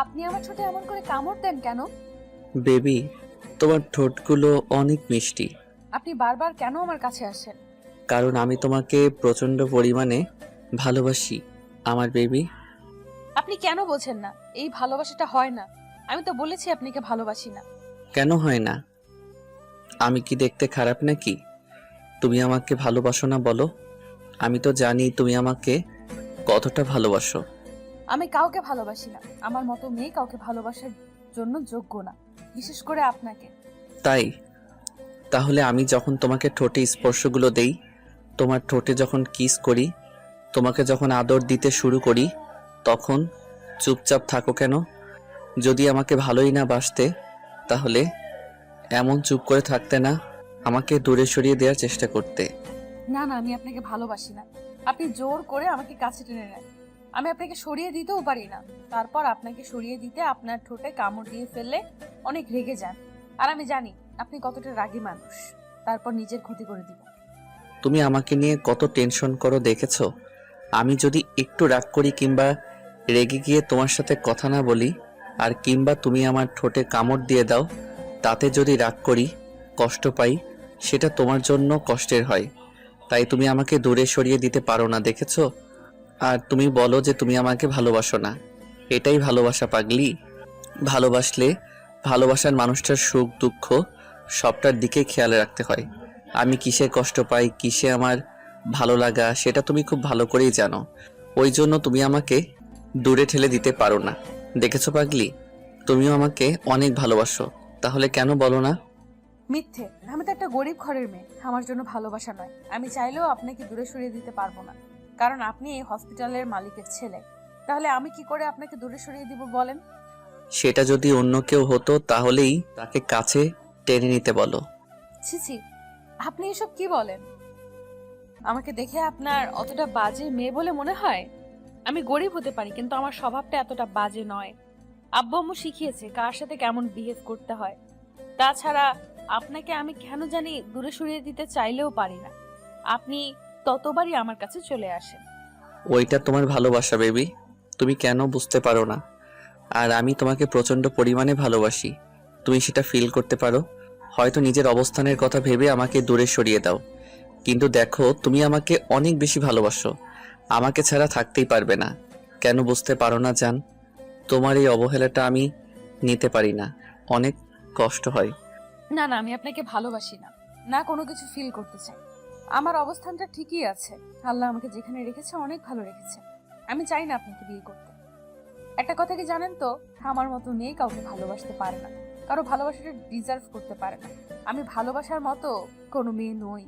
আপনি আমার ঠোঁটে এমন করে কামড় দেন কেন? বেবি, তোমার ঠোঁটগুলো অনেক মিষ্টি। আপনি বারবার কেন আমার কাছে আসেন? কারণ আমি তোমাকে প্রচন্ড পরিমাণে ভালোবাসি আমার বেবি। আপনি কেন বোঝেন না? এই ভালোবাসাটা হয় না। আমি তো বলেছি আপনাকে ভালোবাসি না। কেন হয় না? আমি কি দেখতে খারাপ নাকি? তুমি আমাকে ভালোবাসো না বলো? আমি তো জানি তুমি আমাকে কতটা ভালোবাসো। আমি কাউকে ভালোবাসি না। আমার মতো মেয়ে কাউকে ভালোবাসার জন্য যোগ্য না, বিশেষ করে আপনাকে। তাই? তাহলে আমি যখন তোমাকে ঠোঁটে স্পর্শগুলো দেই, তোমার ঠোঁটে যখন কিস করি, তোমাকে যখন আদর দিতে শুরু করি, তখন চুপচাপ থাকো কেন? যদি আমাকে ভালোই না বাসতে, তাহলে এমন চুপ করে থাকতে না, আমাকে দূরে সরিয়ে দেওয়ার চেষ্টা করতে। না না, আমি আপনাকে ভালোবাসি না। আপনি জোর করে আমাকে কাছে টেনে নেন। আমি আপনাকে সরিয়ে দিতেও পারি না। তারপর আপনাকে সরিয়ে দিতে আপনার ঠোঁটে কামড় দিয়ে ফেললে অনেক রেগে যান। আর আমি জানি আপনি কতটা রাগী মানুষ। তারপর নিজের ক্ষতি করে দিব। তুমি আমাকে নিয়ে কত টেনশন করো দেখেছো? আমি যদি একটু রাগ করি কিংবা রেগে গিয়ে তোমার সাথে কথা না বলি, আর কিংবা তুমি আমার ঠোঁটে কামড় দিয়ে দাও, তাতে যদি রাগ করি, কষ্ট পাই, সেটা তোমার জন্য কষ্টের হয়। তাই তুমি আমাকে দূরে সরিয়ে দিতে পারো না, দেখেছো? আর তুমি বলো যে তুমি আমাকে ভালোবাসো না। এটাই ভালোবাসা পাগলি? ভালোবাসলে ভালোবাসার মানুষটার সুখ দুঃখ সবটার দিকে খেয়াল রাখতে হয়। আমি কিসে কষ্ট পাই, কিসে আমার ভালো লাগা, সেটা তুমি খুব ভালো করেই জানো। ওই জন্য তুমি আমাকে দূরে ঠেলে দিতে পারো না। দেখেছো পাগলি, তুমিও আমাকে অনেক ভালোবাসো, তাহলে কেন বলো না? মিথ্যে। আমি তো একটা গরিব ঘরের মেয়ে। আমার জন্য ভালোবাসা নয়। আমি চাইলেও আপনাকে দূরে সরিয়ে দিতে পারবো না, কারণ আপনি এই হসপিটালের মালিকের ছেলে। তাহলে আমি কি করে আপনাকে দূরে সরিয়ে দিব বলেন? সেটা যদি অন্য কেউ হতো তাহলেই তাকে কাছে টেনে নিতে বলো। ছি ছি, আপনি এসব কি বলেন? আমাকে দেখে আপনার অতটা বাজে মেয়ে বলে মনে হয়? আমি গরিব হতে পারি, কিন্তু আমার স্বভাবটা এতটা বাজে নয়। আব্বু আম্মু শিখিয়েছে কার সাথে কেমন বিহেভ করতে হয়। তাছাড়া আপনাকে আমি কেন জানি দূরে সরিয়ে দিতে চাইলেও পারি না। আপনি ততবারই আমার কাছে চলে আসেন। ওইটা তোমার ভালোবাসা বেবি, তুমি কেন বুঝতে পারো না? আর আমি তোমাকে প্রচন্ড পরিমাণে ভালোবাসি, তুমি সেটা ফিল করতে পারো। হয়তো নিজের অবস্থানের কথা ভেবে আমাকে দূরে সরিয়ে দাও, কিন্তু দেখো তুমি আমাকে অনেক বেশি ভালোবাসো, আমাকে ছাড়া থাকতেই পারবে না। কেন বুঝতে পারো না জান? তোমার এই অবহেলাটা আমি নিতে পারি না, অনেক কষ্ট হয়। না না, আমি আপনাকে ভালোবাসি না, না কোনো কিছু ফিল করতে চাই। আমার অবস্থানটা ঠিকই আছে। আল্লাহ আমাকে যেখানে রেখেছে অনেক ভালো রেখেছে। আমি চাই না আপনাকে বিয়ে করতে। একটা কথা কি জানেন তো, আমার মতো মেয়ে কাউকে ভালোবাসতে পারে না, কারো ভালোবাসাটা ডিজার্ভ করতে পারে না। আমি ভালোবাসার মতো কোনো মেয়ে নই।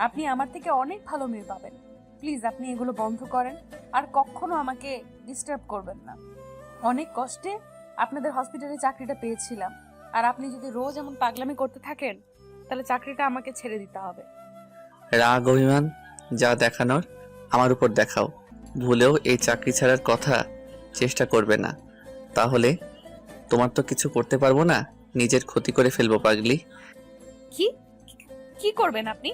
আপনি আমার থেকে অনেক ভালো মেয়ে পাবেন। প্লিজ আপনি এগুলো বন্ধ করেন, আর কখনো আমাকে ডিস্টার্ব করবেন না। অনেক কষ্টে আপনাদের হসপিটালে চাকরিটা পেয়েছিলাম, আর আপনি যদি রোজ এমন পাগলামি করতে থাকেন, তাহলে চাকরিটা আমাকে ছেড়ে দিতে হবে। রাগ অভিমান যা দেখানোর আমার উপর দেখাও, ভুলেও এই চাকরি ছাড়ার কথা চেষ্টা করবে না, তাহলে তোমার তো কিছু করতে পারবো না, নিজের ক্ষতি করে ফেলবো পাগলি। কি কি করবেন আপনি?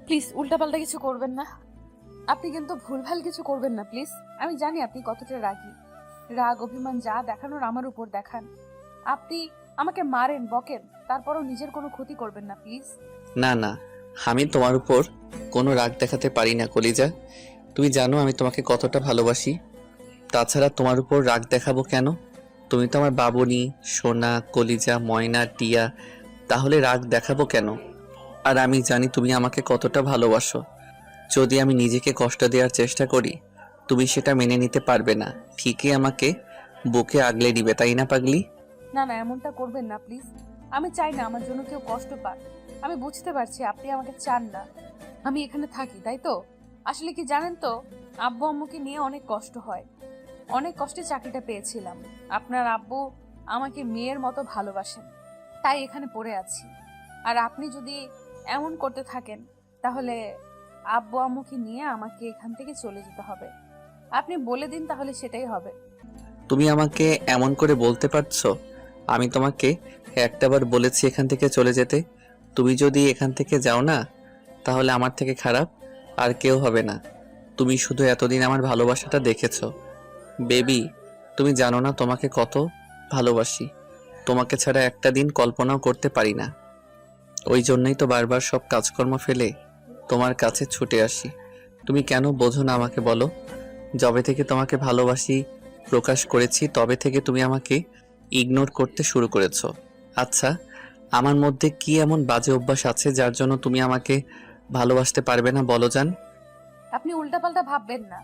প্লিজ উল্টাপাল্টা কিছু করবেন না। আপনি কিন্তু ভুলভাল কিছু করবেন না প্লিজ। আমি জানি আপনি কতটা রাগী। রাগ অভিমান যা দেখানোর আমার উপর দেখান। আপনি আমাকে মারেন, বকেন, তারপরও নিজের কোনো ক্ষতি করবেন না প্লিজ। না না, আমি তোমার উপর কোনো রাগ দেখাতে পারি না কলিজা। তুমি জানো আমি তোমাকে কতটা ভালোবাসি। তাছাড়া তোমার উপর রাগ দেখাবো কেন? তুমি তো আমার বাবুনি, সোনা, কলিজা, ময়না, টিয়া, তাহলে রাগ দেখাবো কেন? আর আমি জানি তুমি আমাকে কতটা ভালোবাসো। যদি আমি নিজেকে কষ্ট দেওয়ার চেষ্টা করি, তুমি সেটা মেনে নিতে পারবে না, ঠিকই আমাকে বুকে আগলে নিবে, তাই না পাগলি? না না, এমনটা করবেন না প্লিজ। আমি চাই না আমার জন্য কেউ কষ্ট পাক। আমি বুঝতে পারছি আপনি আমাকে চান না আমি এখানে থাকি, তাই তো? আসলে কি জানেন তো, আব্বু আম্মুকে নিয়ে অনেক কষ্ট হয়। অনেক কষ্টে চাকরিটা পেয়েছিলাম। আপনার আব্বু আমাকে মেয়ের মতো ভালোবাসেন, তাই এখানে পড়ে আছি। আর আপনি যদি এমন করতে থাকেন, তাহলে আব্বু আম্মুকে নিয়ে আমাকে এখান থেকে চলে যেতে হবে। আপনি বলে দিন, তাহলে সেটাই হবে। তুমি আমাকে এমন করে বলতে পারছো? আমি তোমাকে একটাবার বলেছি এখান থেকে চলে যেতে। তুমি যদি এখান থেকে যাও না, তাহলে আমার থেকে খারাপ আর কেউ হবে না। তুমি শুধু এতদিন আমার ভালোবাসাটা দেখেছো। বেবি, তুমি জানো না তোমাকে কত ভালোবাসি। তোমাকে ছাড়া একটা দিন কল্পনাও করতে পারি না। ওই জন্যই তো বারবার সব কাজকর্ম ফেলে তোমার কাছে ছুটে আসি। তুমি কেন বোঝো না আমাকে বলো? যবে থেকে তোমাকে ভালোবাসি প্রকাশ করেছি তবে থেকে তুমি আমাকে ইগনোর করতে শুরু করেছো। আচ্ছা, আমার মধ্যে কি এমন বাজে অভ্যাস আছে যার জন্য তুমি আমাকে ভালোবাসতে পারবে না বলো জান? আপনি উল্টাপাল্টা ভাববেন না।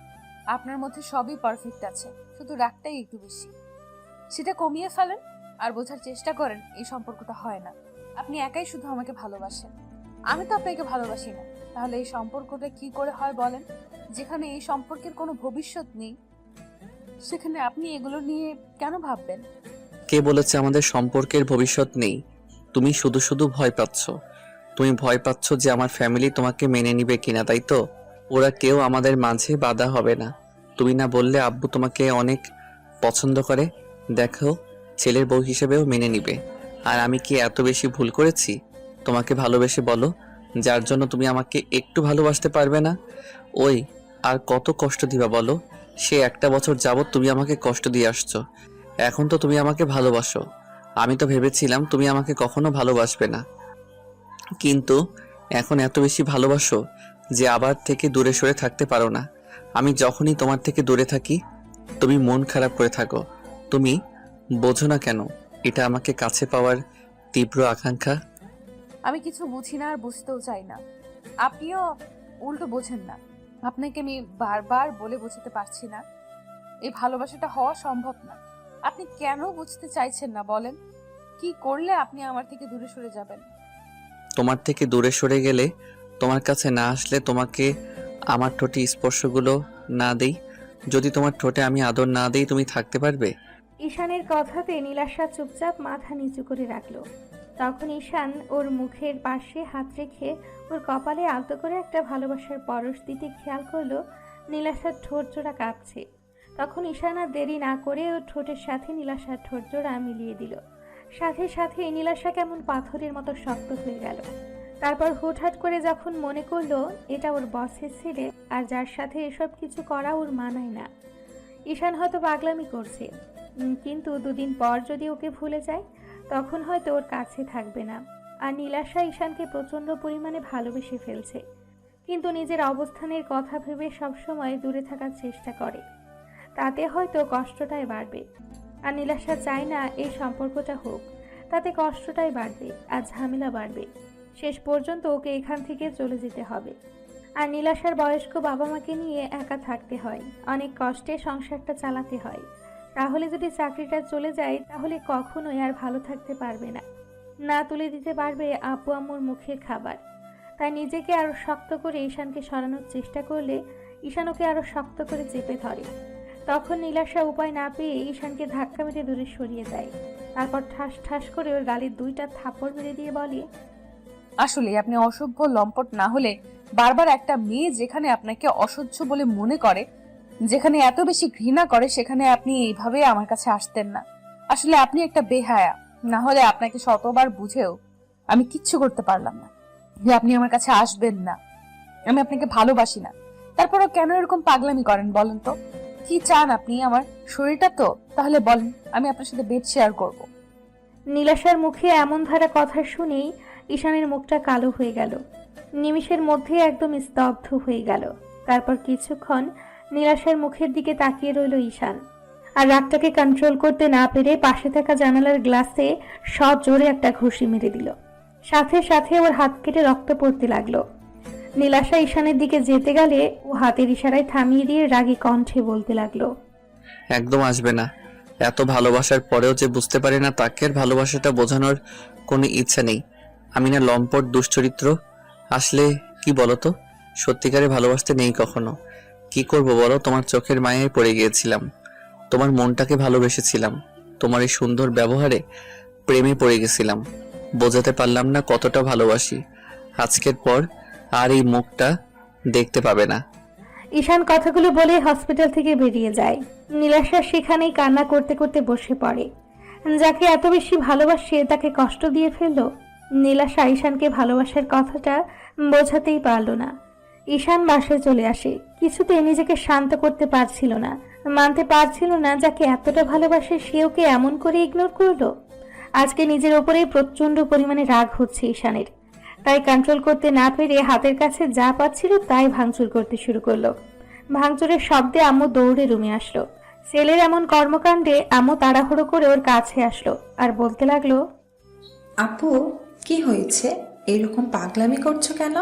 আপনার মধ্যে সবই পারফেক্ট আছে, শুধু রাগটাই একটু বেশি। সেটা কমিয়ে ফেলেন আর বোঝার চেষ্টা করেন এই সম্পর্কটা হয় না। আপনি একাই শুধু আমাকে ভালোবাসেন, আমি তো আপনাকে ভালোবাসি না। তাহলে এই সম্পর্কটা কি করে হয় বলেন? যেখানে এই সম্পর্কের কোনো ভবিষ্যৎ নেই, সেখানে আপনি এগুলো নিয়ে কেন ভাববেন? কে বলেছে আমাদের সম্পর্কের ভবিষ্যৎ নেই? তুমি শুধু শুধু ভয় পাচ্ছ। তুমি ভয় পাচ্ছ যে আমার ফ্যামিলি তোমাকে মেনে নিবে কিনা, তাই তো? ওরা কেউ আমাদের মাঝে বাধা হবে না। তুমি না বললে আব্বু তোমাকে অনেক পছন্দ করে। দেখো, ছেলের বউ হিসেবেও মেনে নিবে। আর আমি কি এত বেশি ভুল করেছি তোমাকে ভালোবেসে বলো, যার জন্য তুমি আমাকে একটু ভালোবাসতে পারবে না? ওই, আর কত কষ্ট দিবা বলো? সে একটা বছর যাবত তুমি আমাকে কষ্ট দিয়ে আসছো। এখন তো তুমি আমাকে ভালোবাসো। আমি তো ভেবেছিলাম তুমি আমাকে কখনো ভালোবাসবে না, কিন্তু এখন এত বেশি ভালোবাসো যে আবার থেকে দূরে সরে থাকতে পারো না। আমি যখনই তোমার থেকে দূরে থাকি তুমি মন খারাপ করে থাকো। তুমি বোঝো না কেন এটা আমাকে কাছে পাওয়ার তীব্র আকাঙ্ক্ষা? আমি কিছু বুঝি না আর বুঝতেও চাই না। আপনিও উল্টো বোঝেন না। আপনাকে আমি বারবার বলে বোঝাতে পারছি না এই ভালোবাসাটা হওয়া সম্ভব না। আপনি কেন বুঝতে চাইছেন না বলেন? কি করলে আপনি আমার থেকে দূরে সরে যাবেন? তোমার থেকে দূরে সরে গেলে, তোমার কাছে না আসলে, তোমাকে আমার ঠোঁটে স্পর্শগুলো না দেই, যদি তোমার ঠোঁটে আমি আদর না দেই, তুমি থাকতে পারবে? ঈশানের কথাতে নীলাশা চুপচাপ মাথা নিচু করে রাখলো। তখন ঈশান ওর মুখের পাশে হাত রেখে ওর কপালে আলতো করে একটা ভালোবাসার পরশ দিতে খেয়াল করলো নীলাশার ঠোঁট জোড়া কাঁপছে। তখন ঈশান আর দেরি না করে ওর ঠোঁটের সাথে নীলাশার ঠোঁট জোড়া মিলিয়ে দিল। সাথে সাথে নীলাশা কেমন পাথরের মতো শক্ত হয়ে গেল। তারপর হুটহাট করে যখন মনে করলো এটা ওর বসের ছেলে আর যার সাথে এসব কিছু করা ওর মানায় না, ঈশান হয়তো পাগলামি করছে, কিন্তু দুদিন পর যদি ওকে ভুলে যায় তখন হয়তো ওর কাছে থাকবে না। আর নীলাশা ঈশানকে প্রচণ্ড পরিমাণে ভালোবেসে ফেলছে, কিন্তু নিজের অবস্থানের কথা ভেবে সবসময় দূরে থাকার চেষ্টা করে। তাতে হয়তো কষ্টটাই বাড়বে। আর নীলাশা চায় না এই সম্পর্কটা হোক, তাতে কষ্টটাই বাড়বে আর ঝামেলা বাড়বে। শেষ পর্যন্ত ওকে এখান থেকে চলে যেতে হবে। আর নীলাশার বয়স্ক বাবা মাকে নিয়ে একা থাকতে হয়, অনেক কষ্টে সংসারটা চালাতে হয়। তাহলে যদি চাকরিটা চলে যায় তাহলে কখনোই আর ভালো থাকতে পারবে না, না তুলে দিতে পারবে আব্বু আম্মুর মুখের খাবার। তাই নিজেকে আরো শক্ত করে ঈশানকে সরানোর চেষ্টা করলে ঈশান ওকে আরো শক্ত করে চেপে ধরে। তখন নীলাশা উপায় না পেয়ে ঈশানকে ধাক্কা মেরে দূরে সরিয়ে দেয়। তারপর ঠাস ঠাস করে ওর গালের দুইটা থাপ্পড় মেরে দিয়ে বলে, আসলে আপনি অসভ্য লম্পট না হলে বারবার একটা মেয়ে যেখানে আপনাকে অসহ্য বলে মনে করে, যেখানে এত বেশি ঘৃণা করে, সেখানে আপনি এইভাবে আমার কাছে আসতেন না। আসলে আপনি একটা বেহায়া। না হলে আপনাকে শতবার বুঝেও আমি কিচ্ছু করতে পারলাম না যে আপনি আমার কাছে আসবেন না। আমি আপনাকে ভালোবাসি না, তারপরও কেন এরকম পাগলামি করেন বলেন তো? কি চান আপনি? আমার শরীরটা তো তাহলে বলেন, আমি আপনার সাথে বেড শেয়ার করব। নীলাশার মুখে এমন ধারা কথা শুনেই ঈশানের মুখটা কালো হয়ে গেল। নিমিষের মধ্যে একদম স্তব্ধ হয়ে গেল। তারপর কিছুক্ষণ নীলাশার মুখের দিকে তাকিয়ে রইল ঈশান। আর রাগটাকে কন্ট্রোল করতে না পেরে পাশে থাকা জানালার গ্লাসে সজোরে একটা ঘুষি মেরে দিল। সাথে সাথে ওর হাত কেটে রক্ত পড়তে লাগলো। নীলাশা ঈশানের দিকে যেতে গেলে ও হাতের ইশারায় থামিয়ে দিয়ে রাগী কণ্ঠে বলতে লাগলো, একদম আসবে না। এত ভালোবাসার পরেও যে বুঝতে পারে না তাকে আর ভালোবাসাটা বোঝানোর কোনো ইচ্ছা নেই। আমি না লম্পট দুশ্চরিত্র? আসলে কি বলতো, সত্যিকারে ভালোবাসতে নেই কখনো। কি করব বলো, তোমার চোখের মায়ায় পড়ে গিয়েছিলাম। তোমার মনটাকে ভালোবেসেছিলাম। তোমার এই সুন্দর ব্যবহারে প্রেমে পড়ে গেছিলাম। বোঝাতে পারলাম না কতটা ভালোবাসি। আজকের পর আর এই মুখটা দেখতে পাবে না। ঈশান কথাগুলো বলে হসপিটাল থেকে বেরিয়ে যায়। নীলাশা সেখানেই কান্না করতে করতে বসে পড়ে। যাকে এত বেশি ভালোবাসে তাকে কষ্ট দিয়ে ফেললো। নীলাশা ঈশানকে ভালোবাসার কথাটা বোঝাতেই পারল না। ঈশান বাসায় চলে আসে। কিছুতে নিজেকে শান্ত করতে পারছিল না, মানতে পারছিল না যাকে এতটা ভালোবাসে সে ওকে এমন করে ইগনোর করলো। আজকে নিজের ওপরেই প্রচন্ড পরিমাণে রাগ হচ্ছে ঈশানের, তাই কন্ট্রোল করতে না পেরে হাতের কাছে যা পাচ্ছিল তাই ভাঙচুর করতে শুরু করলো। ভাঙচুরের শব্দে আম্মু দৌড়ে রুমে আসলো। ছেলের এমন কর্মকাণ্ডে আম্মু তাড়াহুড়ো করে ওর কাছে আসলো আর বলতে লাগলো, আপু, কি হয়েছে? এরকম পাগলামি করছো কেন?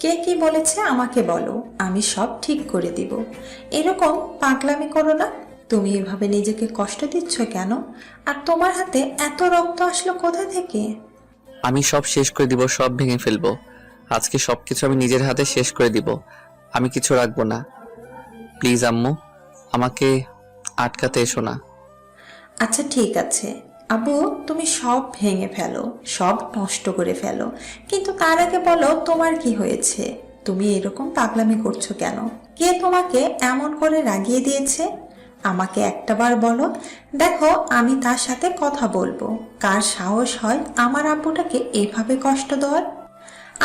কে কি বলেছে আমাকে বলো, আমি সব ঠিক করে দিব। এরকম পাগলামি করো না। তুমি এভাবে নিজেকে কষ্ট দিচ্ছ কেন? আর তোমার হাতে এত রক্ত আসলো কোথা থেকে? আমি সব শেষ করে দিব, সব ভেঙে ফেলবো। আজকে সবকিছু আমি নিজের হাতে শেষ করে দিব। আমি কিছু রাখবো না। প্লিজ আম্মু, আমাকে আটকাতে এসো না। আচ্ছা ঠিক আছে আবু, তুমি সব ভেঙে ফেলো, সব নষ্ট করে ফেলো, কিন্তু তার আগে বলো তোমার কি হয়েছে? তুমি এরকম পাগলামি করছো কেন? কে তোমাকে এমন করে রাগিয়ে দিয়েছে? আমাকে একটাবার বলো, দেখো আমি তার সাথে কথা বলবো। কার সাহস হয় আমার আব্বুটাকে এইভাবে কষ্ট দেওয়ার?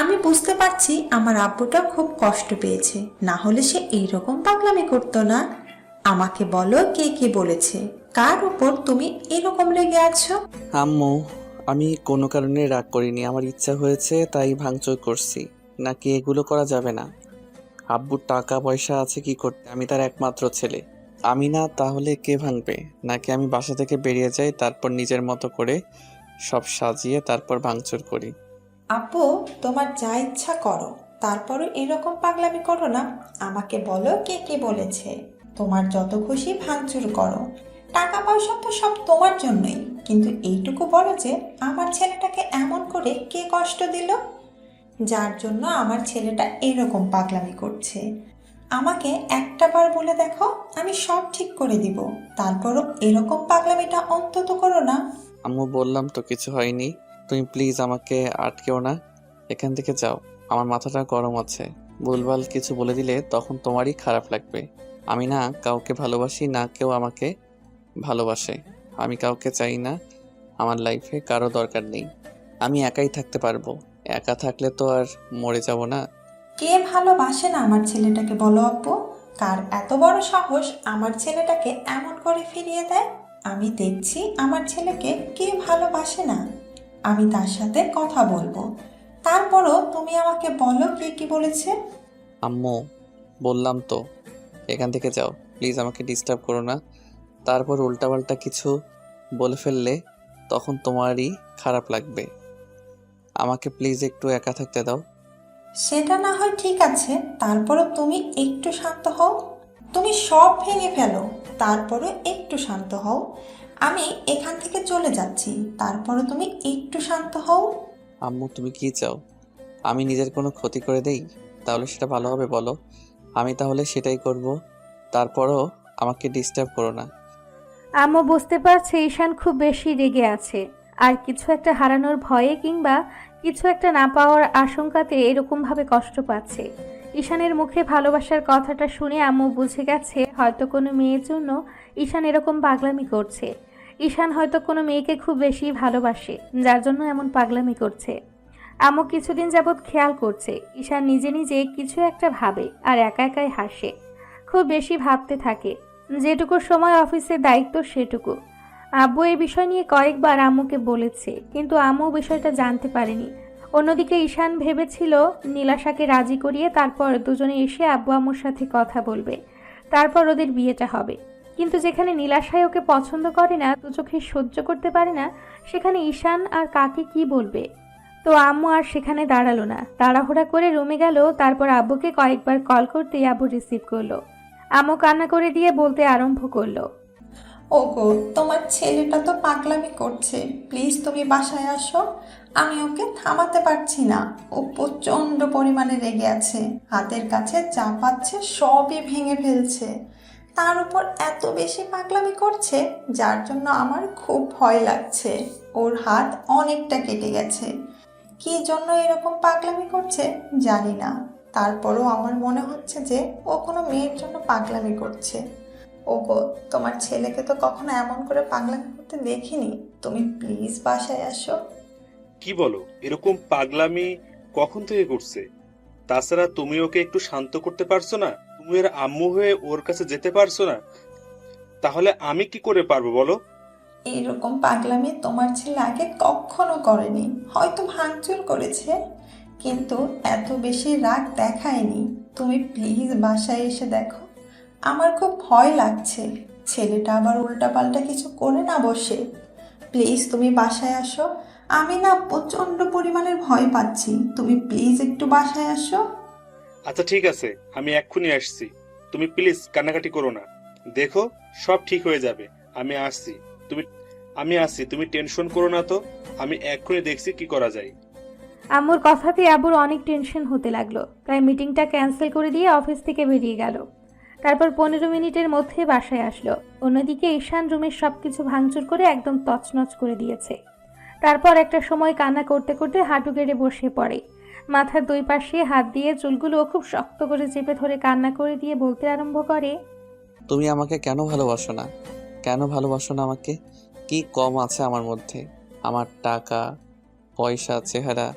আমি বুঝতে পারছি আমার আব্বুটা খুব কষ্ট পেয়েছে, না হলে সে এইরকম পাগলামি করতো না। আমাকে বলো কে কি বলেছে, কার উপর তুমি এরকম রেগে আছো? আম্মু, আমি কোনো কারণে রাগ করিনি, আমার ইচ্ছা হয়েছে তাই ভাঙচুর করছি। নাকি এগুলো করা যাবে না? আব্বুর টাকা পয়সা আছে কি করতে? আমি তার একমাত্র ছেলে। আমি না তাহলে কে ভাঙবে? নাকি আমি বাসা থেকে বেরিয়ে যাই, তারপর নিজের মতো করে সব সাজিয়ে তারপর ভাঙচুর করি? আপু, তোমার যা ইচ্ছা করো, তারপরও এরকম পাগলামি করো না। আমাকে বলো কে কি বলেছে। তোমার যত খুশি ভাঙচুর করো, টাকা পয়সা তো সব তোমার জন্যই, কিন্তু এইটুকু বলো যে আমার ছেলেটাকে এমন করে কে কষ্ট দিল, যার জন্য আমার ছেলেটা এরকম পাগলামি করছে। আমাকে একটাবার বলে দেখো, আমি সব ঠিক করে দিব। তারপরও এরকম পাগলামিটা অন্তত করো না। আম্মু, বললাম তো কিছু হয়নি। তুমি প্লিজ আমাকে আটকেও না, এখান থেকে যাও। আমার মাথাটা গরম আছে। ভুলভাল কিছু বলে দিলে তখন তোমারই খারাপ লাগবে। আমি না কাউকে ভালোবাসি, না কেউ আমাকে ভালোবাসে। আমি কাউকে চাই না, আমার লাইফে কারো দরকার নেই। আমি একাই থাকতে পারবো। একা থাকলে তো আর মরে যাব না। কে ভালোবাসে না আমার ছেলেটাকে বলো আব্বু? কার এত বড় সাহস আমার ছেলেটাকে এমন করে ফিরিয়ে দেয়? আমি দেখছি আমার ছেলেকে কে ভালোবাসে না। আমি তার সাথে কথা বলবো। তারপরও তুমি আমাকে বলো কে কি বলেছে। আম্মু, বললাম তো এখান থেকে যাও। প্লিজ আমাকে ডিস্টার্ব করো না। তারপর উল্টাপাল্টা কিছু বলে ফেললে তখন তোমারই খারাপ লাগবে। আমাকে প্লিজ একটু একা থাকতে দাও। সেটা না হয় ঠিক আছে, তারপরও তুমি একটু শান্ত হও। তুমি সব ভেঙে ফেলো, তারপরও একটু শান্ত হও। আমি এখান থেকে চলে যাচ্ছি, তারপরও তুমি একটু শান্ত হও। আম্মু, তুমি কি চাও? আমি নিজের কোনো ক্ষতি করে দেই? তাহলে সেটা ভালো হবে বলো। আমি তাহলে সেটাই করব। তারপরও আমাকে ডিস্টার্ব করো না। আম্মু বুঝতে পারছে ঈশান খুব বেশি রেগে আছে, আর কিছু একটা হারানোর ভয়ে কিংবা কিছু একটা না পাওয়ার আশঙ্কাতে এরকমভাবে কষ্ট পাচ্ছে। ঈশানের মুখে ভালোবাসার কথাটা শুনে আম্মু বুঝে গেছে হয়তো কোনো মেয়ের জন্য ঈশান এরকম পাগলামি করছে। ঈশান হয়তো কোনো মেয়েকে খুব বেশি ভালোবাসে, যার জন্য এমন পাগলামি করছে। আম্মু কিছুদিন যাবৎ খেয়াল করছে ঈশান নিজে নিজে কিছু একটা ভাবে আর একা একাই হাসে। খুব বেশি ভাবতে থাকে, যেটুকু সময় অফিসের দায়িত্ব সেটুকু। আব্বু এই বিষয় নিয়ে কয়েকবার আম্মুকে বলেছে, কিন্তু আম্মু বিষয়টা জানতে পারেনি। অন্যদিকে ঈশান ভেবেছিল নীলাশাকে রাজি করিয়ে তারপর দুজনে এসে আব্বু আম্মুর সাথে কথা বলবে, তারপর ওদের বিয়েটা হবে। কিন্তু যেখানে নীলাশাই ওকে পছন্দ করে না, দু চোখে সহ্য করতে পারে না, সেখানে ঈশান আর কাকে কি বলবে? তো আম্মু আর সেখানে দাঁড়ালো না, তাড়াহুড়া করে রুমে গেল। তারপর আব্বুকে কয়েকবার কল করতে আব্বু রিসিভ করলো। আম্মু কান্না করে দিয়ে বলতে আরম্ভ করলো, ওগো, তোমার ছেলেটা তো পাগলামি করছে, প্লিজ তুমি বাসায় আসো। আমি ওকে থামাতে পারছি না, ও প্রচন্ড পরিমাণে রেগে আছে। হাতের কাছে যা পাচ্ছে সবই ভেঙে ফেলছে। তার উপর এত বেশি পাগলামি করছে, যার জন্য আমার খুব ভয় লাগছে। ওর হাত অনেকটা কেটে গেছে। কি জন্য এরকম পাগলামি করছে জানি না, তারপরও আমার মনে হচ্ছে যে ও কোনো মেয়ের জন্য পাগলামি করছে। ওগো, তোমার ছেলেকে তো কখনো এমন করে পাগলামি করতে দেখিনি। তুমি প্লিজ বাসায় আসো। কি বলো? এরকম পাগলামি কখন থেকে করছে? তাছাড়া তুমি ওকে একটু শান্ত করতে পারছো না? তুমি এর আম্মু হয়ে ওর কাছে যেতে পারছো না? তাহলে আমি কি করে পারবো বলো? এরকম পাগলামি তোমার ছেলে আগে কখনো করেনি। হয়তো ভাঙচুর করেছে, কিন্তু এত বেশি রাগ দেখায়নি। তুমি প্লিজ বাসায় এসে দেখো। আমার খুব ভয় লাগছে ছেলেটা আবার উল্টাপাল্টা কিছু করে না বসে। প্লিজ তুমি বাসায় আসো। আমি না প্রচণ্ড পরিমাণের ভয় পাচ্ছি। তুমি প্লিজ একটু বাসায় আসো। আচ্ছা ঠিক আছে, আমি এক্ষুনি আসছি। তুমি প্লিজ কান্নাকাটি করো না। দেখো, সব ঠিক হয়ে যাবে। আমি আসছি। তুমি আমি আসছি, তুমি টেনশন করো না তো। আমি এক্ষুনি দেখছি কি করা যায়। আম্মুর কথাতে আব্বুর অনেক টেনশন হতে লাগলো, তাই মিটিংটা ক্যান্সেল করে দিয়ে অফিস থেকে বেরিয়ে গেল। তারপর 15 মিনিটের মধ্যে বাসায় আসলো। অন্যদিকে ঈশান রুমের সবকিছু ভাঙচুর করে একদম তছনছ করে দিয়েছে। তারপর একটা সময় কান্না করতে করতে হাঁটু গেড়ে বসে পড়ে। মাথার দুই পাশে হাত দিয়ে চুলগুলো খুব শক্ত করে চেপে ধরে কান্না করে দিয়ে বলতে আরম্ভ করে, তুমি আমাকে কেন ভালোবাসো না? কেন ভালোবাসো না আমাকে? কি কম আছে আমার মধ্যে? আমার টাকা পয়সা চেহারা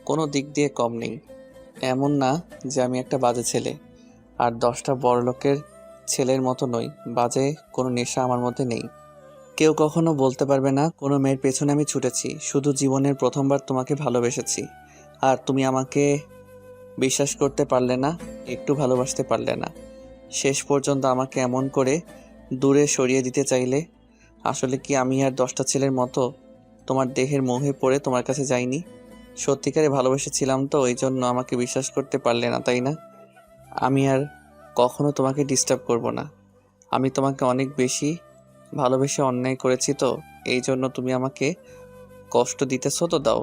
কোনো দিক দিয়ে কম নেই। এমন না যে আমি একটা বাজে ছেলে, আর 10টা বড়লোকের ছেলের মতো নই। বাজে কোনো নেশা আমার মধ্যে নেই। কেউ কখনো বলতে পারবে না কোনো মেয়ের পেছনে আমি ছুটেছি। শুধু জীবনের প্রথমবার তোমাকে ভালোবেসেছি, আর তুমি আমাকে বিশ্বাস করতে পারলে না, একটু ভালোবাসতে পারলে না। শেষ পর্যন্ত আমাকে এমন করে দূরে সরিয়ে দিতে চাইলে। আসলে কি আমি আর 10টা ছেলের মতো তোমার দেহের মোহে পড়ে তোমার কাছে যাইনি? সত্যিকারে ভালোবেসেছিলাম তো, ওই জন্য আমাকে বিশ্বাস করতে পারলে না, তাই না? আমি আর কখনো তোমাকে ডিস্টার্ব করব না। আমি তোমাকে অনেক বেশি ভালোবেসে অন্যায় করেছি তো, এই জন্য তুমি আমাকে কষ্ট দিতেছো তো দাও।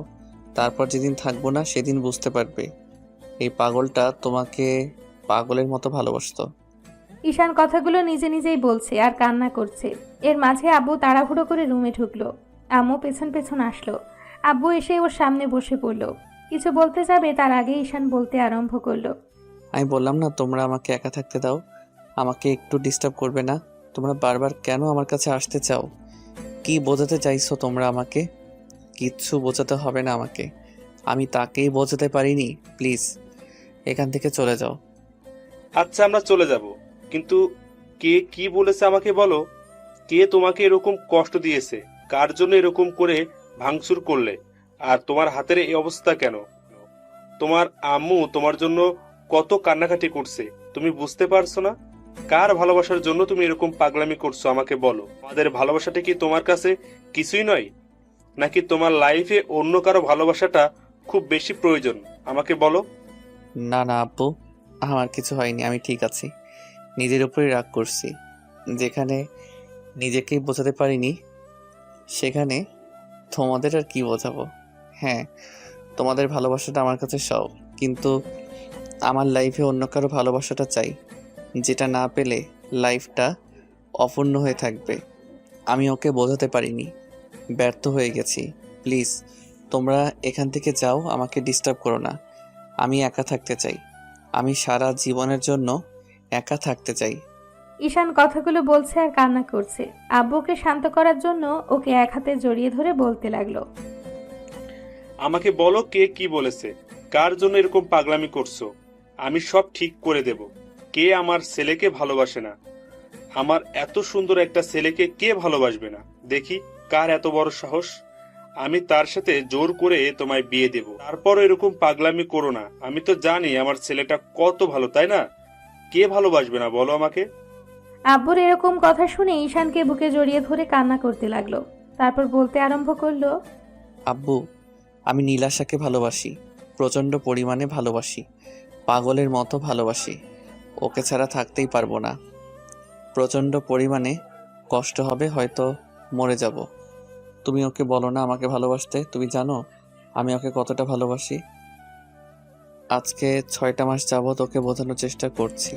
তারপর যেদিন থাকবো না সেদিন বুঝতে পারবে এই পাগলটা তোমাকে পাগলের মতো ভালোবাসতো। ঈশান কথাগুলো নিজে নিজেই বলছে আর কান্না করছে। এর মাঝে আব্বু তাড়াহুড়ো করে রুমে ঢুকলো। আম্মু পেছন পেছন আসলো। আব্বু এসে ওর সামনে বসে পড়ল। কিছু বলতে যাবে তার আগে ঈশান বলতে আরম্ভ করলো, আমি বললাম না তোমরা আমাকে একা থাকতে দাও, আমাকে একটু ডিস্টার্ব করবে না। তোমরা বারবার কেন আমার কাছে আসতে চাও? কি বোঝাতে চাইছো তোমরা আমাকে? কিচ্ছু বোঝাতে হবে না আমাকে, আমি তাকেই বোঝাতে পারিনি। প্লিজ এখান থেকে চলে যাও। আচ্ছা, আমরা চলে যাব, কিন্তু কে কি বলেছে আমাকে বলো। কে তোমাকে এরকম কষ্ট দিয়েছে? কার জন্য এরকম করে ভাঙচুর করলে? আর তোমার হাতের এই অবস্থা কেন? তোমার আম্মু তোমার জন্য কত কান্নাকাটি করছে, তুমি বুঝতে পারছো না? কার ভালোবাসার জন্য তুমি এরকম পাগলামি করছো আমাকে বলো। আমাদের ভালোবাসাটা কি তোমার কাছে কিছুই নয়? নাকি তোমার লাইফে অন্য কারো ভালোবাসাটা খুব বেশি প্রয়োজন? আমাকে বলো। না না আব্বু, আমার কিছু হয়নি, আমি ঠিক আছি। নিজের উপরেই রাগ করছি। যেখানে নিজেকেই বোঝাতে পারিনি, সেখানে তোমাদের আর কি বোঝাবো। হ্যাঁ, তোমাদের ভালোবাসাটা আমার কাছে সব, কিন্তু আমার লাইফে অন্য কারো ভালোবাসাটা চাই, যেটা না পেলে লাইফটা অপূর্ণ হয়ে থাকবে। আমি ওকে বোঝাতে পারিনি, ব্যর্থ হয়ে গেছি। প্লিজ তোমরা এখান থেকে যাও, আমাকে ডিস্টার্ব করো না। আমি একা থাকতে চাই, আমি সারা জীবনের জন্য একা থাকতে চাই। ঈশান কথাগুলো বলছে আর কান্না করছে। আব্বুকে শান্ত করার জন্য ওকে এক হাতে জড়িয়ে ধরে বলতে লাগলো, আমাকে বলো, কে কি বলেছে? কার জন্য এরকম পাগলামি করছো? আমি সব ঠিক করে দেব। কে আমার ছেলেকে ভালোবাসে না? আমার এত সুন্দর একটা ছেলেকে কে ভালোবাসবে না? দেখি কার এত বড় সাহস। আমি তার সাথে জোর করে তোমায় বিয়ে দেব। তারপর এরকম পাগলামি করো না। আমি তো জানি আমার ছেলেটা কত ভালো, তাই না? কে ভালোবাসবে না বলো আমাকে? আব্বুর এরকম কথা শুনে ঈশানকে বুকে জড়িয়ে ধরে কান্না করতে লাগলো। তারপর বলতে আরম্ভ করলো, আব্বু, আমি নীলাশাকে ভালোবাসি, প্রচণ্ড পরিমাণে ভালোবাসি, পাগলের মতো ভালোবাসি। ওকে ছাড়া থাকতেই পারবো না। প্রচণ্ড পরিমাণে কষ্ট হবে, হয়তো মরে যাব। তুমি ওকে বলো না আমাকে ভালোবাসতে। তুমি জানো আমি ওকে কতটা ভালোবাসি। আজকে 6টা মাস যাবৎ ওকে বোঝানোর চেষ্টা করছি,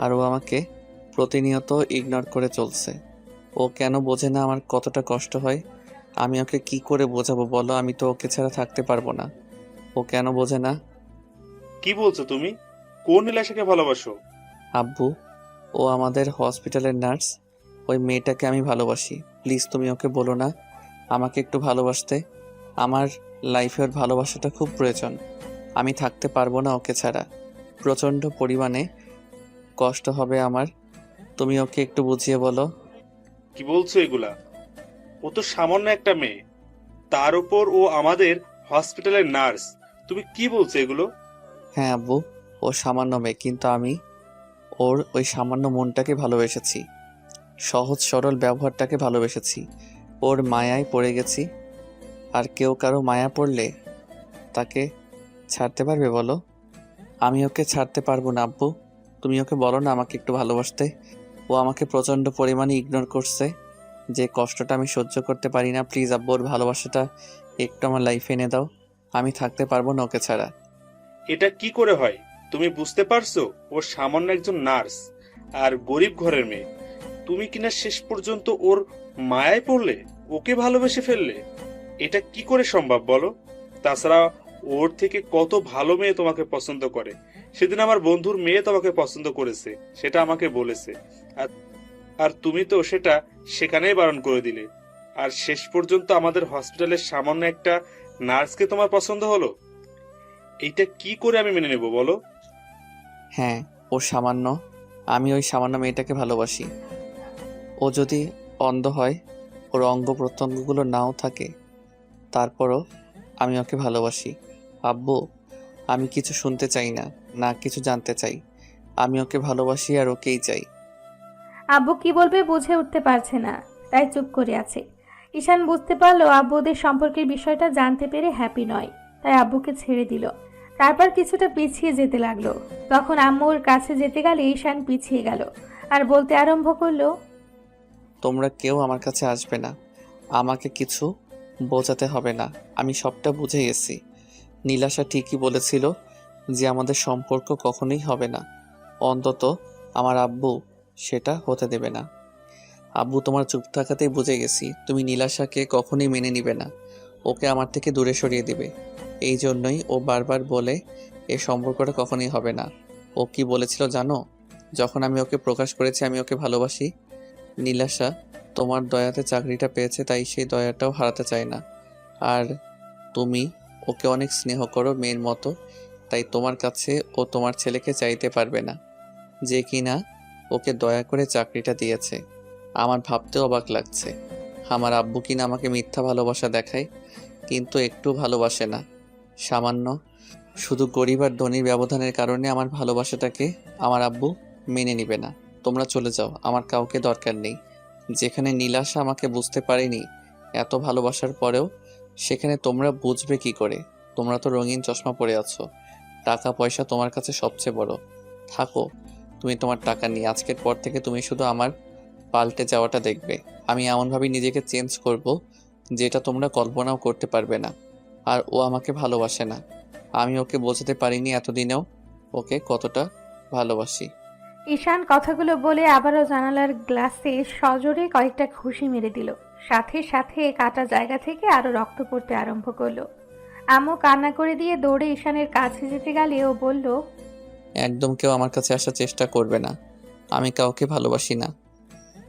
আর ও আমাকে প্রতিনিয়ত ইগনোর করে চলছে। ও কেন বোঝে না আমার কতটা কষ্ট হয়? আমি ওকে কি করে বোঝাবো বলো? আমি তো ওকে ছাড়া থাকতে পারবো না। ও কেন বোঝে না? কি বলছো তুমি? কোন নীলাশাকে ভালোবাসো? আব্বু, ও আমাদের হসপিটালের নার্স। ওই মেয়েটাকে আমি ভালোবাসি। প্লিজ তুমি ওকে বলো না, আমাকে একটু ভালোবাসতে। আমার লাইফে ওর ভালোবাসাটা খুব প্রয়োজন। আমি থাকতে পারবো না ওকে ছাড়া। প্রচণ্ড পরিমাণে কষ্ট হবে আমার। তুমি ওকে একটু বুঝিয়ে বলো। কি বলছো এগুলা? ও তো সামান্য একটা মেয়ে, তার উপর ও আমাদের হসপিটালের নার্স। তুমি কি বলছো এগুলো? হ্যাঁ আব্বু, ও সামান্য মেয়ে, কিন্তু আমি ওর ওই সামান্য মনটাকে ভালোবেসেছি, সহজ সরল ব্যবহারটাকে ভালোবেসেছি, ওর মায়ায় পড়ে গেছি। আর কেউ কারো মায়া পড়লে তাকে ছাড়তে পারবে বলো? আমি ওকে ছাড়তে পারবো না আব্বু। তুমি ওকে বলো না আমাকে একটু ভালোবাসতে। ও আমাকে প্রচণ্ড পরিমাণে ইগনোর করছে, যে কষ্টটা আমি সহ্য করতে পারি না। প্লিজ আব্বু, ওর ভালোবাসাটা একটু আমার লাইফে এনে দাও। আমি থাকতে পারবো না ওকে ছাড়া। এটা কি করে হয়? তুমি বুঝতে পারছো ও সামান্য একজন নার্স আর গরিব ঘরের মেয়ে। তুমি কিনা শেষ পর্যন্ত ওর মায়ায় পড়লে, ওকে ভালোবেসে ফেললে। এটা কি করে সম্ভব বলো? তাছাড়া ওর থেকে কত ভালো মেয়ে তোমাকে পছন্দ করে। সেদিন আমার বন্ধুর মেয়ে তোমাকে পছন্দ করেছে, সেটা আমাকে বলেছে। আর আর তুমি তো সেটা সেখানেই বারণ করে দিলে। আর শেষ পর্যন্ত আমাদের হসপিটালের সামান্য একটা নার্সকে তোমার পছন্দ হলো। এইটা কি করে আমি মেনে নেব বলো? হ্যাঁ, ও সামান্য, আমি ওই সামান্য মেয়েটাকে ভালোবাসি। ও যদি অন্ধ হয়, ওর অঙ্গ প্রত্যঙ্গগুলো নাও থাকে, তারপরও আমি ওকে ভালোবাসি। আব্বু, আমি কিছু শুনতে চাই না, না কিছু জানতে চাই। আমি ওকে ভালোবাসি আর ওকেই চাই। আব্বু কি বলবে বুঝে উঠতে পারছে না, তাই চুপ করে আছে। ঈশান বুঝতে পারলো আব্বু ওদের সম্পর্কের বিষয়টা জানতে পেরে হ্যাপি নয়, তাই আব্বুকে ছেড়ে দিল। তারপর কিছুটা পিছিয়ে যেতে লাগলো। তখন আম্মুর কাছে যেতে গেলে ঈশান পিছিয়ে গেল আর বলতে আরম্ভ করলো, তোমরা কেউ আমার কাছে আসবে না, আমাকে কিছু বোঝাতে হবে না। আমি সবটা বুঝে গেছি। নীলাশা ঠিকই বলেছিল যে আমাদের সম্পর্ক কখনোই হবে না। অন্তত আমার আব্বু সেটা হতে দেবে না। আব্বু, তোমার চুপ থাকাতেই বুঝে গেছি তুমি নীলাশাকে কখনোই মেনে নিবে না, ওকে আমার থেকে দূরে সরিয়ে দিবে। এই জন্যই ও বারবার বলে এই সম্পর্কটা কখনোই হবে না। ও কি বলেছিল জানো? যখন আমি ওকে প্রকাশ করেছি আমি ওকে ভালোবাসি, নীলাশা তোমার দয়াতে চাকরিটা পেয়েছে, তাই সেই দয়াটাও হারাতে চায় না। আর তুমি ওকে অনেক স্নেহ করো মেয়ের মতো, তাই তোমার কাছে ও তোমার ছেলেকে চাইতে পারবে না, যে কিনা ওকে দয়া করে চাকরিটা দিয়েছে। আমার ভাবতেও অবাক লাগছে, আমার আব্বু কিনা আমাকে মিথ্যা ভালোবাসা দেখায়, কিন্তু একটু ভালোবাসে না। সামান্য শুধু গরিব আর ধনীর ব্যবধানের কারণে আমার ভালোবাসাটাকে আমার আব্বু মেনে নিবে না। তোমরা চলে যাও, আমার কাউকে দরকার নেই। যেখানে নীলাশা আমাকে বুঝতে পারেনি এত ভালোবাসার পরেও, সেখানে তোমরা বুঝবে কি করে? তোমরা তো রঙিন চশমা পরে আছো, টাকা পয়সা তোমার কাছে সবচেয়ে বড়। থাকো তুমি তোমার টাকা নিয়ে। আজকের পর থেকে তুমি শুধু আমার পাল্টে যাওয়াটা দেখবে। আমি এমনভাবে নিজেকে চেঞ্জ করব যেটা তোমরা কল্পনাও করতে পারবে না। আর ও আমাকে ভালোবাসে না, আমি ওকে বোঝাতে পারিনি এতদিনেও ওকে কতটা ভালোবাসি। ঈশান কথাগুলো বলে আবারও জানালার গ্লাসে সজোরে কয়েকটা ঘুষি মেরে দিল। সাথে সাথে কাটা জায়গা থেকে আরো রক্ত পড়তে আরম্ভ করলো। আম্মু কান্না করে দিয়ে দৌড়ে ঈশানের কাছে যেতে গেলে ও বলল, একদম কেউ আমার কাছে আসার চেষ্টা করবে না। আমি কাউকে ভালোবাসি না,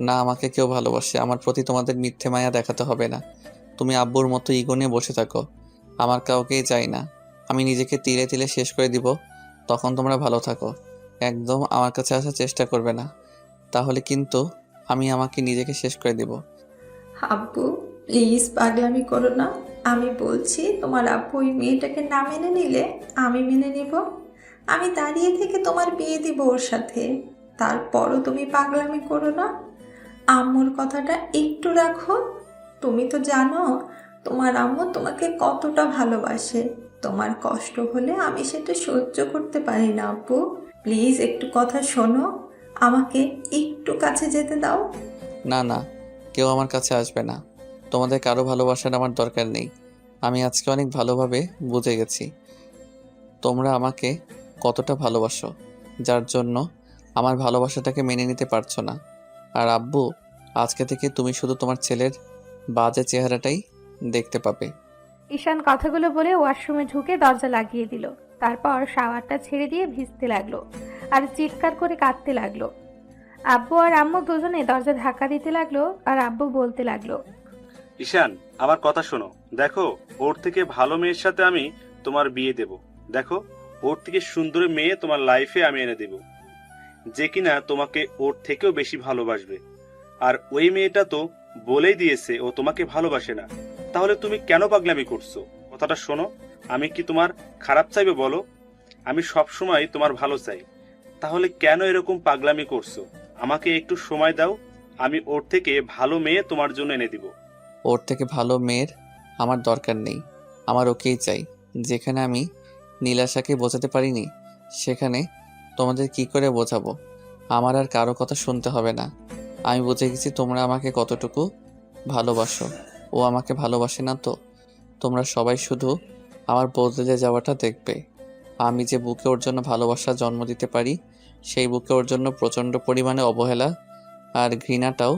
না আমাকে কেউ ভালোবাসে। আমার প্রতি তোমাদের মিথ্যে মায়া দেখাতে হবে না। তুমি আব্বুর মতো ইগো নিয়ে বসে থাকো, আমার কাউকেই চাই না। আমি নিজেকে তিলে তিলে শেষ করে দিব, তখন তোমরা ভালো থাকো। একদম আমার কাছে আসার চেষ্টা করবে না, তাহলে কিন্তু আমি আমাকে নিজেকে শেষ করে দিব। আব্বু, প্লিজ পাগলামি করো না। আমি বলছি তোমার আব্বু ওই মেয়েটাকে না মেনে নিলে আমি মেনে নিব। আমি দাঁড়িয়ে থেকে তোমার বিয়ে দিব ওর সাথে। তারপরও তুমি পাগলামি করো না। আম্মুর কথাটা একটু রাখো। তুমি তো জানো তোমার আম্মু তোমাকে কতটা ভালোবাসে। তোমার কষ্ট হলে আমি সেটা সহ্য করতে পারি না আব্বু। প্লিজ একটু কথা শোনো, আমাকে একটু কাছে যেতে দাও। না না, কেউ আমার কাছে আসবে না। তোমাদের কারো ভালোবাসার আমার দরকার নেই। আমি আজকে অনেক ভালোভাবে বুঝে গেছি তোমরা আমাকে কতটা ভালোবাসো, যার জন্য আমার ভালোবাসাটাকে মেনে নিতে পারছো না। আর আব্বু, আজকে থেকে তুমি শুধু তোমার ছেলের বাজে চেহারাটাই দেখতে পাবে। ঈশান কথাগুলো বলে ওয়াশরুমে ঢুকে দরজা লাগিয়ে দিল। তারপর শাওয়ারটা ছেড়ে দিয়ে ভিজতে লাগলো আর চিৎকার করে কাঁদতে লাগলো। আব্বু আর আম্মু দুজনে দরজা ধাক্কা দিতে লাগলো আর আব্বু বলতে লাগলো, ঈশান, আমার কথা শোনো। দেখো, ওর থেকে ভালো মেয়ের সাথে আমি তোমার বিয়ে দেব। দেখো, ওর থেকে সুন্দর মেয়ে তোমার লাইফে আমি এনে দেব, যে কিনা তোমাকে ওর থেকেও বেশি ভালোবাসবে। আর ওই মেয়েটা তো বলেই দিয়েছে ও তোমাকে ভালোবাসে না। তাহলে তুমি কেন পাগলামি করছো? কথাটা শোনো, আমি কি তোমার খারাপ চাইবে বলো? আমি সব সময় তোমার ভালো চাই। তাহলে কেন এরকম পাগলামি করছো? আমাকে একটু সময় দাও, আমি ওর থেকে ভালো মেয়ে তোমার জন্য এনে দিব। ওর থেকে ভালো মেয়ের আমার দরকার নেই, আমার ওকেই চাই। যেখানে আমি নীলাশাকে বোঝাতে পারিনি, সেখানে তোমাদের কি করে বোঝাবো? আমার আর কারো কথা শুনতে হবে না। আমি বুঝে গেছি তোমরা আমাকে কতটুকু ভালোবাসো। ও আমাকে ভালোবাসে না তো? তোমরা সবাই শুধু আমার বদলে যাওয়াটা দেখবে। আমি যে বুকে ওর জন্য ভালোবাসা জন্ম দিতে পারি, সেই বুকে ওর জন্য প্রচণ্ড পরিমাণে অবহেলা আর ঘৃণাটাও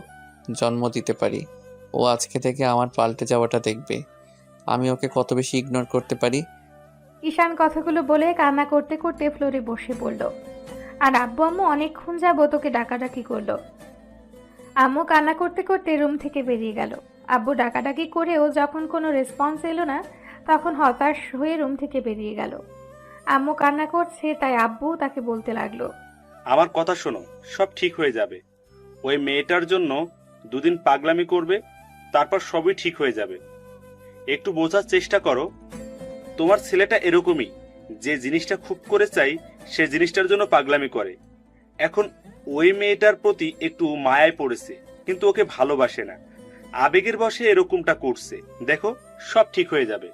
জন্ম দিতে পারি। ও আজকে থেকে আমার পাল্টে যাওয়াটা দেখবে। আমি ওকে কত বেশি ইগনোর করতে পারি। ঈশান কথাগুলো বলে কান্না করতে করতে ফ্লোরে বসে পড়ল। আর আব্বু আম্মু অনেকক্ষণ যাবত ওকে ডাকাডাকি করলো। আম্মু কান্না করতে করতে রুম থেকে বেরিয়ে গেল। আব্বু ডাকাডাকি করেও যখন কোনো রেসপন্স এলো না, তখন হতাশ হয়ে রুম থেকে বেরিয়ে গেল। আম্মু কান্না করছে, তাই আব্বু তাকে বলতে লাগলো, আমার কথা শোনো, সব ঠিক হয়ে যাবে। ওই মেয়েটার জন্য দুদিন পাগলামি করবে, তারপর সবই ঠিক হয়ে যাবে। একটু বোঝার চেষ্টা করো, তোমার ছেলেটা এরকমই, যে জিনিসটা খুব করে চাই সে জিনিসটার জন্য পাগলামি করে। এখন ওই মেয়েটার প্রতি একটু মায়ায় পড়েছে, কিন্তু ওকে ভালোবাসে না, আবেগের বশে এরকমটা করছে। দেখো, সব ঠিক হয়ে যাবে।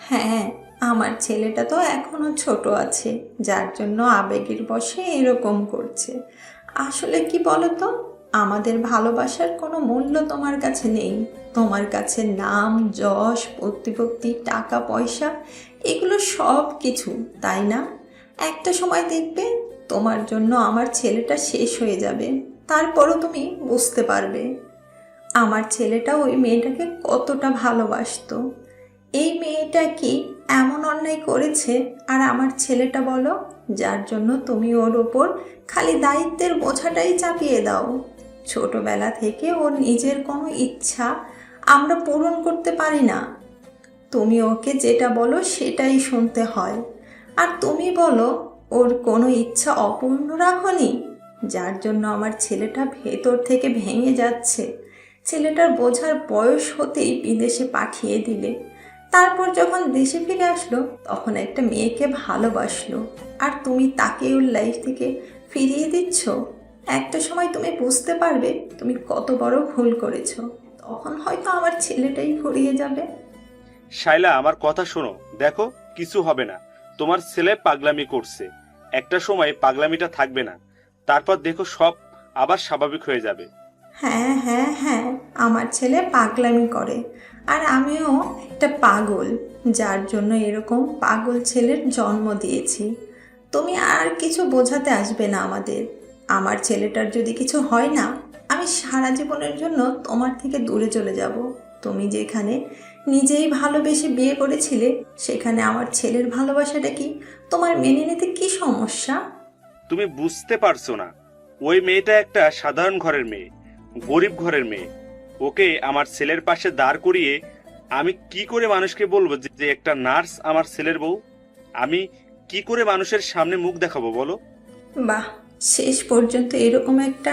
হ্যাঁ, আমার ছেলেটা তো এখনো ছোট আছে, যার জন্য আবেগের বশে এরকম করছে। আসলে কি বলতো, আমাদের ভালোবাসার কোনো মূল্য তোমার কাছে নেই। তোমার কাছে নাম, যশ, প্রতিপত্তি, টাকা পয়সা, এগুলো সব কিছু, তাই না? একটা সময় দেখবে তোমার জন্য আমার ছেলেটা শেষ হয়ে যাবে, তারপরও তুমি বুঝতে পারবে আমার ছেলেটা ওই মেয়েটাকে কতটা ভালোবাসতো। এই মেয়েটা কি এমন অন্যায় করেছে? আর আমার ছেলেটা বলো, যার জন্য তুমি ওর ওপর খালি দায়িত্বের বোঝাটাই চাপিয়ে দাও। ছোটবেলা থেকে ওর নিজের কোনো ইচ্ছা আমরা পূরণ করতে পারি না। তুমি ওকে যেটা বলো সেটাই শুনতে হয়। আর তুমি বলো ওর কোনো ইচ্ছা অপূর্ণ রাখনি, যার জন্য আমার ছেলেটা ভেতর থেকে ভেঙে যাচ্ছে। ছেলেটার বোঝার বয়স হতেই বিদেশে পাঠিয়ে দিলে। তারপর যখন দেশে ফিরে আসলো, তখন একটা মেয়েকে ভালোবাসলো, আর তুমি তাকে ওর লাইফ থেকে ফিরিয়ে দিচ্ছ। একটা সময় তুমি বুঝতে পারবে তুমি কত বড় ভুল করেছো, তখন হয়তো আমার ছেলেটাই ফুরিয়ে যাবে। শাইলা, আমার কথা শোনো, দেখো কিছু হবে না। তোমার ছেলে পাগলামি করছে, একটা সময় পাগলামিটা থাকবে না, তারপর দেখো সব আবার স্বাভাবিক হয়ে যাবে। হ্যাঁ হ্যাঁ হ্যাঁ, আমার ছেলে পাগলামি করে, আর আমিও একটা পাগল, যার জন্য এরকম পাগল ছেলের জন্ম দিয়েছি। তুমি আর কিছু বোঝাতে আসবে না আমাদের। আমার ছেলেটার যদি কিছু হয় না, আমি সারা জীবনের জন্য তোমার থেকে দূরে চলে যাব। তুমি যেখানে নিজেই ভালোবেসে বিয়ে করেছিলে, সেখানে আমার ছেলের ভালোবাসাটা কি তোমার মেনে নিতে কি সমস্যা? তুমি বুঝতে পারছো না, ওই মেয়েটা একটা সাধারণ ঘরের মেয়ে, গরিব ঘরের মেয়ে। ওকে আমার ছেলের পাশে দাঁড় করিয়ে আমি কি করে মানুষকে বলবো যে একটা নার্স আমার ছেলের বউ? আমি কি করে মানুষের সামনে মুখ দেখাবো বলো? বাহ, শেষ পর্যন্ত এরকম একটা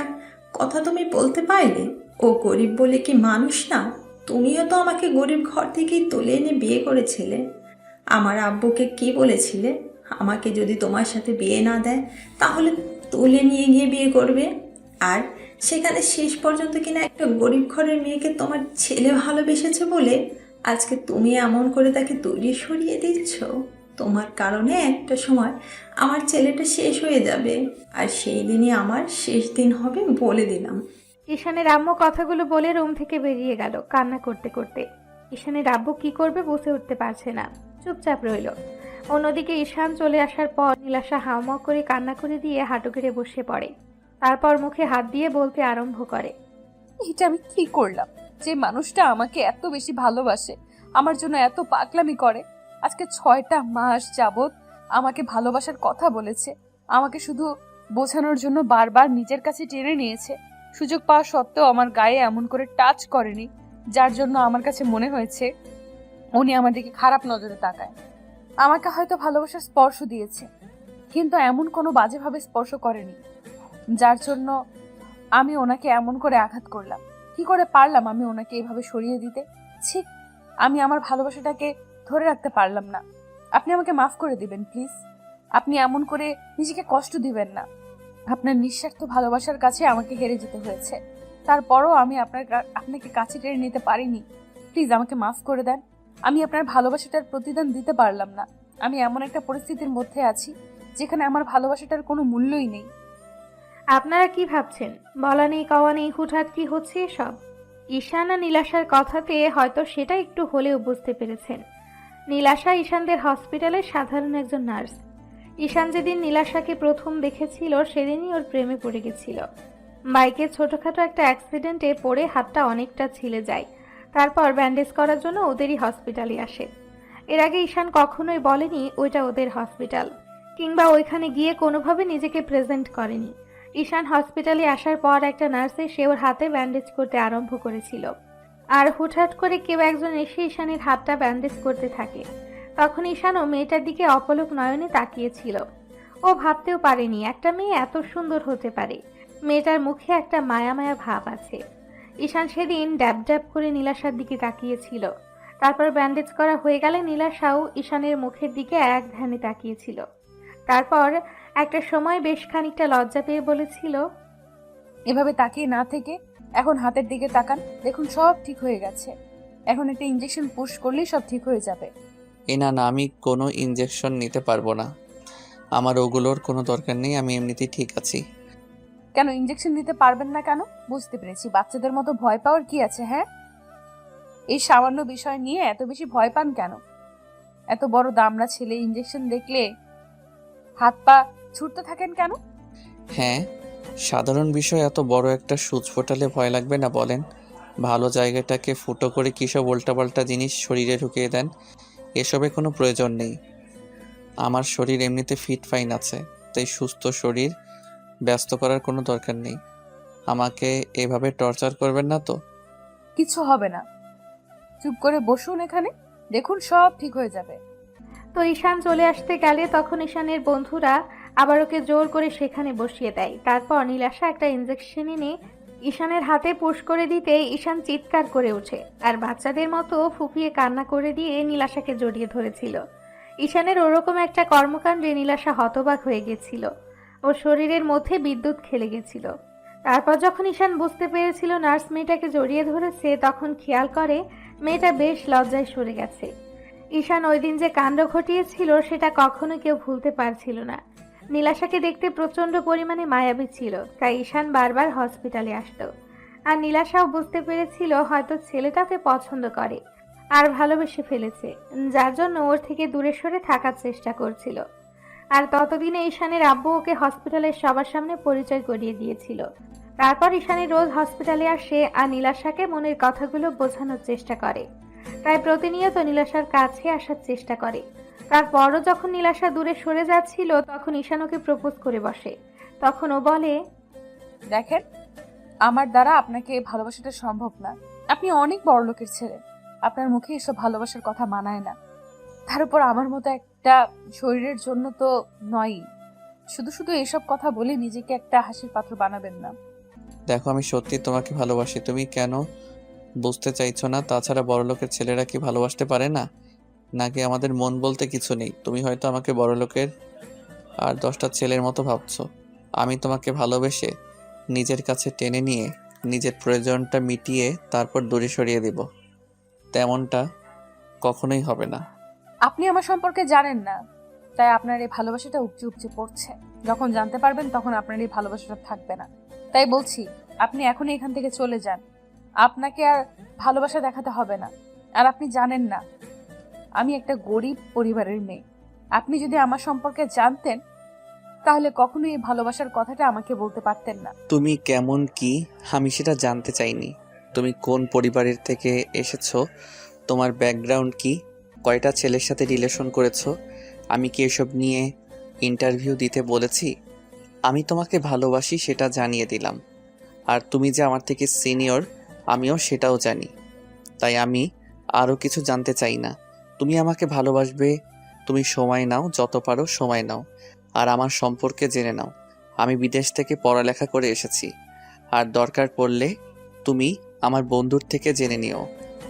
কথা তুমি বলতে পারলে। ও গরিব বলে কি মানুষ না? তুমিও তো আমাকে গরিব ঘর থেকেই তুলে এনে বিয়ে করেছিলে। আমার আব্বুকে কি বলেছিলে? আমাকে যদি তোমার সাথে বিয়ে না দেয়, তাহলে তুলে নিয়ে গিয়ে বিয়ে করবে। আর সেখানে শেষ পর্যন্ত কিনা একটা গরিব ঘরের মেয়েকে তোমার ছেলে ভালোবেসেছে বলে আজকে তুমি এমন করে তাকে দূরে সরিয়ে দিচ্ছ। তোমার কারণে একটা সময় আমার ছেলেটা শেষ হয়ে যাবে, আর সেই দিনই আমার শেষ দিন হবে, বলে দিলাম। ঈশানের আম্মু কথাগুলো বলে রুম থেকে বেরিয়ে গেল কান্না করতে করতে। ঈশানের আব্বু কি করবে বুঝে উঠতে পারছে না, চুপচাপ রইল। অন্যদিকে ঈশান চলে আসার পর নীলাশা হাউমাউ করে কান্না করে দিয়ে হাঁটু গেড়ে বসে পড়ে। তারপর মুখে হাত দিয়ে বলতে আরম্ভ করে, এটা আমি কি করলাম? যে মানুষটা আমাকে এত বেশি ভালোবাসে, আমার জন্য এত পাগলামি করে, আজকে 6টা মাস যাবত আমাকে ভালোবাসার কথা বলেছে, আমাকে শুধু বোঝানোর জন্য বারবার নিজের কাছে টেনে নিয়েছে, সুযোগ পাওয়া সত্ত্বেও আমার গায়ে এমন করে টাচ করেনি, যার জন্য আমার কাছে মনে হয়েছে উনি আমার দিকে খারাপ নজরে তাকায়। আমাকে হয়তো ভালোবাসার স্পর্শ দিয়েছে, কিন্তু এমন কোনো বাজেভাবে স্পর্শ করেনি যার জন্য আমি ওনাকে এমন করে আঘাত করলাম। কি করে পারলাম আমি ওনাকে এভাবে সরিয়ে দিতে? ছি, আমি আমার ভালোবাসাটাকে ধরে রাখতে পারলাম না। আপনি আমাকে মাফ করে দিবেন প্লিজ। আপনি এমন করে নিজেকে কষ্ট দিবেন না। আপনার নিঃস্বার্থ ভালোবাসার কাছে আমাকে হেরে যেতে হয়েছে, তারপরও আমি আপনাকে কাছে টেনে নিতে পারিনি। প্লিজ আমাকে মাফ করে দেন। আমি আপনার ভালোবাসাটার প্রতিদান দিতে পারলাম না। আমি এমন একটা পরিস্থিতির মধ্যে আছি যেখানে আমার ভালোবাসাটার কোনো মূল্যই নেই। আপনারা কি ভাবছেন? বলা নেই কওয়া নেই হুটহাট কি হচ্ছে এসব? ঈশান আর নীলাশার কথাতে হয়তো সেটা একটু হলেও বুঝতে পেরেছেন। নীলাশা ঈশানদের হসপিটালের সাধারণ একজন নার্স। ঈশান যেদিন নীলাশাকে প্রথম দেখেছিল সেদিনই ওর প্রেমে পড়ে গেছিল। বাইকে ছোটখাটো একটা অ্যাক্সিডেন্টে পড়ে হাতটা অনেকটা ছিলে যায়। তারপর ব্যান্ডেজ করার জন্য ওদেরই হসপিটালে আসে। এর আগে ঈশান কখনোই বলেনি ওইটা ওদের হসপিটাল, কিংবা ওইখানে গিয়ে কোনোভাবে নিজেকে প্রেজেন্ট করেনি। ঈশান হসপিটালে আসার পর একটা নার্স এসে ওর হাতে ব্যান্ডেজ করতে আরম্ভ করেছিল। আর হুটহাট করে কেউ একজন এসে ঈশানের হাতটা ব্যান্ডেজ করতে থাকে। তখন ঈশানও মেয়েটার দিকে অপলক নয়নে তাকিয়েছিল। ও ভাবতেও পারেনি একটা মেয়ে এত সুন্দর হতে পারে। মেয়েটার মুখে একটা মায়া মায়া ভাব আছে। ঈশান সেদিন ড্যাব ড্যাব করে নীলাশার দিকে তাকিয়েছিল। তারপর ব্যান্ডেজ করা হয়ে গেলে নীলাশাও ঈশানের মুখের দিকে এক ধ্যানে তাকিয়েছিল। তারপর একটা সময় বেশ খানিকটা লজ্জা পেয়ে বলেছিল, এভাবে তাকিয়ে না থেকে এখন হাতের দিকে তাকান, দেখুন সব ঠিক হয়ে গেছে। এখন একটা ইঞ্জেকশন পুশ করলেই সব ঠিক হয়ে যাবে। না না, আমি কোনো ইনজেকশন নিতে পারবো না। আমার ওগুলোর কোনো দরকার নেই, আমি এমনিতেই ঠিক আছি। কেন ইঞ্জেকশন নিতে পারবেন না কেন? বুঝতে পেরেছি, বাচ্চাদের মতো ভয় পাওয়ার কি আছে? হ্যাঁ, এই সামান্য বিষয় নিয়ে এত বেশি ভয় পান কেন? এত বড় দামড়া ছেলে ইঞ্জেকশন দেখলে হাত পা ছুটতে থাকেন কেন? হ্যাঁ, সাধারণ বিষয় এত বড় একটা সূচ ফোটালে ভয় লাগবে না বলেন? ভালো জায়গাটাকে ফুটো করে কিসব উল্টাপাল্টা জিনিস শরীরে ঢুকিয়ে দেন। এসবে কোনো প্রয়োজন নেই। আমার শরীর এমনিতে ফিট ফাইন আছে, তাই সুস্থ শরীর ব্যস্ত করার কোনো দরকার নেই। আমাকে এভাবে টর্চার করবেন না তো। কিছু হবে না, চুপ করে বসুন এখানে, দেখুন সব ঠিক হয়ে যাবে। তো ঈশান চলে আসতে গেলে তখন ঈশানের বন্ধুরা আবার ওকে জোর করে সেখানে বসিয়ে দেয়। তারপর নীলাশা একটা ইঞ্জেকশন এনে ঈশানের হাতে পুশ করে দিতে ঈশান চিৎকার করে ওঠে আর বাচ্চাদের মতো ফুপিয়ে কান্না করে দিয়ে নীলাশাকে জড়িয়ে ধরেছিল। ঈশানের ওরকম একটা কর্মকাণ্ডে নীলাশা হতবাক হয়ে গেছিল। ওর শরীরের মধ্যে বিদ্যুৎ খেলে গেছিল। তারপর যখন ঈশান বুঝতে পেরেছিল নার্স মেয়েটাকে জড়িয়ে ধরেছে, তখন খেয়াল করে মেয়েটা বেশ লজ্জায় সরে গেছে। ঈশান ওই দিন যে কাণ্ড ঘটিয়েছিল সেটা কখনো কেউ ভুলতে পারছিল না। নীলাশাকে দেখতে প্রচন্ড পরিমাণে মায়াবী ছিল, তাই ঈশান বারবার হসপিটালে আসতো। আর নীলাশাও বুঝতে পেরেছিল হয়তো ছেলেটাকে পছন্দ করে আর ভালোবেসে ফেলেছে, যার জন্য ওর থেকে দূরে সরে থাকার চেষ্টা করছিল। আর ততদিনে ঈশানের আব্বু ওকে হসপিটালের সবার সামনে পরিচয় করিয়ে দিয়েছিল। তারপর ঈশানের রোজ হসপিটালে আসে আর নীলাশাকে মনের কথাগুলো বোঝানোর চেষ্টা করে। তাই প্রতিনিয়ত নীলাশার কাছে আসার চেষ্টা করে। তারপরও যখন নীলাশা দূরে সরে যাচ্ছিল তখন ঈশান ওকে প্রপোজ করে বসে। তখন ও বলে, দেখেন, আমার দ্বারা আপনাকে ভালোবাসাটা সম্ভব না। আপনি অনেক বড় লোকের ছেলে, আপনার মুখে এসব ভালোবাসার কথা মানায় না। তার উপর আমার মতো একটা শরীরের জন্য তো নয়ই। শুধু শুধু এসব কথা বলে নিজেকে একটা হাসির পাত্র বানাবেন না। দেখো, আমি সত্যি তোমাকে ভালোবাসি, তুমি কেন বুঝতে চাইছো না? তাছাড়া বড়লোকের ছেলেরা কি ভালোবাসতে পারে না? নাকি আমাদের মন বলতে কিছু নেই? তুমি হয়তো আমাকে বড়লোকের আর 10টা ছেলের মতো ভাবছো। আমি তোমাকে ভালোবেসে নিজের কাছে টেনে নিয়ে নিজের প্রয়োজনটা মিটিয়ে তারপর দূরে সরিয়ে দিব, তেমনটা কখনোই হবে না। আপনি আমার সম্পর্কে জানেন না, তাই আপনার এই ভালোবাসাটা উপচে উপচে পড়ছে। যখন জানতে পারবেন তখন আপনার এই ভালোবাসাটা থাকবে না। তাই বলছি, আপনি এখনই এখান থেকে চলে যান। আপনাকে আর ভালোবাসা দেখাতে হবে না। আর আপনি জানেন না আমি একটা গরিব পরিবারের মেয়ে। আপনি যদি আমার সম্পর্কে জানতেন তাহলে কখনোই এই ভালোবাসার কথাটা আমাকে বলতে পারতেন না। তুমি কেমন কি আমি সেটা জানতে চাইনি। তুমি কোন পরিবারের থেকে এসেছো, তোমার ব্যাকগ্রাউন্ড কি, কয়টা ছেলের সাথে রিলেশন করেছো, আমি কি এসব নিয়ে ইন্টারভিউ দিতে বলেছি? আমি তোমাকে ভালোবাসি সেটা জানিয়ে দিলাম। আর তুমি যে আমার থেকে সিনিয়র আমিও সেটাও জানি। তাই আমি আরও কিছু জানতে চাই না। তুমি আমাকে ভালোবাসবে তুমি সময় নাও, যত পারো সময় নাও, আর আমার সম্পর্কে জেনে নাও। আমি বিদেশ থেকে পড়ালেখা করে এসেছি, আর দরকার পড়লে তুমি আমার বন্ধুর থেকে জেনে নিও।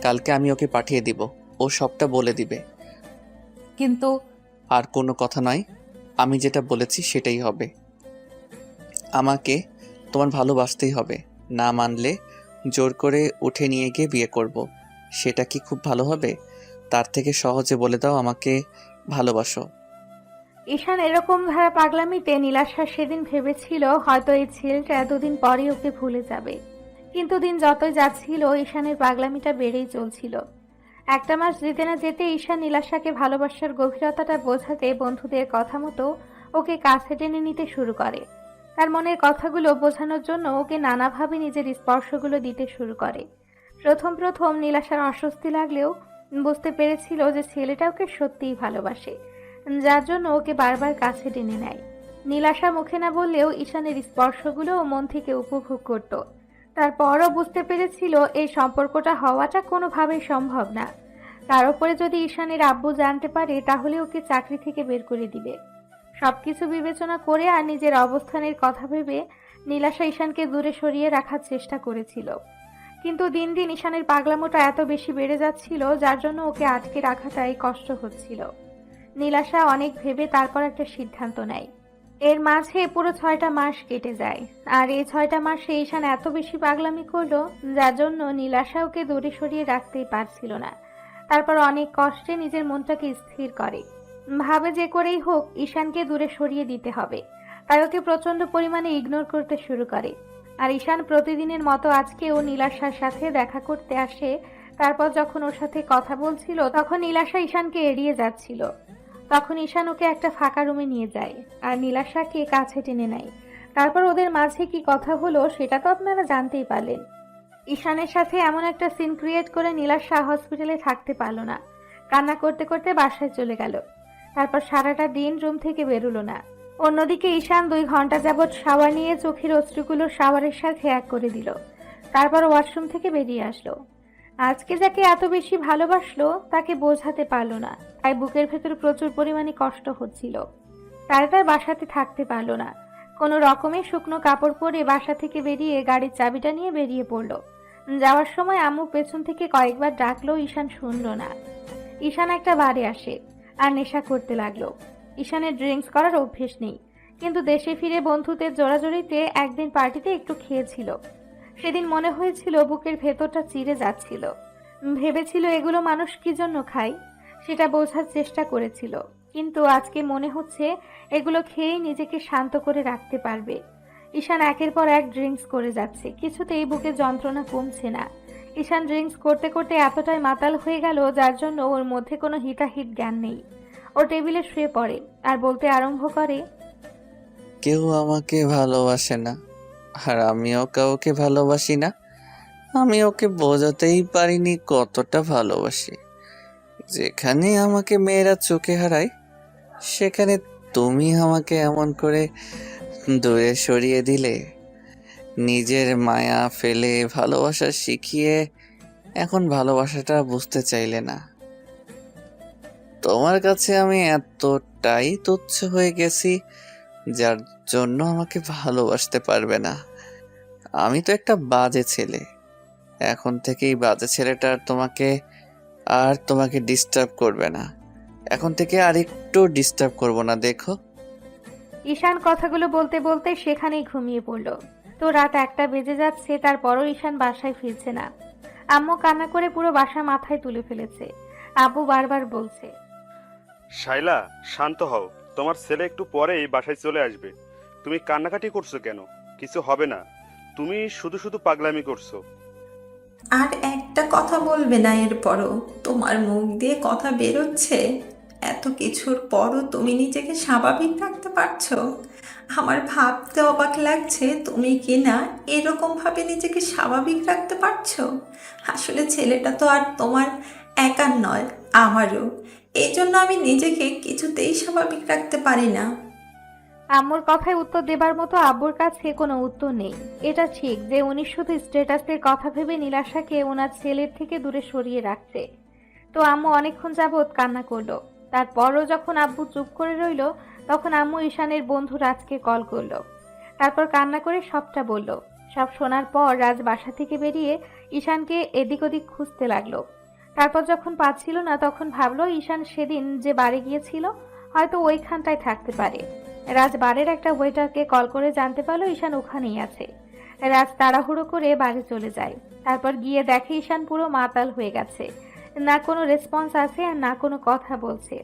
কালকে আমি ওকে পাঠিয়ে দিব, ও সবটা বলে দিবে। কিন্তু আর কোনো কথা নয়, আমি যেটা বলেছি সেটাই হবে। আমাকে তোমার ভালোবাসতেই হবে, না মানলে জোর করে উঠে নিয়ে গিয়ে বিয়ে করব। সেটা কি খুব ভালো হবে? তার থেকে সহজে বলে দাও আমাকে ভালোবাসো। ঈশান এরকম ধারা পাগলামিতে নীলাশা সেদিন ভেবেছিল হয়তো এই ছেলেটা দুদিন পরেই ওকে ভুলে যাবে, কিন্তু দিন যতই যাচ্ছিল ঈশানের পাগলামিটা বেড়েই চলছিল। একটা মাস যেতে না যেতে ঈশান নীলাশাকে ভালোবাসার গভীরতাটা বোঝাতে বন্ধুদের কথা মতো ওকে কাছে টেনে নিতে শুরু করে। তার মনের কথাগুলো বোঝানোর জন্য ওকে নানাভাবে নিজের স্পর্শগুলো দিতে শুরু করে। প্রথম প্রথম নীলাশার অস্বস্তি লাগলেও বুঝতে পেরেছিল যে ছেলেটা ওকে সত্যিই ভালোবাসে, যার জন্য ওকে বারবার কাছে টেনে নেয়। নীলাশা মুখে না বললেও ঈশানের স্পর্শগুলো ও মন থেকে উপভোগ করত। তারপরও বুঝতে পেরেছিল এই সম্পর্কটা হওয়াটা কোনোভাবেই সম্ভব না। তার উপরে যদি ঈশানের আব্বু জানতে পারে তাহলে ওকে চাকরি থেকে বের করে দিবে। সবকিছু বিবেচনা করে আর নিজের অবস্থানের কথা ভেবে নীলাশা ঈশানকে দূরে সরিয়ে রাখার চেষ্টা করেছিল, কিন্তু দিন দিন ঈশানের পাগলামোটা এত বেশি বেড়ে যাচ্ছিল যার জন্য ওকে আটকে রাখাটাই কষ্ট হচ্ছিল। নীলাশা অনেক ভেবে তারপর একটা সিদ্ধান্ত নেয়। এর মাঝে পুরো 6টা মাস কেটে যায়, আর এই 6টা মাসে ঈশান এত বেশি পাগলামি করলো যার জন্য নীলাশা ওকে দূরে সরিয়ে রাখতেই পারছিল না। তারপর অনেক কষ্টে নিজের মনটাকে স্থির করে, ভাবে যে করেই হোক ঈশানকে দূরে সরিয়ে দিতে হবে। তাই ওকে প্রচন্ড পরিমাণে ইগনোর করতে শুরু করে। আর ঈশান প্রতিদিনের মতো আজকেও নীলাশার সাথে দেখা করতে আসে। তারপর যখন ওর সাথে কথা বলছিল তখন নীলাশা ঈশানকে এড়িয়ে যাচ্ছিল। তখন ঈশান ওকে একটা ফাঁকা রুমে নিয়ে যায় আর নীলাশাকে কাছে টেনে নেয়। তারপর ওদের মাঝে কি কথা হলো সেটা তো আপনারা জানতেই পারলেন। ঈশানের সাথে এমন একটা সিন ক্রিয়েট করে নীলাশা হসপিটালে থাকতে পারল না, কান্না করতে করতে বাসায় চলে গেল। তারপর সারাটা দিন রুম থেকে বেরোলো না। অন্যদিকে ঈশান 2 ঘন্টা যাবৎ শাওয়ার নিয়ে চোখের অশ্রুগুলো শাওয়ারের সাথে এক করে দিল। তারপর ওয়াশরুম থেকে বেরিয়ে আসলো। আজকে যাকে এত বেশি ভালোবাসলো তাকে বোঝাতে পারলো না, তাই বুকের ভেতর প্রচুর পরিমাণে কষ্ট হচ্ছিল। তার বাসাতে থাকতে পারলো না। কোনো রকমে শুকনো কাপড় পরে বাসা থেকে বেরিয়ে গাড়ির চাবিটা নিয়ে বেরিয়ে পড়লো। যাওয়ার সময় আম্মু পেছন থেকে কয়েকবার ডাকলো, ঈশান শুনলো না। ঈশান একটা বারে আসে আর নেশা করতে লাগলো। ঈশানের ড্রিঙ্কস করার অভ্যেস নেই, কিন্তু দেশে ফিরে বন্ধুদের জোরাজোরিতে একদিন পার্টিতে একটু খেয়েছিল। সেদিন মনে হয়েছিল বুকের ভেতরটা চিরে যাচ্ছিল। ভেবেছিল এগুলো মানুষ কি জন্য খায়, সেটা বোঝার চেষ্টা করেছিল, কিন্তু আজকে মনে হচ্ছে এগুলো খেয়েই নিজেকে শান্ত করে রাখতে পারবে। ঈশান একের পর এক ড্রিঙ্কস করে যাচ্ছে, কিছুতেই বুকের যন্ত্রণা কমছে না। ঈশান ড্রিঙ্কস করতে করতে এতটাই মাতাল হয়ে গেল যার জন্য ওর মধ্যে কোনো হিতাহিত জ্ঞান নেই। ও টেবিলে শুয়ে পড়ে আর বলতে আরম্ভ করে, কেউ আমাকে ভালোবাসে না, আর আমিও কাউকে ভালোবাসি না। আমি ওকে বোঝাতেই পারিনি কতটা ভালোবাসি। যেখানে আমাকে মেয়েরা চোখে হারায় সেখানে তুমি আমাকে এমন করে দূরে সরিয়ে দিলে। নিজের মায়া ফেলে ভালোবাসা শিখিয়ে এখন ভালোবাসাটা বুঝতে চাইলে না। তোমার কাছে আমি এতটাই তুচ্ছ হয়ে গেছি যার জন্য আমাকে ভালোবাসতে পারবে না। আমি তো একটা বাজে ছেলে। এখন থেকেই বাজে ছেলেটা আর তোমাকে ডিস্টার্ব করবে না। এখন থেকে আর একটু ডিস্টার্ব করব না, দেখো। ঈশান কথাগুলো বলতে বলতে সেখানেই ঘুমিয়ে পড়ল। তো রাত 1টা বেজে যাচ্ছে, তারপরও ঈশান বাসায় ফিরছে না। আম্মু কান্না করে পুরো বাসা মাথায় তুলে ফেলেছে। আব্বু বারবার বলছে, শাইলা, শান্ত হও। তোমার ছেলে একটু পরেই বাসায় চলে আসবে। তুমি কান্নাকাটি করছো কেন? কিছু হবে না। তুমি শুধু শুধু পাগলামি করছো। আর একটা কথা বলবে না এরপরও? তোমার মুখ দিয়ে কথা বেরোচ্ছে, এত কিছুর পরও তুমি নিজেকে স্বাভাবিক রাখতে পারছো? আমার ভাবতে অবাক লাগছে তুমি কি না এরকমভাবে নিজেকে স্বাভাবিক রাখতে পারছো। আসলে ছেলেটা তো আর তোমার একার নয়, আমারও। এই জন্য আমি নিজেকে কিছুতেই স্বাভাবিক রাখতে পারি না। আম্মুর কথায় উত্তর দেবার মতো আব্বুর কাছে কোনো উত্তর নেই। এটা ঠিক যে উনি শুধু স্ট্যাটাসের কথা ভেবে নীলাশাকে ওনার ছেলের থেকে দূরে সরিয়ে রাখছে। তো আম্মু অনেকক্ষণ যাবৎ কান্না করলো। তারপরও যখন আব্বু চুপ করে রইল, তখন আম্মু ঈশানের বন্ধু রাজকে কল করলো। তারপর কান্না করে সবটা বলল। সব শোনার পর রাজ বাসা থেকে বেরিয়ে ঈশানকে এদিক ওদিক খুঁজতে লাগলো। তারপর যখন পাচ্ছিল না, তখন ভাবলো ঈশান সেদিন যে বাড়ি গিয়েছিল হয়তো ওইখানটায় থাকতে পারে। রাজ বাড়ির একটা ওয়েটারকে কল করে জানতে পারলো ঈশান ওখানেই আছে। রাজ তাড়াহুড়ো করে বাড়ি চলে যায়। তারপর গিয়ে দেখে ঈশান পুরো মাতাল হয়ে গেছে। না কোনো রেসপন্স আছে আর না কোনো কথা বলছে।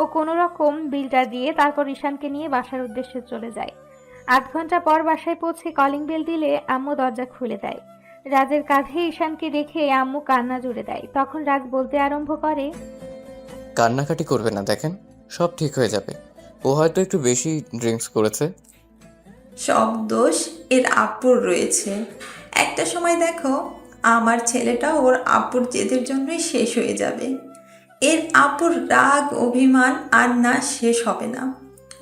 ও কোনো রকম বিলটা দিয়ে তারপর ঈশানকে নিয়ে বাসার উদ্দেশ্যে চলে যায়। ৮ ঘন্টা পর বাসায় পৌঁছে কলিং বেল দিলে আম্মু দরজা খুলে দেয়। রাজের কাঁধে ঈশানকে রেখে আম্মু কান্না জুড়ে দেয়। তখন রাজ বলতে আরম্ভ করে, কান্নাকাটি করবে না, দেখেন সব ঠিক হয়ে যাবে। ও হয়তো একটু বেশি ড্রিঙ্কস করেছে। সব দোষ এর আব্বুর রয়েছে। একটা সময় দেখো আমার ছেলেটা ওর আব্বুর জেদের জন্যই শেষ হয়ে যাবে। এর আব্বুর রাগ অভিমান আর না শেষ হবে না।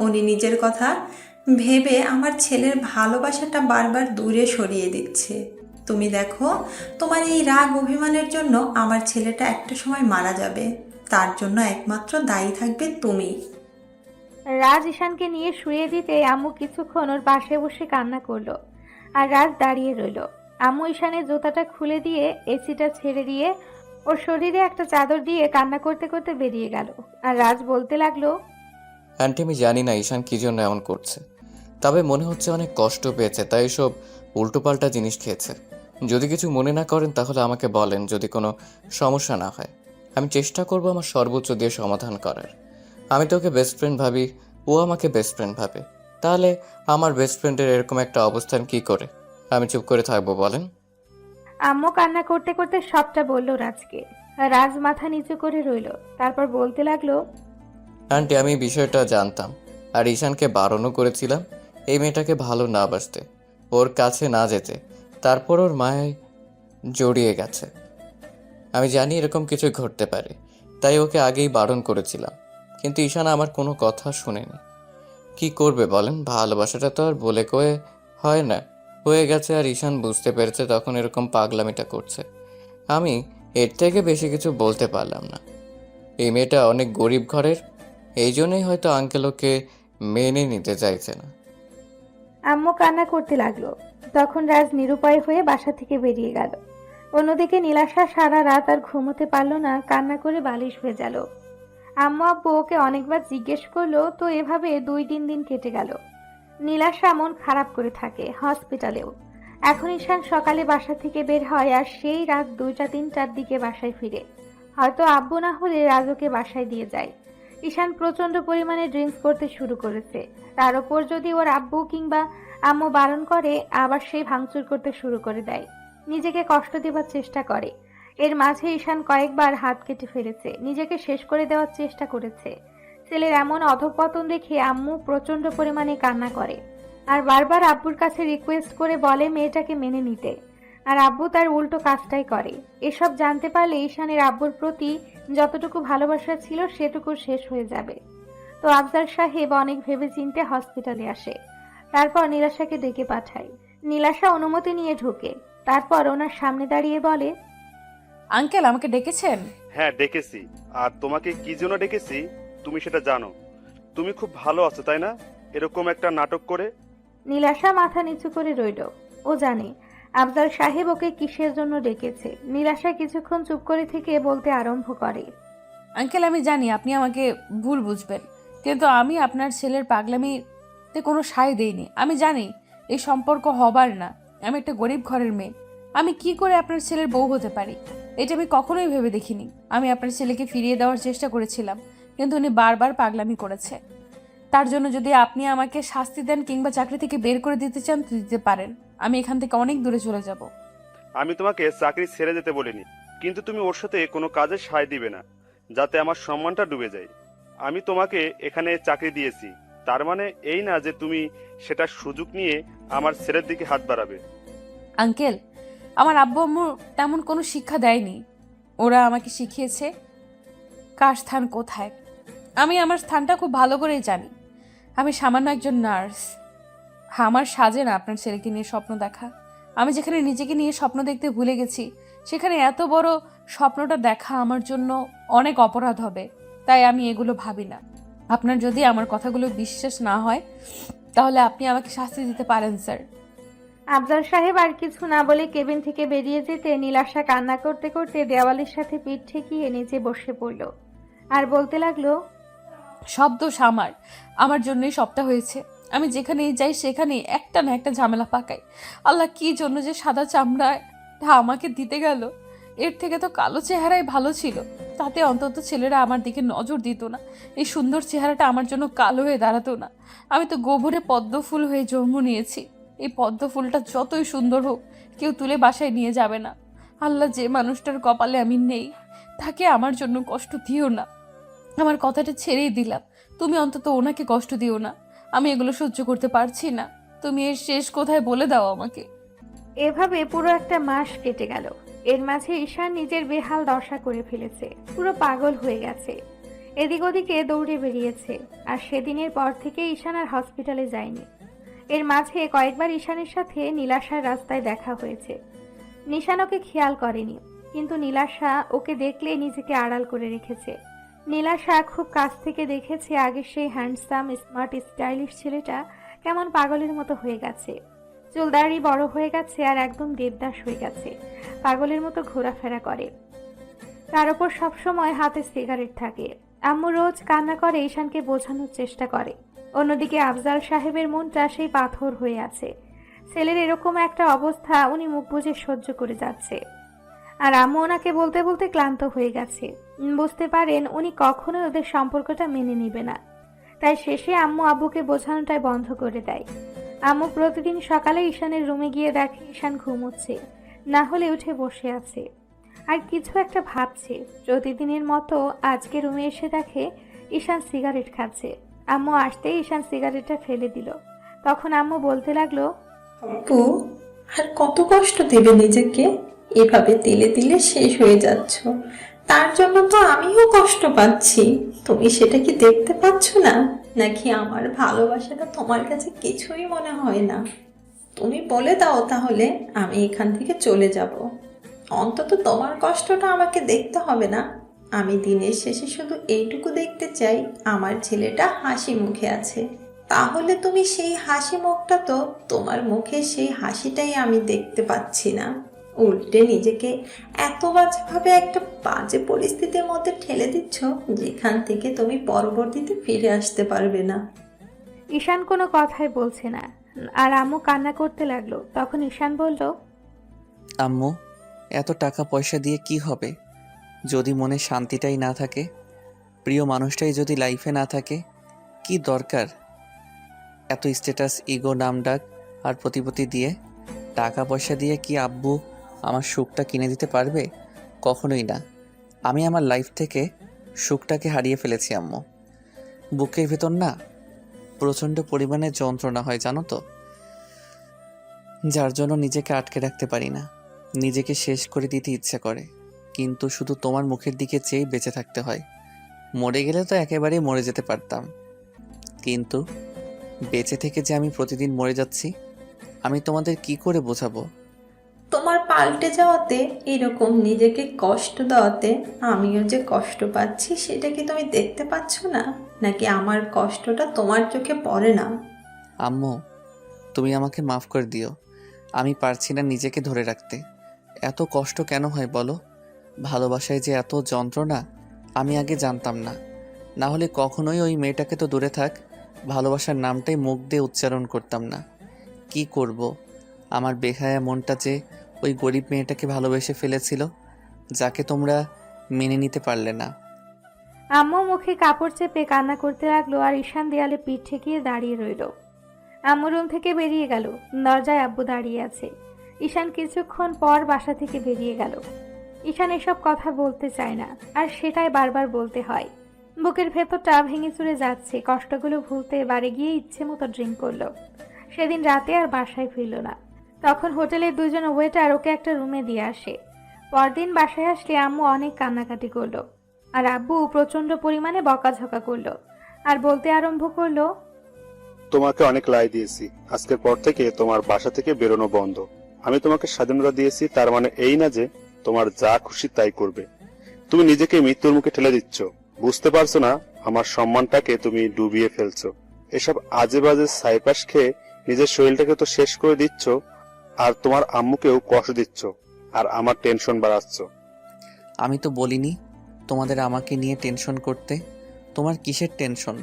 উনি নিজের কথা ভেবে আমার ছেলের ভালোবাসাটা বারবার দূরে সরিয়ে দিচ্ছে। তুমি দেখো তোমার এই রাগ অভিমানের জন্য আমার ছেলেটা একটা সময় মারা যাবে। তার জন্য একমাত্র দায়ী থাকবে তুমি। রাজ ঈশানকে নিয়ে শুয়ে দিতে আম্মু কিছুক্ষণ ওর পাশে বসে কান্না করলো। আর রাজ দাঁড়িয়ে রইল। আম্মু ঈশানের জুতাটা খুলে দিয়ে এসিটা ছেড়ে দিয়ে ওর শরীরে একটা চাদর দিয়ে কান্না করতে করতে বেরিয়ে গেল। আর রাজ বলতে লাগলো, আন্টি আমি জানি না ঈশান কী জন্য এমন করছে, তবে মনে হচ্ছে অনেক কষ্ট পেয়েছে, তাই সব উল্টোপাল্টা জিনিস খেয়েছে। যদি কিছু মনে না করেন তাহলে আমাকে বলেন, যদি কোনো সমস্যা না হয় আমি চেষ্টা করব আমার সর্বোচ্চ দিয়ে সমাধান করার। আমি তো ওকে বেস্ট ফ্রেন্ড ভাবি, ও আমাকে বেস্ট ফ্রেন্ড ভাবে, তাহলে আমার বেস্ট ফ্রেন্ডের এরকম একটা অবস্থান কি করে আমি চুপ করে থাকবো বলেন? আম্মু কান্না করতে করতে সবটা বলল রাজকে। রাজ মাথা নিচু করে রইল। তারপর বলতে লাগলো, আন্টি আমি এই বিষয়টা জানতাম আর ঈশানকে বারণও করেছিলাম এই মেয়েটাকে ভালো না বাসতে, ওর কাছে না যেতে। তারপর ওর মায়ায় জড়িয়ে গেছে। আমি জানি এরকম কিছু ঘটতে পারে, তাই ওকে আগেই বারণ করেছিলাম, কিন্তু ঈশান আমার কোনো কথা শুনেনি। কি করবে বলেন, ভালোবাসাটা তো আর বলে কয়ে হয় না। হয়ে গেছে আর ঈশান বুঝতে পেরেছে, তখন এরকম পাগলামিটা করছে। আমি এর থেকে বেশি কিছু বলতে পারলাম না। এই মেয়েটা অনেক গরিব ঘরের, এই জন্যই হয়তো আঙ্কেল ওকে মেনে নিতে চাইছে না। আম্মু কান্না করতে লাগলো। তখন রাজ নিরুপায় হয়ে বাসা থেকে বেরিয়ে গেল। অন্যদিকে নীলাশা সারা রাত আর ঘুমোতে পারল না, কান্না করে বালিশ হয়ে গেল। আম্মু আব্বু ওকে অনেকবার জিজ্ঞেস করলো, তো এভাবে 2-3 দিন কেটে গেল। নীলাশা মন খারাপ করে থাকে হসপিটালেও। এখন ঈশান সকালে বাসা থেকে বের হয় আর সেই রাত 2টা-3টার দিকে বাসায় ফিরে। হয়তো আব্বু না হলে রাজকে বাসায় দিয়ে যায়। ঈশান প্রচন্ড পরিমাণে ড্রিঙ্কস করতে শুরু করেছে। তার ওপর যদি ওর আব্বু কিংবা আম্মু বারণ করে, আবার সেই ভাঙচুর করতে শুরু করে দেয়, নিজেকে কষ্ট দেওয়ার চেষ্টা করে। এর মাঝে ঈশান কয়েকবার হাত কেটে ফেলেছে, নিজেকে শেষ করে দেওয়ার চেষ্টা করেছে। ছেলের এমন অধঃপতন দেখে আম্মু প্রচন্ড পরিমাণে কান্না করে আর বারবার আব্বুর কাছে রিকোয়েস্ট করে বলে মেয়েটাকে মেনে নিতে। আর আব্বু তার উল্টো কাজটাই করে। এসব জানতে পারলে ঈশানের আব্বুর প্রতি যতটুকু ভালোবাসা ছিল সেটুকু শেষ হয়ে যাবে। তো আফজাল সাহেব অনেক ভেবেচিন্তে হসপিটালে আসে। তারপর নীলাশাকে ডেকে পাঠায়। নীলাশা অনুমতি নিয়ে ঢোকে। তারপর ওনার সামনে দাঁড়িয়ে বলে, আঙ্কেল আমাকে ডেকেছেন? হ্যাঁ ডেকেছি। আর তোমাকে কি জন্য ডেকেছি তুমি সেটা জানো। তুমি খুব ভালো আছো তাই না, এরকম একটা নাটক করে? নীলাশা মাথা নিচু করে রইল। ও জানে আফজাল সাহেব ওকে কিসের জন্য ডেকেছে। নীলাশা কিছুক্ষণ চুপ করে থেকে বলতে আরম্ভ করে, আঙ্কেল আমি জানি আপনি আমাকে ভুল বুঝবেন, কিন্তু আমি আপনার ছেলের পাগলামিতে কোনো সায় দেইনি। আমি জানি এই সম্পর্ক হবার না। আমি একটা গরিব ঘরের মেয়ে, আমি কি করে আপনার ছেলের বউ হতে পারি এটা আমি কখনোই ভেবে দেখিনি। আমি আপনার ছেলেকে ফিরিয়ে দেওয়ার চেষ্টা করেছিলাম, কিন্তু উনি বারবার পাগলামি করেছে। তার জন্য যদি আপনি আমাকে শাস্তি দেন কিংবা চাকরি থেকে বের করে দিতে চান তো দিতে পারেন। আমি এখান থেকে অনেক দূরে চলে যাব। আমি তোমাকে চাকরি ছেড়ে যেতে বলিনি, কিন্তু তুমি ওর সাথে কোনো কাজে সায় দিবে না যাতে আমার সম্মানটা ডুবে যায়। আমি তোমাকে এখানে চাকরি দিয়েছি, তার মানে এই না যে তুমি সেটার সুযোগ নিয়ে আমার ছেলের দিকে হাত বাড়াবে। আঙ্কেল আমার আব্বু আম্মু তেমন কোনো শিক্ষা দেয়নি। ওরা আমাকে শিখিয়েছে কার স্থান কোথায়। আমি আমার স্থানটা খুব ভালো করেই জানি। আমি সামান্য একজন নার্স। আমার সাজে না আপনার ছেলেকে নিয়ে স্বপ্ন দেখা। আমি যেখানে নিজেকে নিয়ে স্বপ্ন দেখতে ভুলে গেছি, সেখানে এত বড় স্বপ্নটা দেখা আমার জন্য অনেক অপরাধ হবে। তাই আমি এগুলো ভাবি না। আপনার যদি আমার কথাগুলো বিশ্বাস না হয় তাহলে আপনি আমাকে শাস্তি দিতে পারেন স্যার। আফজাল সাহেব আর কিছু না বলে কেবিন থেকে বেরিয়ে যেতে নীলাশা কান্না করতে করতে দেওয়ালের সাথে পিঠ ঠেকিয়ে নিচে বসে পড়ল আর বলতে লাগলো, সব দোষ আমার জন্যই সবটা হয়েছে। আমি যেখানেই যাই সেখানেই একটা না একটা ঝামেলা পাকাই। আল্লাহ কি জন্য যে সাদা চামড়ায় তা আমাকে দিতে গেল। এর থেকে তো কালো চেহারাই ভালো ছিল, তাতে অন্তত ছেলেরা আমার দিকে নজর দিত না। এই সুন্দর চেহারাটা আমার জন্য কালো হয়ে দাঁড়াতো না। আমি তো গোবরে পদ্ম ফুল হয়ে জন্ম নিয়েছি। এই পদ্ম ফুলটা যতই সুন্দর হোক কেউ তুলে বাসায় নিয়ে যাবে না। আল্লাহ, যে মানুষটার কপালে আমি নেই তাকে আমার জন্য কষ্ট দিও না। আমার কথাটা ছেড়েই দিলাম, তুমি অন্তত ওনাকে কষ্ট দিও না। আমি এগুলো সহ্য করতে পারছি না। তুমি এর শেষ কোথায় বলে দাও আমাকে। এভাবে পুরো একটা মাস কেটে গেল। এর মাঝে ঈশান নিজের বেহাল দশা করে ফেলেছে, পুরো পাগল হয়ে গেছে। এদিক ওদিকে দৌড়ে বেরিয়েছে। আর সেদিনের পর থেকে ঈশান আর হসপিটালে যায়নি। এর মাঝে কয়েকবার ঈশানের সাথে নীলাশার রাস্তায় দেখা হয়েছে। নিশান ওকে খেয়াল করেনি, কিন্তু নীলাশা ওকে দেখলে নিজেকে আড়াল করে রেখেছে। নীলাশা খুব কাছ থেকে দেখেছে আগের সেই হ্যান্ডসাম স্মার্ট স্টাইলিশ ছেলেটা কেমন পাগলের মতো হয়ে গেছে। চুলদাড়ি বড় হয়ে গেছে আর একদম দেবদাস হয়ে গেছে, পাগলের মতো ঘোরাফেরা করে। তার উপর সবসময় হাতে সিগারেট থাকে। আম্মু রোজ কান্না করে ঈশানকে বোঝানোর চেষ্টা করে। অন্যদিকে আফজাল সাহেবের মনটা সেই পাথর হয়ে আছে। ছেলের এরকম একটা অবস্থা উনি মুখ বুজে সহ্য করে যাচ্ছে। আর আম্মু ওনাকে বলতে বলতে ক্লান্ত হয়ে গেছে। বুঝতে পারেন উনি কখনোই ওদের সম্পর্কটা মেনে নিবে না। তাই শেষে আম্মু আব্বুকে বোঝানোটাই বন্ধ করে দেয়। আম্মু প্রতিদিন সকালে ঈশানের রুমে গিয়ে দেখে ঈশান ঘুমোচ্ছে, না হলে উঠে বসে আছে আর কিছু একটা ভাবছে। প্রতিদিনের মতো আজকে রুমে এসে দেখে ঈশান সিগারেট খাচ্ছে। আম্মু আসতেই ঈশান সিগারেটটা ফেলে দিল। তখন আম্মু বলতে লাগলো, আপু, আর কত কষ্ট দেবে নিজেকে? এভাবে তিলে তিলে শেষ হয়ে যাচ্ছ। তার জন্য তো আমিও কষ্ট পাচ্ছি। তুমি সেটা কি দেখতে পাচ্ছ না? নাকি আমার ভালোবাসাটা তোমার কাছে কিছুই মনে হয় না? তুমি বলে দাও তাহলে, আমি এখান থেকে চলে যাব। অন্তত তোমার কষ্টটা আমাকে দেখতে হবে না। আমি দিনের শেষে শুধু এইটুকু দেখতে চাই, আমার ছেলেটা হাসি মুখে আছে। তাহলে তুমি সেই হাসি মুখটা, তো তোমার মুখে সেই হাসিটাই আমি দেখতে পাচ্ছি না। উল্টে নিজেকে এত বাজেভাবে একটা বাজে পরিস্থিতির মধ্যে ঠেলে দিচ্ছ, যেখান থেকে তুমি পরবর্তীতে ফিরে আসতে পারবে না। ঈশান কোনো কথাই বলছে না আর আম্মু কান্না করতে লাগলো। তখন ঈশান বলল, আম্মু, এত টাকা পয়সা দিয়ে কি হবে যদি মনে শান্তিটাই না থাকে? প্রিয় মানুষটাই যদি লাইফে না থাকে, কি দরকার এত স্ট্যাটাস, ইগো, নামডাক আর প্রতিপত্তি দিয়ে? টাকা পয়সা দিয়ে কি আব্বু আমার সুখটা কিনে দিতে পারবে? কখনোই না। আমি আমার লাইফ থেকে সুখটাকে হারিয়ে ফেলেছি আম্মু। বুকের ভেতর না প্রচণ্ড পরিমাণে যন্ত্রণা হয় জানো তো, যার জন্য নিজেকে আটকে রাখতে পারি না। নিজেকে শেষ করে দিতে ইচ্ছা করে, কিন্তু শুধু তোমার মুখের দিকে চেয়েই বেঁচে থাকতে হয়। মরে গেলে তো একেবারেই মরে যেতে পারতাম, কিন্তু বেঁচে থেকে যে আমি প্রতিদিন মরে যাচ্ছি, আমি তোমাদের কি করে বোঝাবো? তোমার পাল্টে যাওয়াতে, এরকম নিজেকে কষ্ট দেওয়াতে আমিও যে কষ্ট পাচ্ছি, সেটা কি তুমি দেখতে পাচ্ছ না? নাকি আমার কষ্টটা তোমার চোখে পড়ে না? আম্মু, তুমি আমাকে মাফ করে দিও। আমি পারছি না নিজেকে ধরে রাখতে। এত কষ্ট কেন হয় বলো? ভালোবাসায় যে এত যন্ত্রণা আমি আগে জানতাম না। না হলে কখনোই ওই মেয়েটাকে তো দূরে থাক, ভালোবাসার নামটাই মুখ দিয়ে উচ্চারণ করতাম না। কি করব? আমার বেহায়া মনটা যে ওই গরিব মেয়েটাকে ভালোবেসে ফেলেছিল, যাকে তোমরা মেনে নিতে পারলে না। আম্মু মুখে কাপড় চেপে কান্না করতে লাগলো আর ঈশান দেয়ালে পিঠ ঠেকিয়ে দাঁড়িয়ে রইল। আম্মু রুম থেকে বেরিয়ে গেল। দরজায় আব্বু দাঁড়িয়ে আছে। ঈশান কিছুক্ষণ পর বাসা থেকে বেরিয়ে গেল। ঈশান এসব কথা বলতে চায় না, আর সেটাই বারবার বলতে হয়। বুকের ভেতরটা ভেঙে চুরে যাচ্ছে। কষ্টগুলো ভুলতে বাড়ি গিয়ে ইচ্ছে মতো ড্রিঙ্ক করলো। সেদিন রাতে আর বাসায় ফিরল না। তখন হোটেলের দুজন ওয়েটার ওকে একটা রুমে দিয়ে আসে। পরদিন বাসায় আসলে আম্মু অনেক কান্নাকাটি করলো, আর আব্বু প্রচন্ড পরিমাণে বকাঝকা করলো আর বলতে আরম্ভ করলো, তোমাকে অনেক লাই দিয়েছি, আজকের পর থেকে তোমার বাসা থেকে বেরোনো বন্ধ। আমি তোমাকে স্বাধীনতা দিয়েছি, তার মানে এই না যে তোমার যা খুশি তাই করবে। তুমি নিজেকে মৃত্যুর মুখে ঠেলে দিচ্ছ। বুঝতে পারছো না আমার সম্মানটাকে তুমি ডুবিয়ে ফেলছো। এসব আজে বাজে সাইপাস খেয়ে নিজের শরীরটাকে তো শেষ করে দিচ্ছ, আর তোমার আম্মুকেও কষ্ট দিচ্ছ, আর আমার টেনশন বাড়াচ্ছ। আমি তো বলিনি তোমাদের আমাকে নিয়ে টেনশন করতে। তোমার কিসের টেনশন?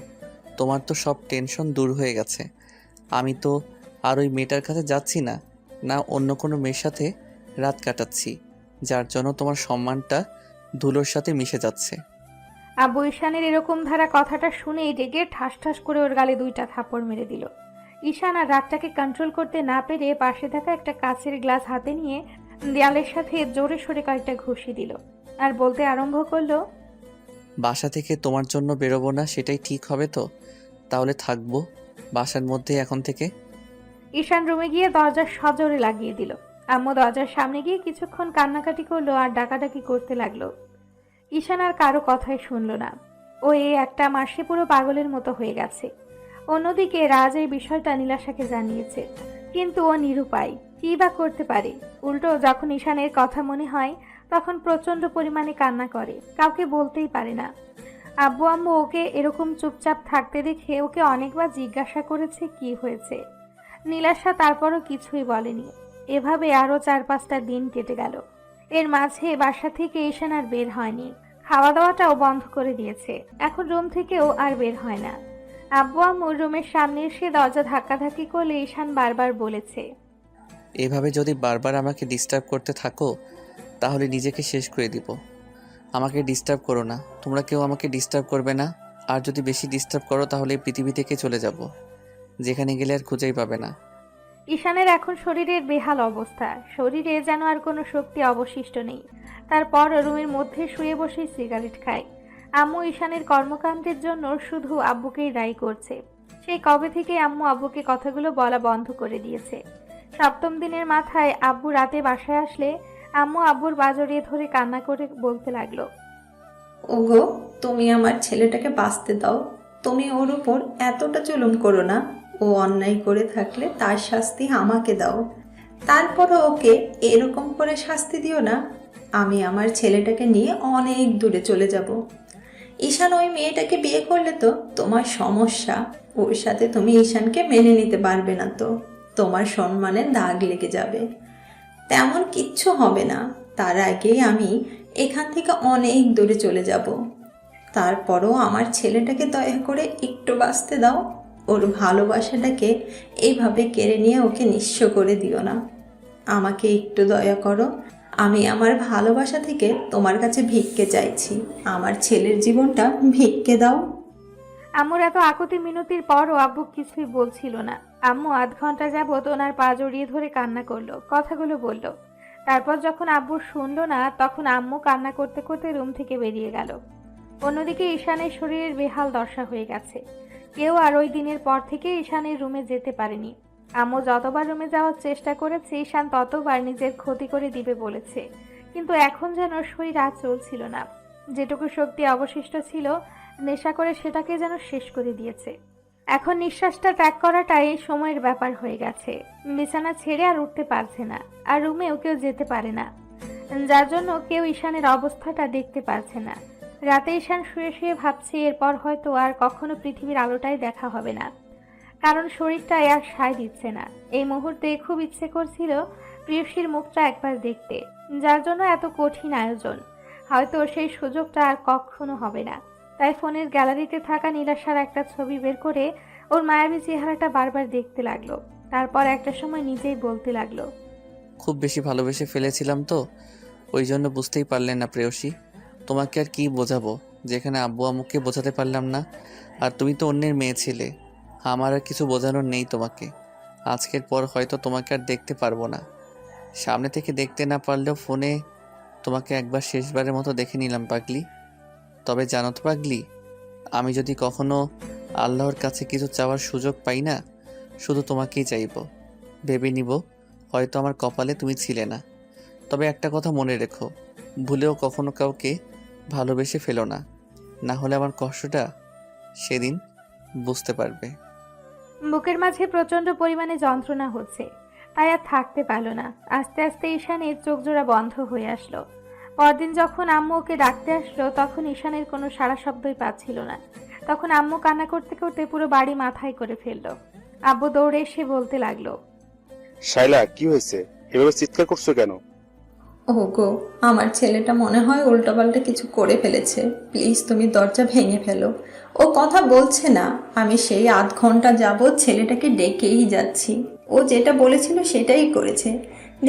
তোমার তো সব টেনশন দূর হয়ে গেছে। আমি তো আর ওই মেয়েটার কাছে যাচ্ছি না, না অন্য কোনো মেয়ের সাথে রাত কাটাচ্ছি, যার জন্য তোমার সম্মানটা ধুলোর সাথে মিশে যাচ্ছে। আব্বু ঈশানের এরকম ধারা কথাটা শুনেই রেগে ঠাস ঠাস করে ওর গালে 2টা থাপড় মেরে দিল। ঈশান আর রাগটাকে কন্ট্রোল করতে না পেরে পাশে থাকা একটা কাঁচের গ্লাস হাতে নিয়ে দেয়ালের সাথে জোরে সোরে কয়েকটা ঘুষি দিল আর বলতে আরম্ভ করলো, বাসা থেকে তোমার জন্য বেরোবো না সেটাই ঠিক হবে তো? তাহলে থাকবো বাসার মধ্যে এখন থেকে। ঈশান রুমে গিয়ে দরজা সজোরে লাগিয়ে দিল। আম্মু দরজার সামনে গিয়ে কিছুক্ষণ কান্নাকাটি করলো আর ডাকাডাকি করতে লাগলো। ঈশান আর কারো কথাই শুনলো না। ও এই একটা মাসে পুরো পাগলের মতো হয়ে গেছে। অন্যদিকে রাজ এই বিষয়টা নীলাশাকে জানিয়েছে, কিন্তু ও নিরুপায়, কী বা করতে পারে। উল্টো যখন ঈশানের কথা মনে হয় তখন প্রচন্ড পরিমাণে কান্না করে, কাউকে বলতেই পারে না। আব্বু আম্মু ওকে এরকম চুপচাপ থাকতে দেখে ওকে অনেকবার জিজ্ঞাসা করেছে কি হয়েছে। নীলাশা তারপরও কিছুই বলেনি। এভাবে আরও 4-5টা দিন কেটে গেল। এর মাঝে বাসা থেকে ঈশান আর বের হয়নি, খাওয়া দাওয়াটাও বন্ধ করে দিয়েছে। এখন রুম থেকেও আর বের হয় না। আব্বু আম্মু রুমের সামনে এসে দরজা ধাক্কাধাক্কি করলে ঈশান বারবার বলেছে, এভাবে যদি বারবার আমাকে ডিস্টার্ব করতে থাকো তাহলে নিজেকে শেষ করে দিব। আমাকে ডিস্টার্ব করো না, তোমরা কেউ আমাকে ডিস্টার্ব করবে না। আর যদি বেশি ডিস্টার্ব করো তাহলে এই পৃথিবী থেকে চলে যাব, যেখানে গেলে আর খুঁজেই পাবে না। ঈশানের এখন শরীরের বেহাল অবস্থা, শরীরে যেন আর কোনো শক্তি অবশিষ্ট নেই। তারপর রুমের মধ্যে শুয়ে বসে সিগারেট খায়। আম্মু ঈশানের কর্মকাণ্ডের জন্য শুধু আব্বুকেই দায়ী করছে। সেই কবে থেকে আম্মু আব্বুকে কথাগুলো বলা বন্ধ করে দিয়েছে। 7ম দিনের মাথায় আব্বু রাতে বাসায় আসলে আম্মু আব্বুর পা জড়িয়ে ধরে কান্না করে বলতে লাগলো, ওগো, তুমি আমার ছেলেটাকে বাঁচতে দাও। তুমি ওর উপর এতটা জুলুম করো না। ও অন্যায় করে থাকলে তার শাস্তি আমাকে দাও। তারপরও ওকে এরকম করে শাস্তি দিও না। আমি আমার ছেলেটাকে নিয়ে অনেক দূরে চলে যাব। ঈশান ওই মেয়েটাকে বিয়ে করলে তো তোমার সমস্যা। ওর সাথে তুমি ঈশানকে মেনে নিতে পারবে না, তো তোমার সম্মানে দাগ লেগে যাবে। তেমন কিচ্ছু হবে না। তার আগেই আমি এখান থেকে অনেক দূরে চলে যাব। তারপরও আমার ছেলেটাকে দয়া করে একটু বাঁচতে দাও। ওর ভালোবাসাটাকে এইভাবে কেড়ে নিয়ে ওকে নিঃস্ব করে দিও না। আমাকে একটু দয়া করো। আমি আমার ভালোবাসা থেকে তোমার কাছে ভিক্ষে চাইছি। আমার ছেলের জীবনটা ভিক্ষে দাও। আম্মুর এত আকুতি মিনতির পরও আব্বু কিছুই বলছিল না। আম্মু আধ ঘন্টা যাবৎ ওনার পা জড়িয়ে ধরে কান্না করলো, কথাগুলো বলল। তারপর যখন আব্বু শুনলো না তখন আম্মু কান্না করতে করতে রুম থেকে বেরিয়ে গেল। অন্যদিকে ঈশানের শরীরের বেহাল দশা হয়ে গেছে। কেউ আর ওই দিনের পর থেকে ঈশানের রুমে যেতে পারেনি। আম্মু যতবার রুমে যাওয়ার চেষ্টা করেছে ঈশান ততবার নিজের ক্ষতি করে দিবে বলেছে, কিন্তু এখন যেন শরীর আর চলছিল না। যেটুকু শক্তি অবশিষ্ট ছিল নেশা করে সেটাকে যেন শেষ করে দিয়েছে। এখন নিঃশ্বাসটা ত্যাগ করাটাই সময়ের ব্যাপার হয়ে গেছে। বিছানা ছেড়ে আর উঠতে পারছে না, আর রুমেও কেউ যেতে পারে না, যার জন্য কেউ ঈশানের অবস্থাটা দেখতে পারছে না। রাতে ঈশান শুয়ে শুয়ে ভাবছে এরপর হয়তো আর কখনো পৃথিবীর আলোটাই দেখা হবে না, কারণ শরীরটাই আর সায় দিচ্ছে না। এই মুহূর্তে খুব ইচ্ছে করছিল প্রিয়সীর মুখটা একবার দেখতে, যার জন্য এত কঠিন আয়োজন। হয়তো সেই সুযোগটা আর কখনো হবে না। তাই ফোনের গ্যালারিতে থাকা নীলাশার একটা ছবি বের করে ওর মায়াবী চেহারাটা বারবার দেখতে লাগলো। তারপর একটা সময় নিজেই বলতে লাগলো, খুব বেশি ভালোবেসে ফেলেছিলাম তো, ওই জন্য বুঝতেই পারলেন না প্রেয়সী। তোমাকে আর কি বোঝাবো, যেখানে আব্বু আম্মুকে বোঝাতে পারলাম না, আর তুমি তো অন্যের মেয়ে ছিলে। আমার আর কিছু বোঝানোর নেই তোমাকে। আজকের পর হয়তো তোমাকে আর দেখতে পারবো না। সামনে থেকে দেখতে না পারলেও ফোনে তোমাকে একবার শেষবারের মতো দেখে নিলাম পাগলি। তবে জানো তো পাগলি, আমি যদি কখনো আল্লাহর কাছে কিছু চাওয়ার সুযোগ পাই না, শুধু তোমাকেই চাইব। ভেবে নিব হয়তো আমার কপালে তুমি ছিলে না। তবে একটা কথা মনে রেখো, ভুলেও কখনো কাউকে ভালোবেসে ফেলো না, না হলে আমার কষ্টটা সেদিন বুঝতে পারবে। বুকের মাঝে প্রচন্ড পরিমাণে যন্ত্রণা হচ্ছে, তাই আর থাকতে পারল না। আস্তে আস্তে ঈশানের চোখ জোড়া বন্ধ হয়ে আসলো। পরদিন যখন আম্মু ওকে ডাকতে আসলো তখন ঈশানের কোনো সাড়া শব্দই পাচ্ছিল না। তখন আম্মু কান্না করতে করতে পুরো বাড়ি মাথায় করে ফেললো। আব্বু দৌড়ে এসে বলতে লাগলো, শাইলা, কি হয়েছে? এভাবে চিৎকার করছো কেন? ওগো, আমার ছেলেটা মনে হয় উল্টোপাল্টা কিছু করে ফেলেছে। প্লিজ তুমি দরজা ভেঙে ফেলো। ও কথা বলছে না। আমি সেই আধ ঘন্টা যাবৎ ছেলেটাকে ডেকেই যাচ্ছি। ও যেটা বলেছিল সেটাই করেছে।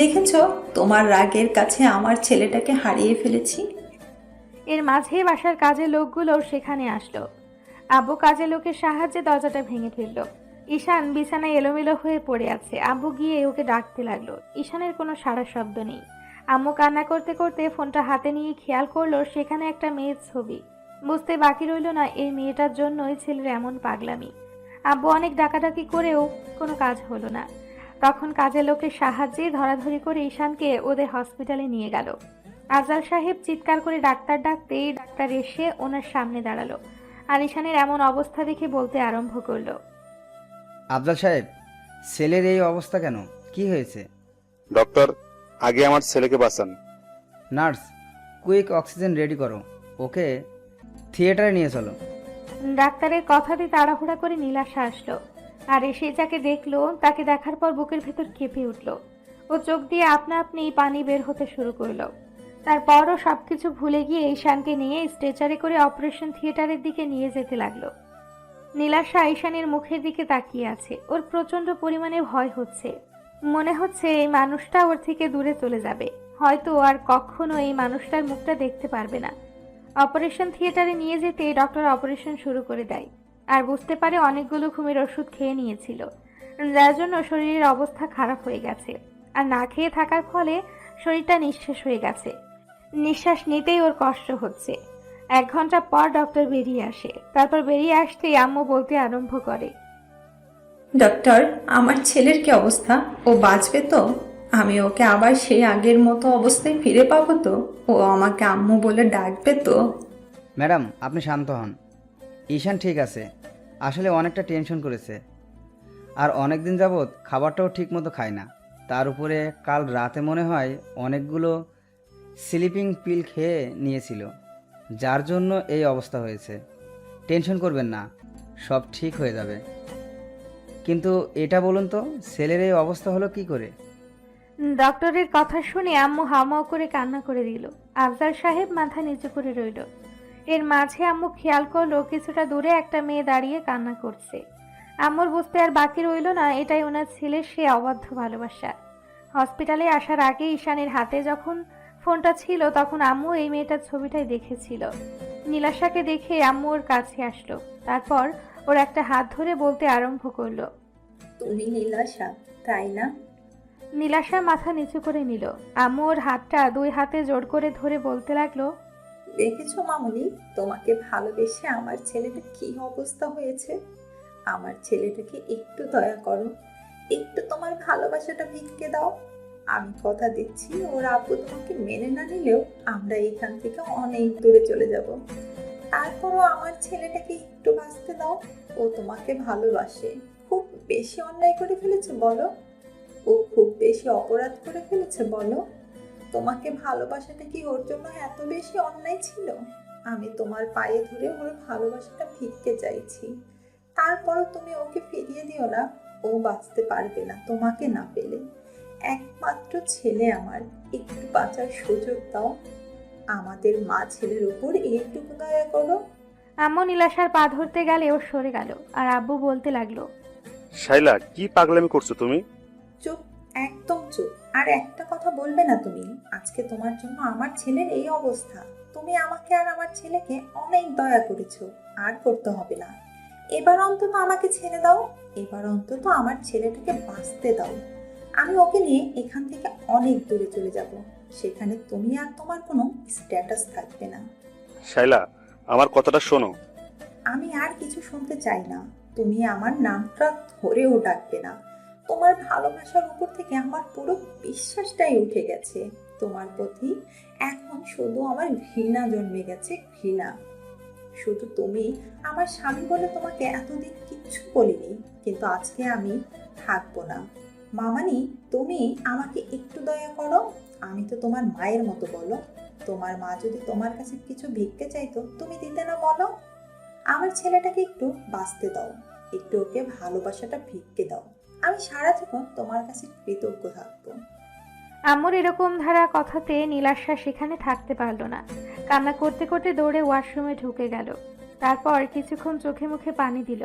দেখেছো, তোমার রাগের কাছে আমার ছেলেটাকে হারিয়ে ফেলেছি। এর মাঝে বাসার কাজের লোকগুলোও সেখানে আসলো। আব্বু কাজের লোকের সাহায্যে দরজাটা ভেঙে ফেলল। ঈশান বিছানায় এলোমেলো হয়ে পড়ে আছে। আব্বু গিয়ে ওকে ডাকতে লাগলো। ঈশানের কোনো সাড়া শব্দ নেই। আম্মু কান্না করতে করতে ফোনটা হাতে নিয়ে খেয়াল করলো সেখানে একটা মেয়ের ছবি। বুঝতে বাকি রইল না এই মেয়েটার জন্যই ছেলের এমন পাগলামি। আব্বু অনেক ডাকাডাকি করেও কোনো কাজ হলো না। তখন কাজের লোকের সাহায্যে ধরাধরি করে ঈশানকে ওদের হসপিটালে নিয়ে গেল। আজহার সাহেব চিৎকার করে ডাক্তার ডাকতেই ডাক্তার এসে ওনার সামনে দাঁড়ালো। আর ঈশানের এমন অবস্থা দেখে বলতে আরম্ভ করলো, আফজাল সাহেব, ছেলের এই অবস্থা কেন? কি হয়েছে? ডক্টর, আগে আমার ছেলেকে বাঁচান। নার্স, কুইক অক্সিজেন রেডি করো, ওকে থিয়েটারে নিয়ে চলো। ডাক্তারের কথাতে তাড়াহুড়া করে নীলাশা আসলো। আর এসে যাকে দেখলো তাকে দেখার পর বুকের ভেতর কেঁপে উঠল। ও চোখ দিয়ে আপনা আপনি পানি বের হতে শুরু করলো। তারপরও সবকিছু ভুলে গিয়ে ঈশানকে নিয়ে স্ট্রেচারে করে অপারেশন থিয়েটারের দিকে নিয়ে যেতে লাগলো। নীলাশা ঈশানের মুখের দিকে তাকিয়ে আছে। ওর প্রচন্ড পরিমাণে ভয় হচ্ছে। মনে হচ্ছে এই মানুষটা ওর থেকে দূরে চলে যাবে। হয়তো আর কখনো এই মানুষটার মুখটা দেখতে পারবে না। অপারেশন থিয়েটারে নিয়ে যেতে ডক্টর অপারেশন শুরু করে দেয়। আর বুঝতে পারে অনেকগুলো ঘুমের ওষুধ খেয়ে নিয়েছিল, যার জন্য শরীরের অবস্থা খারাপ হয়ে গেছে। আর না খেয়ে থাকার ফলে শরীরটা নিঃশেষ হয়ে গেছে। নিঃশ্বাস নিতেই ওর কষ্ট হচ্ছে। 1 ঘন্টা পর ডক্টর বেরিয়ে আসে। তারপর বেরিয়ে আসতেই আম্মু বলতে আরম্ভ করে, ডক্টর, আমার ছেলের কি অবস্থা? ও বাঁচবে তো? আমি ওকে আবার সেই আগের মতো অবস্থায় ফিরে পাবো তো? ও আমাকে আম্মু বলে ডাকবে তো? ম্যাডাম, আপনি শান্ত হন। ঈশান ঠিক আছে, আসলে অনেকটা টেনশন করেছে। আর অনেক দিন যাবৎ খাবারটাও ঠিক মতো খায় না। তার উপরে কাল রাতে মনে হয় অনেকগুলো স্লিপিং পিল খেয়ে নিয়েছিল, যার জন্য এই অবস্থা হয়েছে। টেনশন করবেন না, সব ঠিক হয়ে যাবে। কিন্তু এটা বলুন তো, ছেলের এই অবস্থা হলো কি করে? ডক্টরের কথা শুনে আম্মু হাওমাও করে কান্না করে দিল। আফজাল সাহেব মাথা নিচু করে রইল। এর মাঝে আম্মু খেয়াল করলো কিছুটা দূরে একটা মেয়ে দাঁড়িয়ে কান্না করছে। আম্মুর বুঝতে আর বাকি রইল না এটাই ওনার ছেলের সে অবাধ্য ভালোবাসা। হসপিটালে আসার আগে ঈশানের হাতে যখন ফোনটা ছিল তখন আম্মু এই মেয়েটার ছবিটাই দেখেছিল। নীলাশাকে দেখে আম্মু ওর কাছে আসলো। তারপর ওর একটা হাত ধরে বলতে আরম্ভ করলো, তুমি নীলাশা, তাই না? নীলাশা মাথা নিচু করে নিল। আম্মু ওর হাতটা 2 হাতে জোর করে ধরে বলতে লাগলো, দেখেছো মামুনি, তোমাকে ভালোবেসে আমার ছেলেটা কি অবস্থা হয়েছে। আমার ছেলেটাকে একটু দয়া করো, একটু তোমার ভালোবাসাটা ভিক্ষে দাও। আমি কথা দিচ্ছি, ওর আব্বু তোমাকে মেনে না নিলেও আমরা এখান থেকে অনেক দূরে চলে যাব। তারপরও আমার ছেলেটাকে একটু বাঁচতে দাও। ও তোমাকে ভালোবাসে। খুব বেশি অন্যায় করে ফেলেছে বলো? ও খুব বেশি অপরাধ করে ফেলেছে বলো? তোমাকে ভালোবাসাটা কি ওর জন্য এত বেশি অন্যায় ছিল? আমি তোমার পায়ে ধরে ওর ভালোবাসাটা ভিক্ষে চাইছি। তারপরও তুমি ওকে ফিরিয়ে দিও না। ও বাঁচতে পারবে না তোমাকে না পেলে। একমাত্র ছেলে আমার, একটু বাঁচার সুযোগ দাও। আমাদের মা ছেলের উপর একটু দয়া করো। আম্মু নীলাশার পা ধরতে গেলে ও সরে গেল। আর আব্বু বলতে লাগলো, শাইলা, কি পাগলামি করছো তুমি? চুপ, একদম চুপ। আর একটা কথা বলবে না তুমি। আজকে তোমার জন্য আমার ছেলের এই অবস্থা। তুমি আমাকে আর আমার ছেলেকে অনেক দয়া করেছো, আর করতে হবে না। এবার অন্তত আমাকে ছেড়ে দাও। এবার অন্তত আমার ছেলেটাকে বাঁচতে দাও। আমি ওকে নিয়ে এখান থেকে অনেক দূরে চলে যাব। সেখানে তুমি আর তোমার কোনো স্ট্যাটাস থাকবে না। শাইলা, আমার কথাটা শোনো। আমি আর কিছু শুনতে চাই না। তুমি আমার নামটা ধরেও ডাকবে না। তোমার ভালোবাসার উপর থেকে আমার পুরো বিশ্বাসটাই উঠে গেছে। তোমার প্রতি এখন শুধু আমার ঘৃণা জন্মে গেছে, ঘৃণা। শুধু তুমি আমার স্বামী বলে তোমাকে এতদিন কিচ্ছু বলিনি, কিন্তু আজকে আমি থাকবো না। মামানি, তুমি আমাকে একটু দয়া করো। আমি তো তোমার মায়ের মতো বলো। তোমার মা যদি তোমার কাছে কিছু ভিক্ষে চাইতো তুমি দিতে না বলো? আমার ছেলেটাকে একটু বাঁচতে দাও, একটু ওকে ভালোবাসাটা ভিক্ষে দাও। আমি সারা জীবন তোমার কাছে কৃতজ্ঞ থাকবো। আম্মুর এরকম ধারা কথাতে নীলাশা সেখানে থাকতে পারল না। কান্না করতে করতে দৌড়ে ওয়াশরুমে ঢুকে গেল। তারপর কিছুক্ষণ চোখে মুখে পানি দিল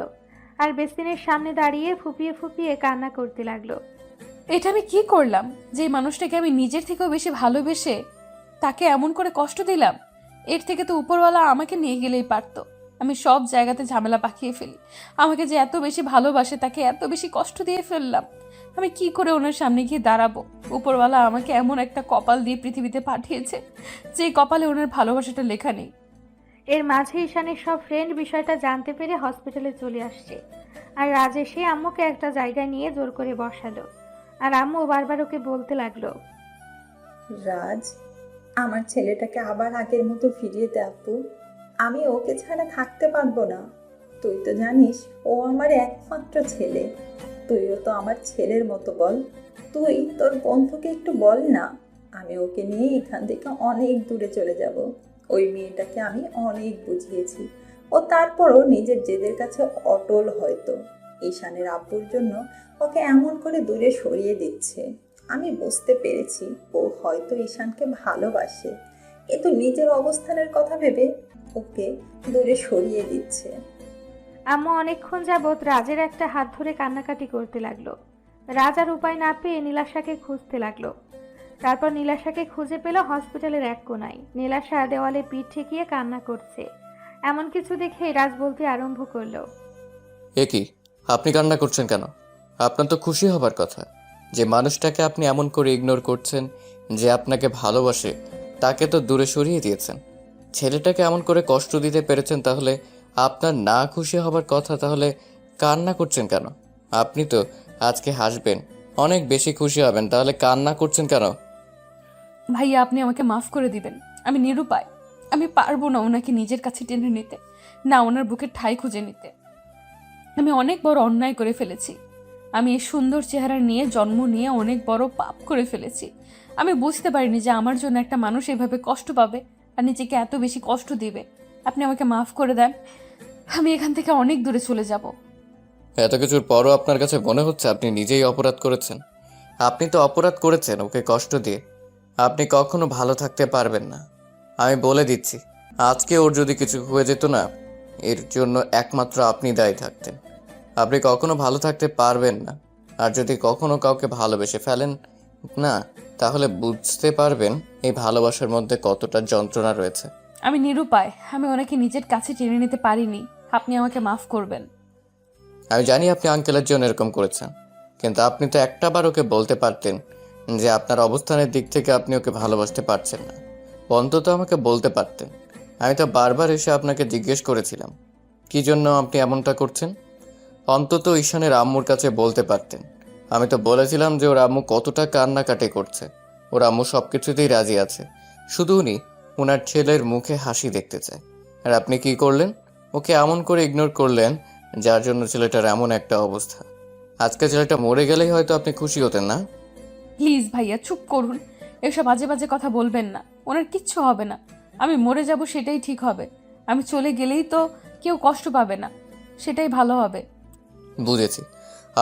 আর বেসিনের সামনে দাঁড়িয়ে ফুপিয়ে ফুপিয়ে কান্না করতে লাগলো। এটা আমি কি করলাম যে মানুষটাকে আমি নিজের থেকেও বেশি ভালোবেসে তাকে এমন করে কষ্ট দিলাম? এর থেকে তো উপরওয়ালা আমাকে নিয়ে গেলেই পারতো। আমি সব জায়গাতে ঝামেলা পাকিয়ে ফেলি। আমাকে যে এত বেশি ভালোবাসে তাকে এত বেশি কষ্ট দিয়ে ফেললাম। আমি কি করে ওনার সামনে গিয়ে দাঁড়াবো? উপরওয়ালা আমাকে এমন একটা কপাল দিয়ে পৃথিবীতে পাঠিয়েছে যে কপালে ওনার ভালোবাসাটা লেখা নেই। এর মাঝে ঈশানের সব ফ্রেন্ড বিষয়টা জানতে পেরে হসপিটালে চলে আসছে। আর রাজ এসে আম্মুকে একটা জায়গায় নিয়ে জোর করে বসালো। আর আম্মু বারবার ওকে বলতে লাগলো, রাজ, আমার ছেলেটাকে আবার আগের মতো ফিরিয়ে দে আপু। আমি ওকে ছাড়া থাকতে পারবো না। তুই তো জানিস ও আমার একমাত্র ছেলে। তুইও তো আমার ছেলের মতো বল। তুই তোর বন্ধুকে একটু বল না। আমি ওকে নিয়ে এখান থেকে অনেক দূরে চলে যাব। ওই মেয়েটাকে আমি অনেক বুঝিয়েছি, ও তারপরও নিজের জেদের কাছে অটল। হয়তো ঈশানের আব্বুর জন্য ওকে এমন করে দূরে সরিয়ে দিচ্ছে। আমি বুঝতে পেরেছি ও হয়তো ঈশানকে ভালোবাসে, কিন্তু নিজের অবস্থানের কথা ভেবে ওকে দূরে সরিয়ে দিচ্ছে। আম্মু অনেকক্ষণ যাবৎ রাজের একটা হাত ধরে কান্নাকাটি করতে লাগলো। রাজ আর উপায় না পেয়ে নীলাশাকে খুঁজতে লাগলো। তারপর নীলাশাকে খুঁজে পেল হসপিটালের এক কোনায়। নীলাশা দেওয়ালে পিঠ ঠেকিয়ে কান্না করছে। এমন কিছু দেখে রাজ বলতে আরম্ভ করলো, এ কি, আপনি কান্না করছেন কেন? আপনার তো খুশি হবার কথা। যে মানুষটাকে আপনি এমন করে ইগনোর করছেন, যে আপনাকে ভালোবাসে, তাকে তো দূরে সরিয়ে দিয়েছেন। ছেলেটাকে এমন করে কষ্ট দিতে পেরেছেন, তাহলে আপনার না খুশি হবার কথা। তাহলে কান্না করছেন কেন? আপনি তো আজকে হাসবেন, অনেক বেশি খুশি হবেন, তাহলে কান্না করছেন কেন? ভাইয়া, আপনি আমাকে মাফ করে দিবেন। আমি নিরুপায়। আমি পারবো না ওনাকে নিজের কাছে টেনে নিতে, না ওনার বুকের ঠাঁই খুঁজে নিতে। আমি অনেক বড় অন্যায় করে ফেলেছি। আমি এই সুন্দর চেহারা নিয়ে জন্ম নিয়ে অনেক বড় পাপ করে ফেলেছি। আমি বুঝতে পারিনি যে আমার জন্য একটা মানুষ এভাবে কষ্ট পাবে আর নিজেকে এত বেশি কষ্ট দিবে। আপনি আমাকে মাফ করে দেন। আমি এখান থেকে অনেক দূরে চলে যাব। এত কিছুর পরও আপনার কাছে মনে হচ্ছে আপনি নিজেই অপরাধ করেছেন? আপনি তো অপরাধ করেছেন ওকে কষ্ট দিয়ে। আপনি কখনো ভালো থাকতে পারবেন না। আমি বলে দিচ্ছি, আজকে ওর যদি কিছু হয়ে যেত না, এর জন্য একমাত্র আপনি দায়ী থাকতেন। আপনি কখনো ভালো থাকতে পারবেন না। আর যদি কখনো কাউকে ভালোবেসে ফেলেন না, তাহলে বুঝতে পারবেন এই ভালোবাসার মধ্যে কতটা যন্ত্রণা রয়েছে। আমি নিরুপায়। আমি ওনাকে নিজের কাছে টেনে নিতে পারিনি। আপনি আমাকে মাফ করবেন। আমি জানি আপনি আঙ্কেলের জন্য এরকম করেছেন, কিন্তু আপনি তো একটাবার ওকে বলতে পারতেন যে আপনার অবস্থানের দিক থেকে আপনি ওকে ভালোবাসতে পারছেন না। অন্তত আমাকে বলতে পারতেন। আমি তো বারবার এসে আপনাকে জিজ্ঞেস করেছিলাম কী জন্য আপনি এমনটা করছেন। অন্তত ঈশানের আম্মুর কাছে বলতে পারতেন। আমি তো বলেছিলাম যে ওর আম্মু কতটা কান্নাকাটি করছে। ওর আম্মু সব কিছুতেই রাজি আছে, শুধু উনি ওনার ছেলের মুখে হাসি দেখতে চায়। আর আপনি কি করলেন? ওকে এমন করে ইগনোর করলেন, যার জন্য ছেলেটার এমন একটা অবস্থা। আজকে ছেলেটা মরে গেলেই হয়তো আপনি খুশি হতেন না। প্লিজ ভাইয়া, চুপ করুন। এসব বাজে বাজে কথা বলবেন না। ওনার কিচ্ছু হবে না। আমি মরে যাব সেটাই ঠিক হবে। আমি চলে গেলেই তো কেউ কষ্ট পাবে না, সেটাই ভালো হবে। বুঝেছি,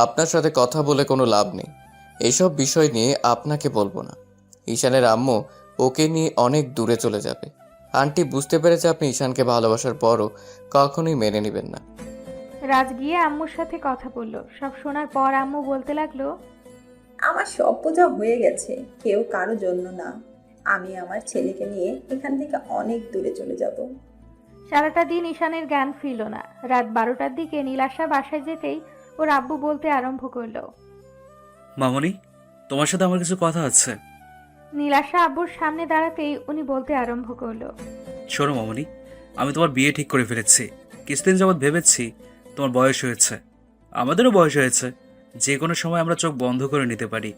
আপনার সাথে কথা বলে কোনো লাভ নেই। এইসব বিষয় নিয়ে আপনাকে বলবো না। ঈশানের আম্মু ওকে নিয়ে অনেক দূরে চলে যাবে। আন্টি বুঝতে পেরেছে আপনি ঈশানকে ভালোবাসার পরও কখনোই মেনে নেবেন না। রাজ গিয়ে আম্মুর সাথে কথা বলল। সব শোনার পর আম্মু বলতে লাগলো, আমার সব বোঝা হয়ে গেছে, কেউ কারো জন্য না। আমি আমার ছেলেকে নিয়ে এখান থেকে অনেক দূরে চলে যাব। সারাটা দিন ঈশানের জ্ঞান ফিরল না। রাত 12টার দিকে নীলাশা বাসায় যেতেই ওর আব্বু বলতে আরম্ভ করলো, মামনি, তোমার সাথে আমার কিছু কথা আছে। নীলাশা আব্বুর সামনে দাঁড়াতেই উনি বলতে আরম্ভ করলো, শোনো মামনি, আমি তোমার বিয়ে ঠিক করে ফেলেছি। কিছুদিন যাবৎ ভেবেছি তোমার বয়স হয়েছে, আমাদেরও বয়স হয়েছে, যে কোনো সময় আমরা চোখ বন্ধ করে নিতে পারি।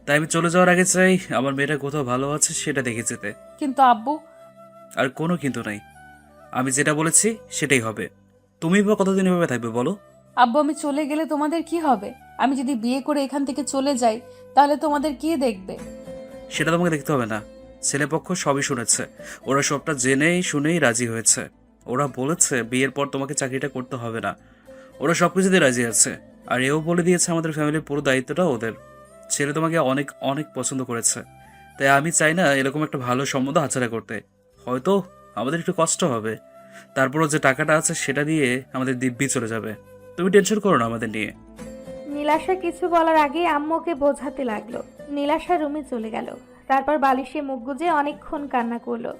তাই আমি চলে যাওয়ার আগে চাই আমার মেয়েটা কোথাও ভালো আছে সেটা দেখে যেতে। কিন্তু আব্বু। আর কোনো কিন্তু নাই, আমি যেটা বলেছি সেটাই হবে। তুমি বা কতদিন এভাবে থাকবে বলো? আব্বু, আমি চলে গেলে তোমাদের কি হবে? আমি যদি বিয়ে করে এখান থেকে চলে যাই তাহলে তোমাদের কে দেখবে? সেটা তোমাকে দেখতে হবে না। ছেলেপক্ষ সবই শুনেছে, ওরা সবটা জেনেই শুনেই রাজি হয়েছে। ওরা বলেছে বিয়ের পর তোমাকে চাকরিটা করতে হবে না, ওরা সবকিছুতে রাজি আছে। আর এও বলে দিয়েছে আমাদের ফ্যামিলির পুরো দায়িত্বটা ওদের। ছেলে তোমাকে অনেক অনেক পছন্দ করেছে, তাই আমি চাই না এরকম একটা ভালো সম্বন্ধ হাতছাড়া করতে। হয়তো আমাদের একটু কষ্ট হবে, তারপরও যে টাকাটা আছে সেটা দিয়ে আমাদের দিব্যি চলে যাবে। তুমি টেনশন করো না আমাদের নিয়ে। নীলাশা কিছু বলার আগে আম্মুকে বোঝাতে লাগলো। নীলাশা রুমে চলে গেল। তারপর বালিশে মুখ গুজে অনেকক্ষণ কান্না করলো।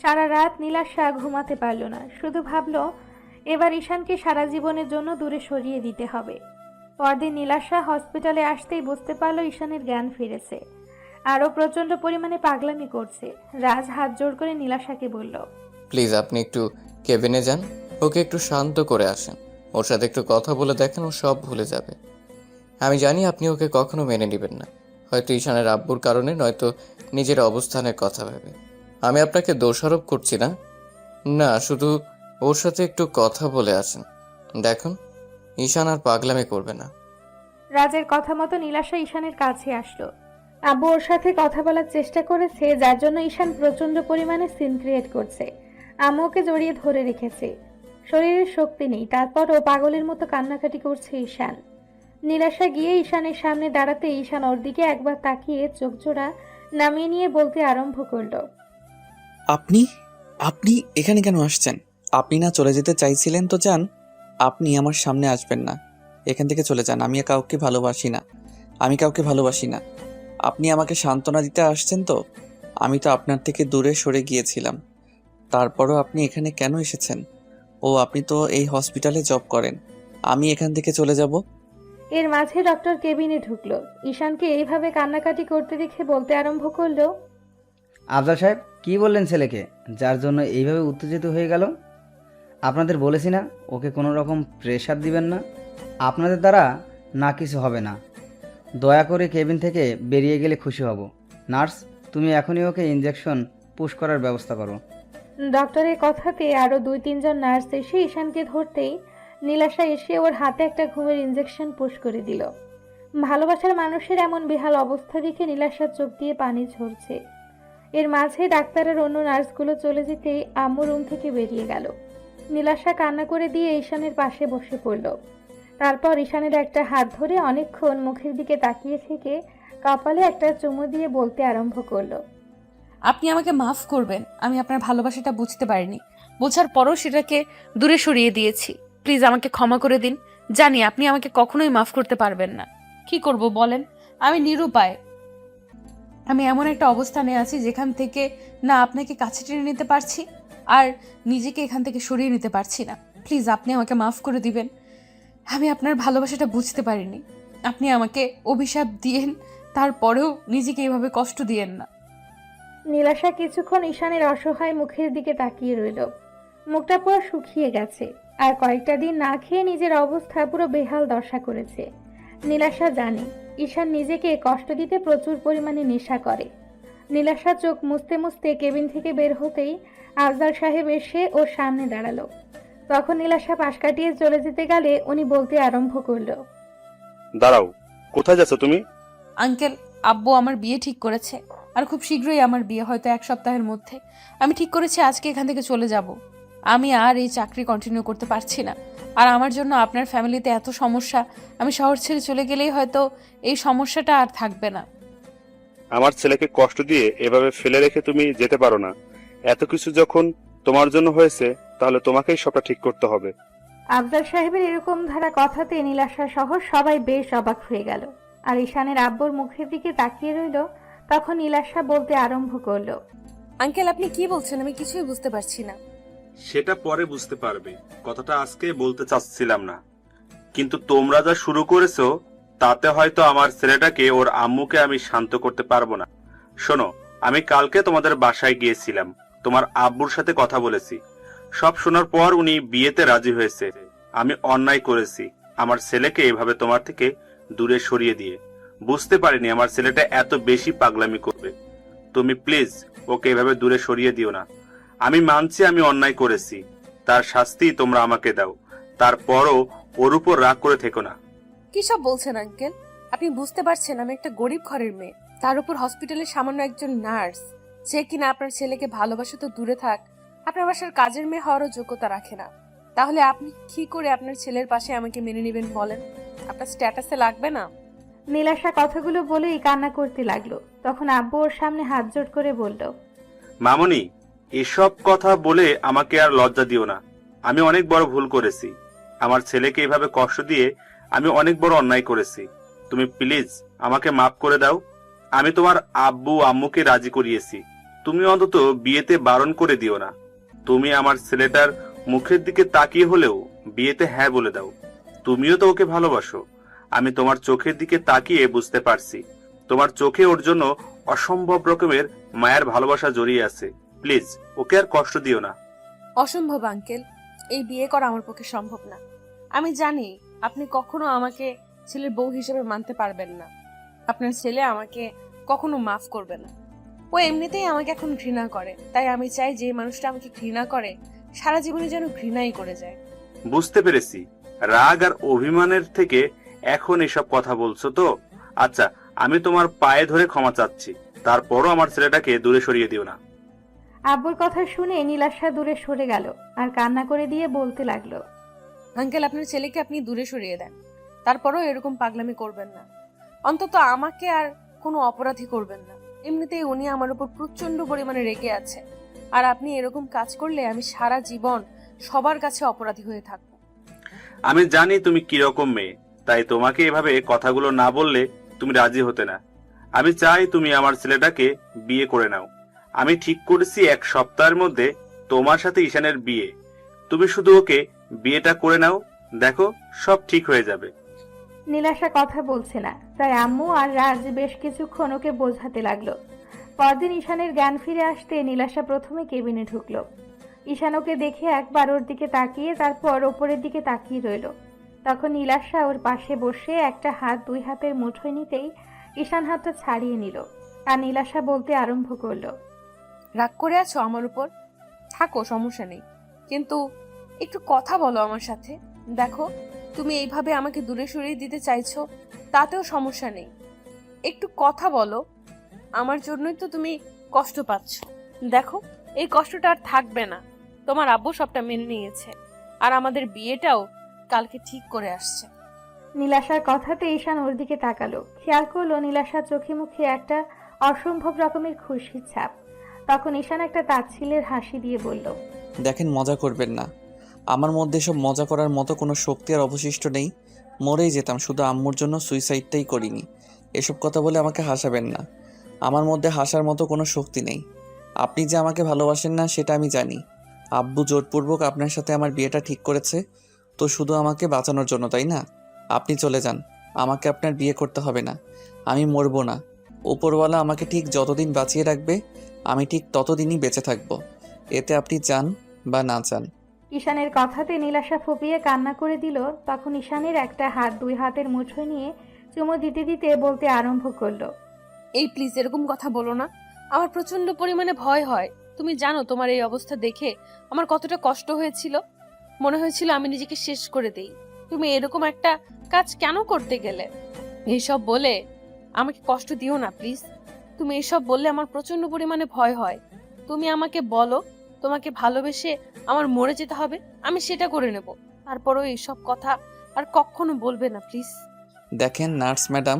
সারা রাত নীলাশা ঘুমাতে পারল না, শুধু ভাবলো এবার ঈশানকে সারা জীবনের জন্য দূরে সরিয়ে দিতে হবে। পরদিন নীলাশা হসপিটালে আসতেই বুঝতে পারলো ঈশানের জ্ঞান ফিরেছে। আরও প্রচণ্ড পরিমাণে পাগলামি করছে। রাজ হাত জোড় করে নীলাশাকে বলল, প্লিজ আপনি একটু কেবিনে যান, ওকে একটু শান্ত করে আসেন। ওর সাথে একটু কথা বলে দেখেন, ও সব ভুলে যাবে। আমি জানি আপনি ওকে কখনো মেনে নেবেন না, হয়তো ঈশানের আব্বুর কারণে, নয়তো নিজের অবস্থানের কথা ভেবে। আমি আপনাকে দোষারোপ করছি না, না, শুধু ওর সাথে একটু কথা বলে আসেন। দেখুন, ঈশান আর পাগলামি করবে না। রাজের কথা মতো নীলাশা ঈশানের কাছে আসলো। আব্বু ওর সাথে কথা বলার চেষ্টা করেছে, যার জন্য ঈশান প্রচণ্ড পরিমাণে সিন ক্রিয়েট করছে। আম্মু ওকে জড়িয়ে ধরে রেখেছে। শরীরের শক্তি নেই, তারপর ও পাগলের মতো কান্নাকাটি করছে ঈশান। নীলাশা গিয়ে ঈশানের সামনে দাঁড়াতে ঈশান ওর দিকে একবার তাকিয়ে চোখ জোড়া নামিয়ে নিয়ে বলতে আরম্ভ করলো, আপনি আপনি এখানে কেন আসছেন? আপনি না চলে যেতে চাইছিলেন তো যান। আপনি আমার সামনে আসবেন না, এখান থেকে চলে যান। আমি কাউকে ভালোবাসি না, আমি কাউকে ভালোবাসি না। আপনি আমাকে সান্ত্বনা দিতে আসছেন তো? আমি তো আপনার থেকে দূরে সরে গিয়েছিলাম, তারপরও আপনি এখানে কেন এসেছেন? ও আপনি তো এই হসপিটালে জব করেন, আমি এখান থেকে চলে যাব? এর মাঝে ডক্টর কেবিনে ঢুকলো। ঈশানকে এইভাবে কান্নাকাটি করতে দেখে বলতে আরম্ভ করলো, আফজাল সাহেব কি বললেন ছেলেকে, যার জন্য এইভাবে উত্তেজিত হয়ে গেল? আপনাদের বলেছি না ওকে কোনো রকম প্রেশার দিবেন না। আপনাদের দ্বারা না কিছু হবে না। দয়া করে কেবিন থেকে বেরিয়ে গেলে খুশি হব। নার্স, তুমি এখনই ওকে ইঞ্জেকশন পুশ করার ব্যবস্থা করো। ডক্টরের কথাতে আরো 2-3 জন নার্স এসে ঈশানকে ধরতেই নীলাশা এসে ওর হাতে একটা ঘুমের ইঞ্জেকশন পুশ করে দিল। ভালোবাসার মানুষের এমন বেহাল অবস্থা দেখে নীলাশার চোখ দিয়ে পানি ঝরছে। এর মাঝে ডাক্তার আর অন্য নার্সগুলো চলে যেতেই আম্মু রুম থেকে বেরিয়ে গেল। নীলাশা কান্না করে দিয়ে ঈশানের পাশে বসে পড়ল। তারপর ঈশানের একটা হাত ধরে অনেকক্ষণ মুখের দিকে তাকিয়ে থেকে কপালে একটা চুমু দিয়ে বলতে আরম্ভ করলো, আপনি আমাকে মাফ করবেন, আমি আপনার ভালোবাসাটা বুঝতে পারিনি। বোঝার পরও সেটাকে দূরে সরিয়ে দিয়েছি। প্লিজ আমাকে ক্ষমা করে দিন। জানি আপনি আমাকে কখনোই মাফ করতে পারবেন না। কি করব বলেন? আমি নিরুপায়। আমি এমন একটা অবস্থানে আছি যেখান থেকে না আপনাকে কাছে টেনে নিতে পারছি, আর নিজেকে এখান থেকে সরিয়ে নিতে পারছি না। প্লিজ আপনি আমাকে মাফ করে দিবেন। আমি আপনার ভালোবাসাটা বুঝতে পারিনি। আপনি আমাকে অভিশাপ দিয়েন, তারপরেও নিজেকে এভাবে কষ্ট দিয়েন না। নীলাশা কিছুক্ষণ ঈশানের অসহায় মুখের দিকে তাকিয়ে রইল। মুখটা পুরো শুকিয়ে গেছে, আর কয়েকটা দিন না খেয়ে নিজের অবস্থা পুরো বেহাল দশা করেছে। নীলাশা জানে ঈশান নিজেকে কষ্ট দিতে প্রচুর পরিমাণে নেশা করে। নীলাশা চোখ মুছতে মুছতে কেবিন থেকে বের হতেই আফজাল সাহেব এসে ওর সামনে দাঁড়ালো। তখন নীলাশা পাশ কাটিয়ে চলে যেতে গেলে উনি বলতে আরম্ভ করলো, দাঁড়াও, কোথায় যাচ্ছ তুমি? আঙ্কেল, আব্বু আমার বিয়ে ঠিক করেছে, আর খুব শীঘ্রই আমার বিয়ে, হয়তো 1 সপ্তাহের মধ্যে। আমি ঠিক করেছি আজকে এখান থেকে চলে যাব। আমি আর এই চাকরি কন্টিনিউ করতে পারছি না। আর আমার জন্য আপনার ফ্যামিলিতে এত সমস্যা, আমি শহর ছেড়ে চলে গেলেই হয়তো এই সমস্যাটা আর থাকবে না। আমার ছেলেকে কষ্ট দিয়ে এভাবে ফেলে রেখে তুমি যেতে পারো না। এত কিছু যখন তোমার জন্য হয়েছে, তাহলে তোমাকেই সবটা ঠিক করতে হবে। আফজাল সাহেবের এরকম ধারা কথাতে নীলাশা সহ সবাই বেশ অবাক হয়ে গেল। আর ঈশানের আব্বুর মুখের দিকে তাকিয়ে রইল। তখন নীলাশা বলতে আরম্ভ করলো, আঙ্কেল, আপনি কি বলছেন? আমি কিছুই বুঝতে পারছি না। সেটা পরে বুঝতে পারবে, কথাটা আজকে বলতে চাচ্ছিলাম না। কিন্তু তোমরা যা শুরু করেছো, তাতে হয়তো আমার ছেলেটাকে ওর আম্মুকে আমি শান্ত করতে পারবো না। শোনো, আমি কালকে তোমাদের বাসায় গিয়েছিলাম, তোমার আব্বুর সাথে কথা বলেছি। সব শোনার পর উনি বিয়েতে রাজি হয়েছে। আমি অন্যায় করেছি আমার ছেলেকে এভাবে তোমার থেকে দূরে সরিয়ে দিয়ে। বুঝতে পারিনি আমার ছেলেটা এত বেশি পাগলামি করবে। তুমি প্লিজ ওকে এভাবে দূরে সরিয়ে দিও না। আমি মানছি আমি অন্যায় করেছি, তার শাস্তি তোমরা আমাকে দাও, তারপরও ওর উপর রাগ করে থেকো না। কি সব বলছেন আঙ্কেল? আপনি বুঝতে পারছেন আমি একটা গরিব ঘরের মেয়ে, তার উপর হসপিটালে সামান্য একজন নার্স। যে কিনা আপনার ছেলেকে ভালোবাসে তো দূরে থাক, আপনার বাসার কাজের মেয়ে হওয়ারও যোগ্যতা রাখে না। তাহলে আপনি কি করে আপনার ছেলের পাশে আমাকে মেনে নেবেন বলেন? আপনার স্ট্যাটাসে লাগবে না? নীলাশা কথাগুলো বলেই কান্না করতে লাগলো। তখন আব্বু ওর সামনে হাত জোড় করে বলল, মামুনি, এসব কথা বলে আমাকে আর লজ্জা দিও না। আমি অনেক বড় ভুল করেছি। আমার ছেলেকে এভাবে কষ্ট দিয়ে আমি অনেক বড় অন্যায় করেছি। তুমি প্লিজ আমাকে মাফ করে দাও। আমি তোমার আব্বু আম্মুকে রাজি করিয়েছি। তুমি অন্তত বিয়েতে বারণ করে দিও না। তুমি আমার ছেলেটার মুখের দিকে তাকিয়ে হলেও বিয়েতে হ্যাঁ বলে দাও। তুমিও তো ওকে ভালোবাসো। আমি তোমার চোখের দিকে তাকিয়ে বুঝতে পারছি তোমার চোখে ওর জন্য অসম্ভব রকমের মায়ের ভালোবাসা জড়িয়ে আছে। প্লিজ ওকে আর কষ্ট দিও না। অসম্ভব আঙ্কেল, এই বিয়ে করা আমার পক্ষে সম্ভব না। আমি জানি আপনি কখনো আমাকে ছেলের বউ হিসেবে মানতে পারবেন না। আপনার ছেলে আমাকে কখনো মাফ করবে না। ও এমনিতেই আমাকে এখন ঘৃণা করে, তাই আমি চাই যে মানুষটা আমাকে ঘৃণা করে সারা জীবনে যেন ঘৃণাই করে যায়। বুঝতে পেরেছি, রাগ আর অভিমানের থেকে এখন এসব কথা বলছো তো। আচ্ছা, আমি তোমার পায়ে ধরে ক্ষমা চাচ্ছি। তারপরও আমার ছেলেটাকে দূরে সরিয়ে দিও না। আব্বুর কথা শুনে নীলাশা দূরে সরে গেল আর কান্না করে দিয়ে বলতে লাগলো, আঙ্কেল, আপনার ছেলেকে আপনি দূরে সরিয়ে দেন, তারপরও এরকম পাগলামি করবেন না। অন্তত আমাকে আর কোনো অপরাধী করবেন না। এমনিতেই উনি আমার উপর প্রচন্ড পরিমাণে রেগে আছে, আর আপনি এরকম কাজ করলে আমি সারা জীবন সবার কাছে অপরাধী হয়ে থাকবো। আমি জানি তুমি কিরকম মেয়ে, তাই তোমাকে এভাবে কথাগুলো না বললে তুমি রাজি হতে না। আমি চাই তুমি আমার ছেলেটাকে বিয়ে করে নাও। আমি ঠিক করেছি 1 সপ্তাহের মধ্যে তোমার সাথে ঈশানের বিয়ে। তুমি শুধু ওকে বিয়েটা করে নাও, দেখো সব ঠিক হয়ে যাবে। নীলাশা কথা বলছে না, তাই আম্মু আর রাজ বেশ কিছুক্ষণ ওকে বোঝাতে লাগলো। পরদিন ঈশানের জ্ঞান ফিরে আসতে নীলাশা প্রথমে কেবিনে ঢুকলো। ঈশান ওকে দেখে একবার ওর দিকে তাকিয়ে তারপর ওপরের দিকে তাকিয়ে রইল। তখন নীলাশা ওর পাশে বসে একটা হাত 2 হাতের মুঠোয় নিতেই ঈশান হাতটা ছাড়িয়ে নিল আর নীলাশা বলতে আরম্ভ করলো, রাগ করে আছো আমার উপর? থাকো, সমস্যা নেই, কিন্তু একটু কথা বলো আমার সাথে। দেখো, তুমি এইভাবে আমাকে দূরে সরিয়ে দিতে চাইছো, তাতেও সমস্যা নেই, একটু কথা বলো। আমার জন্যই তো তুমি কষ্ট পাচ্ছ। দেখো, এই কষ্টটা আর থাকবে না। তোমার আব্বু সবটা মেনে নিয়েছে, আর আমাদের বিয়েটাও কালকে ঠিক করে আসছে। নীলাশার কথাতে ঈশান ওর দিকে তাকালো। খেয়াল করলো নীলাশার চোখে মুখে একটা অসম্ভব রকমের খুশির ছাপ। তখন ঈশান একটা তাচ্ছিল্যের হাসি দিয়ে বলল, দেখেন, মজা করবেন না। আমার মধ্যে সব মজা করার মতো কোনো শক্তি আর অবশিষ্ট নেই। মরেই যেতাম, শুধু আম্মুর জন্য সুইসাইডটাই করিনি। এসব কথা বলে আমাকে হাসাবেন না। আমার মধ্যে হাসার মতো কোনো শক্তি নেই। আপনি যে আমাকে ভালোবাসেন না সেটা আমি জানি। আব্বু জোরপূর্বক আপনার সাথে আমার বিয়েটা ঠিক করেছে, তো শুধু আমাকে বাঁচানোর জন্য, তাই না? আপনি চলে যান, আমাকে আপনার বিয়ে করতে হবে না। আমি মরবো না। উপরওয়ালা আমাকে ঠিক যতদিন বাঁচিয়ে রাখবে আমি ঠিক ততদিনই বেঁচে থাকবো, এতে আপনি চান বা না চান। ঈশানের কথাতে নীলাশা ফুপিয়ে কান্না করে দিল। তখন ঈশানের একটা হাত 2 হাতের মুঠোয় নিয়ে চুমু দিতে দিতে বলতে আরম্ভ করলো, এই প্লিজ এরকম কথা বলো না। আমার প্রচন্ড পরিমাণে ভয় হয়। তুমি জানো তোমার এই অবস্থা দেখে আমার কতটা কষ্ট হয়েছিল। মনে হয়েছিল আমি নিজেকে শেষ করে দেই। তুমি এরকম একটা কাজ কেন করতে গেলে? এইসব বলে আমাকে কষ্ট দিও না প্লিজ। তুমি এইসব বললে আমার প্রচন্ড পরিমাণে ভয় হয়। তুমি আমাকে বলো তোমাকে ভালোবেসে আমার মরে যেতে হবে, আমি সেটা করে নেব। তারপরও এইসব কথা আর কখনো বলবে না প্লিজ। দেখেন নার্স ম্যাডাম,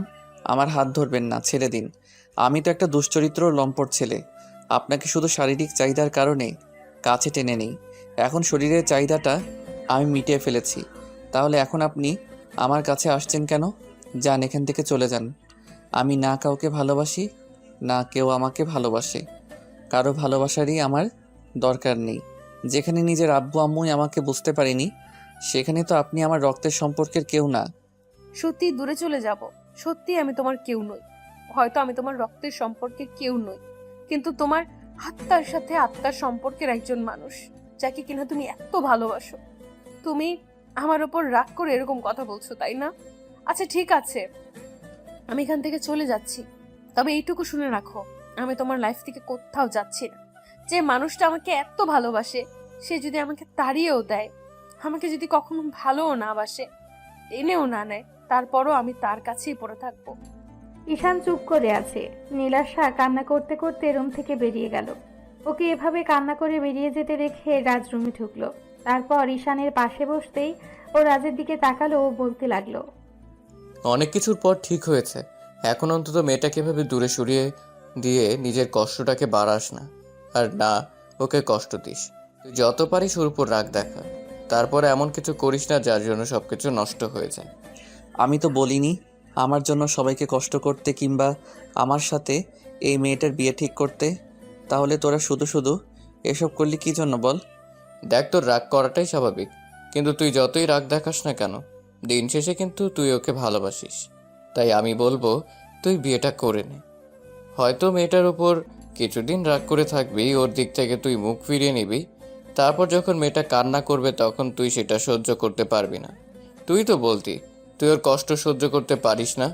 আমার হাত ধরবেন না, ছেড়ে দিন। আমি তো একটা দুশ্চরিত্র লম্পট ছেলে। আপনাকে শুধু শারীরিক চাহিদার কারণে কাছে টেনে নেই। এখন শরীরের চাহিদাটা আমি মিটিয়ে ফেলেছি, তাহলে এখন আপনি আমার কাছে আসছেন কেন? যান, এখান থেকে চলে যান। আমি না কাউকে ভালোবাসি, না কেউ আমাকে ভালোবাসে। কারো ভালোবাসারই আমার দরকার নেই। যেখানে নিজের আব্বু আম্মুই আমাকে বুঝতে পারিনি, সেখানে তো আপনি আমার রক্তের সম্পর্কের কেউ না। সত্যি দূরে চলে যাব। সত্যি আমি তোমার কেউ নই। হয়তো আমি তোমার রক্তের সম্পর্কের কেউ নই, কিন্তু তোমার আত্মার সাথে আত্মার সম্পর্কের একজন মানুষ, যাকে কিনা তুমি এত ভালোবাসো। তুমি আমার ওপর রাগ করে এরকম কথা বলছো, তাই না? আচ্ছা ঠিক আছে, আমি এখান থেকে চলে যাচ্ছি। তবে এইটুকু শুনে রাখো, আমি তোমার লাইফ থেকে কোথাও যাচ্ছি না। যে মানুষটা আমাকে এত ভালোবাসে, সে যদি আমাকে তাড়িয়েও দেয়, আমাকে যদি কখনো ভালোও না বাসে, এনেও না নেয়, তারপরও আমি তার কাছেই পড়ে থাকবো। ঈশান চুপ করে আছে। নীলাশা কান্না করতে করতে রুম থেকে বেরিয়ে গেল। ওকে এভাবে কান্না করে বেরিয়ে যেতে দেখে রাজ রুমে ঢুকলো। তারপর ঈশানের পাশে বসতেই ও রাজের দিকে তাকালো ও বলতে লাগলো, অনেক কিছুর পর ঠিক হয়েছে। এখন অন্তত মেয়েটাকে এভাবে দূরে সরিয়ে দিয়ে নিজের কষ্টটাকে বাড়াস না, আর না ওকে কষ্ট দিস। তুই যত পারিস ওর উপর রাগ দেখা, তারপরে এমন কিছু করিস না যার জন্য সবকিছু নষ্ট হয়ে যায়। আমি তো বলিনি আমার জন্য সবাইকে কষ্ট করতে কিংবা আমার সাথে এই মেয়েটার বিয়ে ঠিক করতে। তাহলে তোরা শুধু শুধু এসব করলি কী জন্য বল? দেখ, তোর রাগ করাটাই স্বাভাবিক, কিন্তু তুই যতই রাগ দেখাস না কেন, দিন শেষে কিন্তু তুই ওকে ভালোবাসিস। তাই আমি বলবো তুই বিয়েটা করে নে। হয়তো মেয়েটার উপর কিছুদিন রাগ করে থাকবি, ওর দিক থেকে তুই মুখ ফিরিয়ে নিবি। তারপর যখন মেয়েটা কান্না করবে তখন তুই সেটা সহ্য করতে পারবি না। তুই তো বলতি তুই ওর কষ্ট সহ্য করতে পারিস না,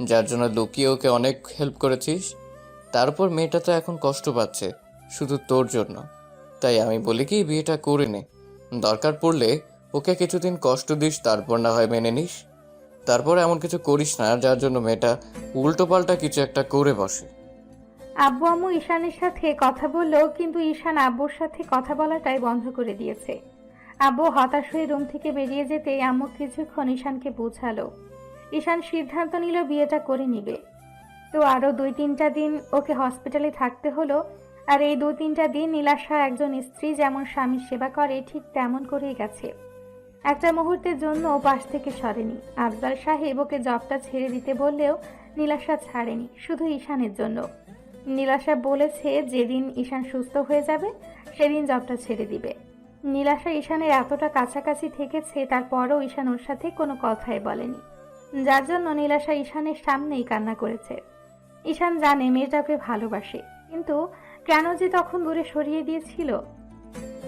যার জন্য লুকিয়ে ওকে অনেক হেল্প করেছিস। তারপর মেয়েটা তো এখন কষ্ট পাচ্ছে শুধু তোর জন্য। তাই আমি বলি কি, বিয়েটা করে নে। দরকার পড়লে ওকে কিছুদিন কষ্ট দিস, তারপর না হয় মেনে নিস। তারপর এমন কিছু করিস না যার জন্য মেয়েটা উল্টো পাল্টা কিছু একটা করে বসে। আব্বু আম্মু ঈশানের সাথে কথা বললো, কিন্তু ঈশান আব্বুর সাথে কথা বলাটাই বন্ধ করে দিয়েছে। আব্বু হতাশ হয়ে রুম থেকে বেরিয়ে যেতে আম্মু কিছুক্ষণ ঈশানকে বোঝালো। ঈশান সিদ্ধান্ত নিল বিয়েটা করে নিবে। তো আরও 2-3টা দিন ওকে হসপিটালে থাকতে হলো। আর এই 2-3টা দিন নীলাশা একজন স্ত্রী যেমন স্বামীর সেবা করে ঠিক তেমন করেই গেছে। একটা মুহূর্তের জন্য পাশ থেকে সরেনি। আফজাল সাহেব ওকে জবটা ছেড়ে দিতে বললেও নীলাশা ছাড়েনি, শুধু ঈশানের জন্য। নীলাশা বলেছে যেদিন ঈশান সুস্থ হয়ে যাবে সেদিন জবটা ছেড়ে দিবে। নীলাশা ঈশানের এতটা কাছাকাছি থেকেছে, তারপরও ঈশান ওর সাথে কোনো কথাই বলেনি, যার জন্য নীলাশা ঈশানের সামনেই কান্না করেছে। ঈশান জানে মেয়েটাকে ভালোবাসে, কিন্তু কেন যে তখন দূরে সরিয়ে দিয়েছিল।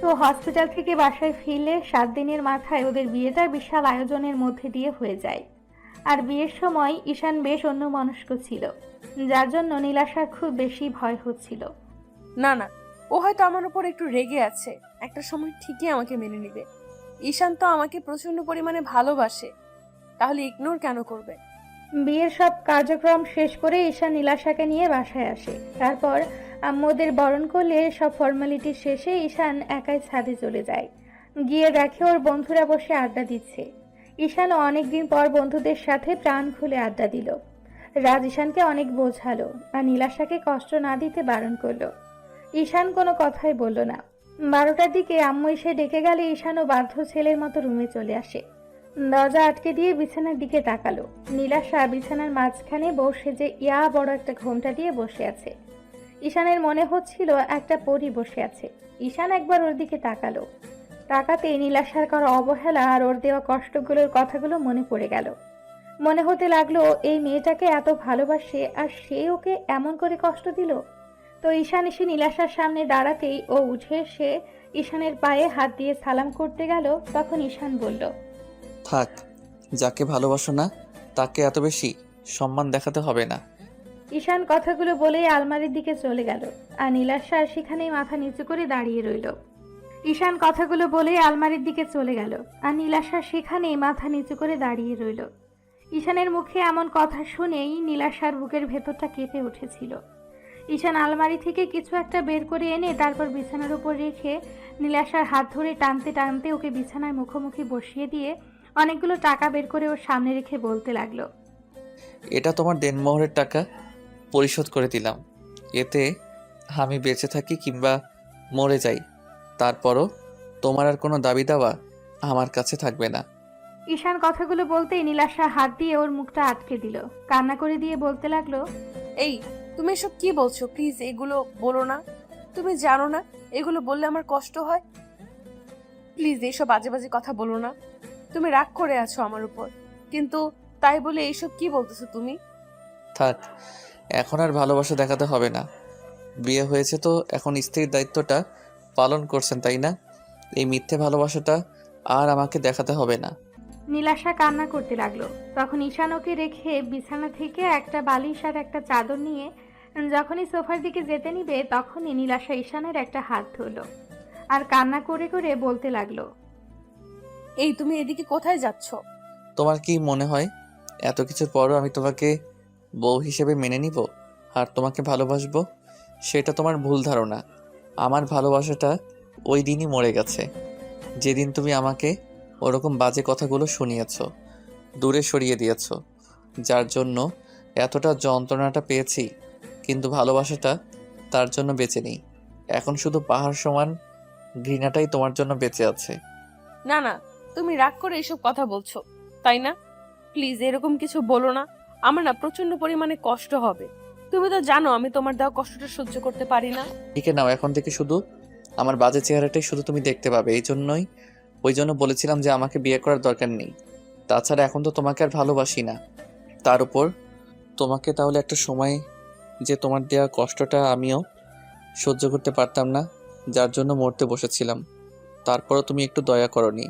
তো হসপিটাল থেকে বাসায় ফিরলে 7 দিনের মাথায় ওদের বিয়েটা বিশাল আয়োজনের মধ্যে দিয়ে হয়ে যায়। আর বিয়ের সময় ঈশান বেশ অন্যমনস্ক ছিল, যার জন্য নীলাশার খুব বেশি ভয় হচ্ছিল। না না, ও হয়তো আমার উপর একটু রেগে আছে, একটা সময় ঠিকই আমাকে মেনে নেবে। ঈশান তো আমাকে প্রচন্ড পরিমাণে ভালোবাসে, তাহলে ইগনোর কেন করবে? বিয়ের সব কার্যক্রম শেষ করে ঈশান নীলাশাকে নিয়ে বাসায় আসে। তারপর আম্মুদের বরণ করলে সব ফর্মালিটি শেষে ঈশান একাই ছাদে চলে যায়। গিয়ে দেখে ওর বন্ধুরা বসে আড্ডা দিচ্ছে। ঈশানও অনেকদিন পর বন্ধুদের সাথে প্রাণ খুলে আড্ডা দিল। রাজ ঈশানকে অনেক বোঝালো আর নীলাশাকে কষ্ট না দিতে বারণ করলো। ঈশান কোনো কথাই বলল না। 12টার দিকে আম্মু এসে ডেকে গেলে ঈশানও বাধ্য ছেলের মতো রুমে চলে আসে। দরজা আটকে দিয়ে বিছানার দিকে তাকালো। নীলাশা বিছানার মাঝখানে বসে যে ইয়া বড় একটা ঘোমটা দিয়ে বসে আছে। ঈশানের মনে হচ্ছিল একটা পরী বসে আছে। ঈশান একবার ওর দিকে তাকালো। তাকাতে নীলাশার করা অবহেলা আর ওর দেওয়া কষ্টগুলোর কথাগুলো মনে পড়ে গেল। মনে হতে লাগলো এই মেয়েটাকে এত ভালোবাসে আর সে ওকে এমন করে কষ্ট দিল। তো ঈশান এসে নীলাশার সামনে দাঁড়াতেই ও উঠে এসে ঈশানের পায়ে হাত দিয়ে সালাম করতে গেল। তখন ঈশান বলল, থাক, যাকে ভালোবাসো না তাকে এত বেশি সম্মান দেখাতে হবে না। ঈশান কথাগুলো বলেই আলমারির দিকে চলে গেল আর নীলাশা সেখানেই মাথা নিচু করে দাঁড়িয়ে রইল। ঈশান কথাগুলো বলেই আলমারির দিকে চলে গেল আর নীলাশা সেখানেই মাথা নিচু করে দাঁড়িয়ে রইল। ঈশানের মুখে এমন কথা শুনেই নীলাশার বুকের ভেতরটা কেঁপে উঠেছিল। ঈশান আলমারি থেকে কিছু একটা বের করে এনে তারপর বিছানার উপর রেখে নীলাশার হাত ধরে টানতে টানতে ওকে বিছানায় মুখোমুখি বসিয়ে দিয়ে অনেকগুলো টাকা বের করে ওর সামনে রেখে বলতে লাগলো, এটা তোমার দেনমোহরের টাকা, পরিশোধ করে দিলাম। এতে আমি বেঁচে থাকি কিংবা মরে যাই, তারপরও তোমার আর কোনো দাবি দাওয়া আমার কাছে থাকবে না। ঈশান কথাগুলো বলতেই নীলাশা হাত দিয়ে ওর মুখটা আটকে দিল। কান্না করে দিয়ে বলতে লাগলো, এই তুমি এসব কি বলছো? প্লিজ এগুলো বলো না। তুমি জানো না এগুলো বললে আমার কষ্ট হয়। প্লিজ এইসব বাজে বাজে কথা বলো না। তুমি রাগ করে আছো আমার উপর, কিন্তু তাই বলে এইসব কি বলতেছো তুমি? থাক, এখন আর ভালোবাসা দেখাতে হবে না। বিয়ে হয়েছে তো এখন স্ত্রীর দায়িত্বটা পালন করছেন, তাই না? এই মিথ্যে ভালোবাসাটা আর আমাকে দেখাতে হবে না। নীলাশা কান্না করতে লাগলো। তখন ঈশান ওকে রেখে বিছানা থেকে একটা বালিশ আর একটা চাদর নিয়ে যখনই সোফার দিকে যেতে নিবে তখনই নীলাশা ঈশানের একটা হাত ধরলো আর কান্না করে করে বলতে লাগলো, এই তুমি এদিকে কোথায় যাচ্ছ? তোমার কি মনে হয় এত কিছুর পরও আমি তোমাকে বউ হিসেবে মেনে নিব আর তোমাকে ভালোবাসবো, সেটা তোমার ভুল ধারণা। আমার ভালোবাসাটা ওই দিনই মরে গেছে, যেদিন তুমি আমাকে ওরকম বাজে কথাগুলো শুনিয়েছ, দূরে সরিয়ে দিয়েছ, যার জন্য এতটা যন্ত্রণাটা পেয়েছি। কিন্তু ভালোবাসাটা তার জন্য বেঁচে নেই। এখন শুধু পাহাড় সমান ঘৃণাটাই তোমার জন্য বেঁচে আছে। না না, তুমি রাগ করে এসব কথা বলছো, তাই না? প্লিজ এরকম কিছু বলো না। আমার না প্রচন্ড পরিমাণে কষ্ট হবে। তুমি তো জানো আমি তোমার দেওয়া কষ্টটা সহ্য করতে পারি না। ঠিক নাও, এখন থেকে শুধু আমার বাজে চেহারাটাই শুধু তুমি দেখতে পাবে। ওই জন্য বলেছিলাম যে আমাকে বিয়ে করার দরকার নেই। তাছাড়া এখন তো তোমাকে আর ভালোবাসি না। তার উপর তোমাকে তাহলে একটা সময় যে তোমার দেওয়া কষ্টটা আমিও সহ্য করতে পারতাম না, যার জন্য মরতে বসেছিলাম। তারপরও তুমি একটু দয়া করনি,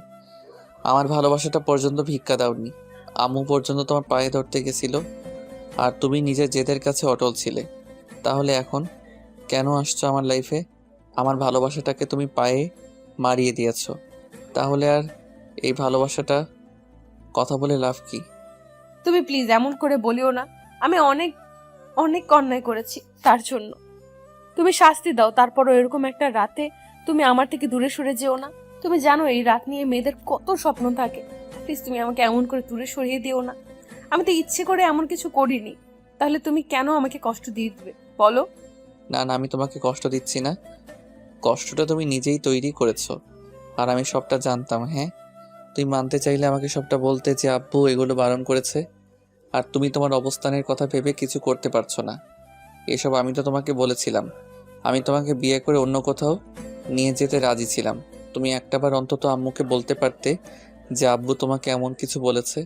আমার ভালোবাসাটা পর্যন্ত ভিক্ষা দাওনি। আম্মু পর্যন্ত তোমার পায়ে ধরতে গেছিল, আর তুমি নিজের জেদের কাছে অটল ছিলে। তাহলে এখন কেন আসছো আমার লাইফে? আমার ভালোবাসাটাকে তুমি পায়ে মারিয়ে দিয়েছো। তাহলে আর এই ভালোবাসাটা কথা বলে লাভ কি? তুমি প্লিজ এমন করে বলিও না। আমি অনেক অনেক অন্যায় করেছি, তার জন্য তুমি শাস্তি দাও। তারপরও এরকম একটা রাতে তুমি আমার থেকে দূরে সরে যেও না। তুমি জানো এই রাত নিয়ে মেয়েদের কত স্বপ্ন থাকে। প্লিজ তুমি আমাকে এমন করে দূরে সরিয়ে দিও না। আমি তো ইচ্ছে করে এমন কিছু করিনি। তাহলে তুমি কেন আমাকে কষ্ট দিয়ে দিবে বলো? না না, আমি তোমাকে কষ্ট দিচ্ছি না। কষ্টটা তুমি নিজেই তৈরি করেছো, আর আমি সবটা জানতাম। হ্যাঁ, তুই মানতে চাইলে আমাকে সবটা বলতে যে আব্বু এগুলো বারণ করেছে, আর তুমি তোমার অবস্থানের কথা ভেবে কিছু করতে পারছো না। এসব আমি তো তোমাকে বলেছিলাম। আমি তোমাকে বিয়ে করে অন্য কোথাও নিয়ে যেতে রাজি ছিলাম। তুমি একটাবার অন্তত আম্মুকে বলতে পারতে যে আব্বু তোমাকে এমন কিছু বলেছে।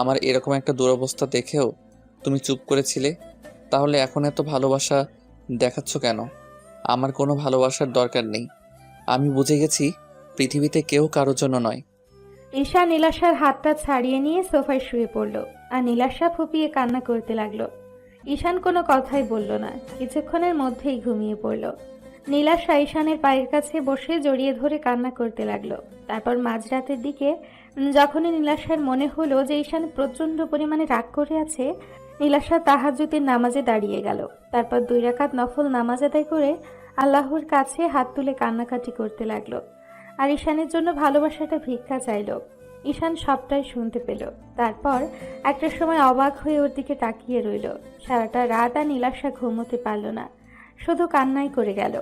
আমার এরকম একটা দুরবস্থা দেখেও তুমি চুপ করেছিলে। তাহলে এখন এত ভালোবাসা দেখাচ্ছ কেন? আমার কোনো ভালোবাসার দরকার নেই। আমি বুঝে গেছি পৃথিবীতে কেউ কারোর জন্য নয়। ঈশা নীলাশার হাতটা ছাড়িয়ে নিয়ে সোফায় শুয়ে পড়ল আর নীলাশা ফুপিয়ে কান্না করতে লাগলো। ঈশান কোনো কথাই বলল না, কিছুক্ষণের মধ্যেই ঘুমিয়ে পড়ল। নীলাশা ঈশানের পায়ের কাছে বসে জড়িয়ে ধরে কান্না করতে লাগলো। তারপর মাঝরাতের দিকে যখনই নীলাশার মনে হলো যে ঈশান প্রচণ্ড পরিমাণে রাগ করে আছে, নীলাশা তাহাজ্জুদের নামাজে দাঁড়িয়ে গেল। তারপর 2 রাকাত নফল নামাজ আদায় করে আল্লাহর কাছে হাত তুলে কান্নাকাটি করতে লাগলো আর ঈশানের জন্য ভালোবাসাটা ভিক্ষা চাইল। ঈশান সবটাই শুনতে পেল। তারপর একটা সময় অবাক হয়ে ওর দিকে তাকিয়ে রইল। সারাটা রাত আর নীলাশা ঘুমোতে পারল না, শুধু কান্নাই করে গেল।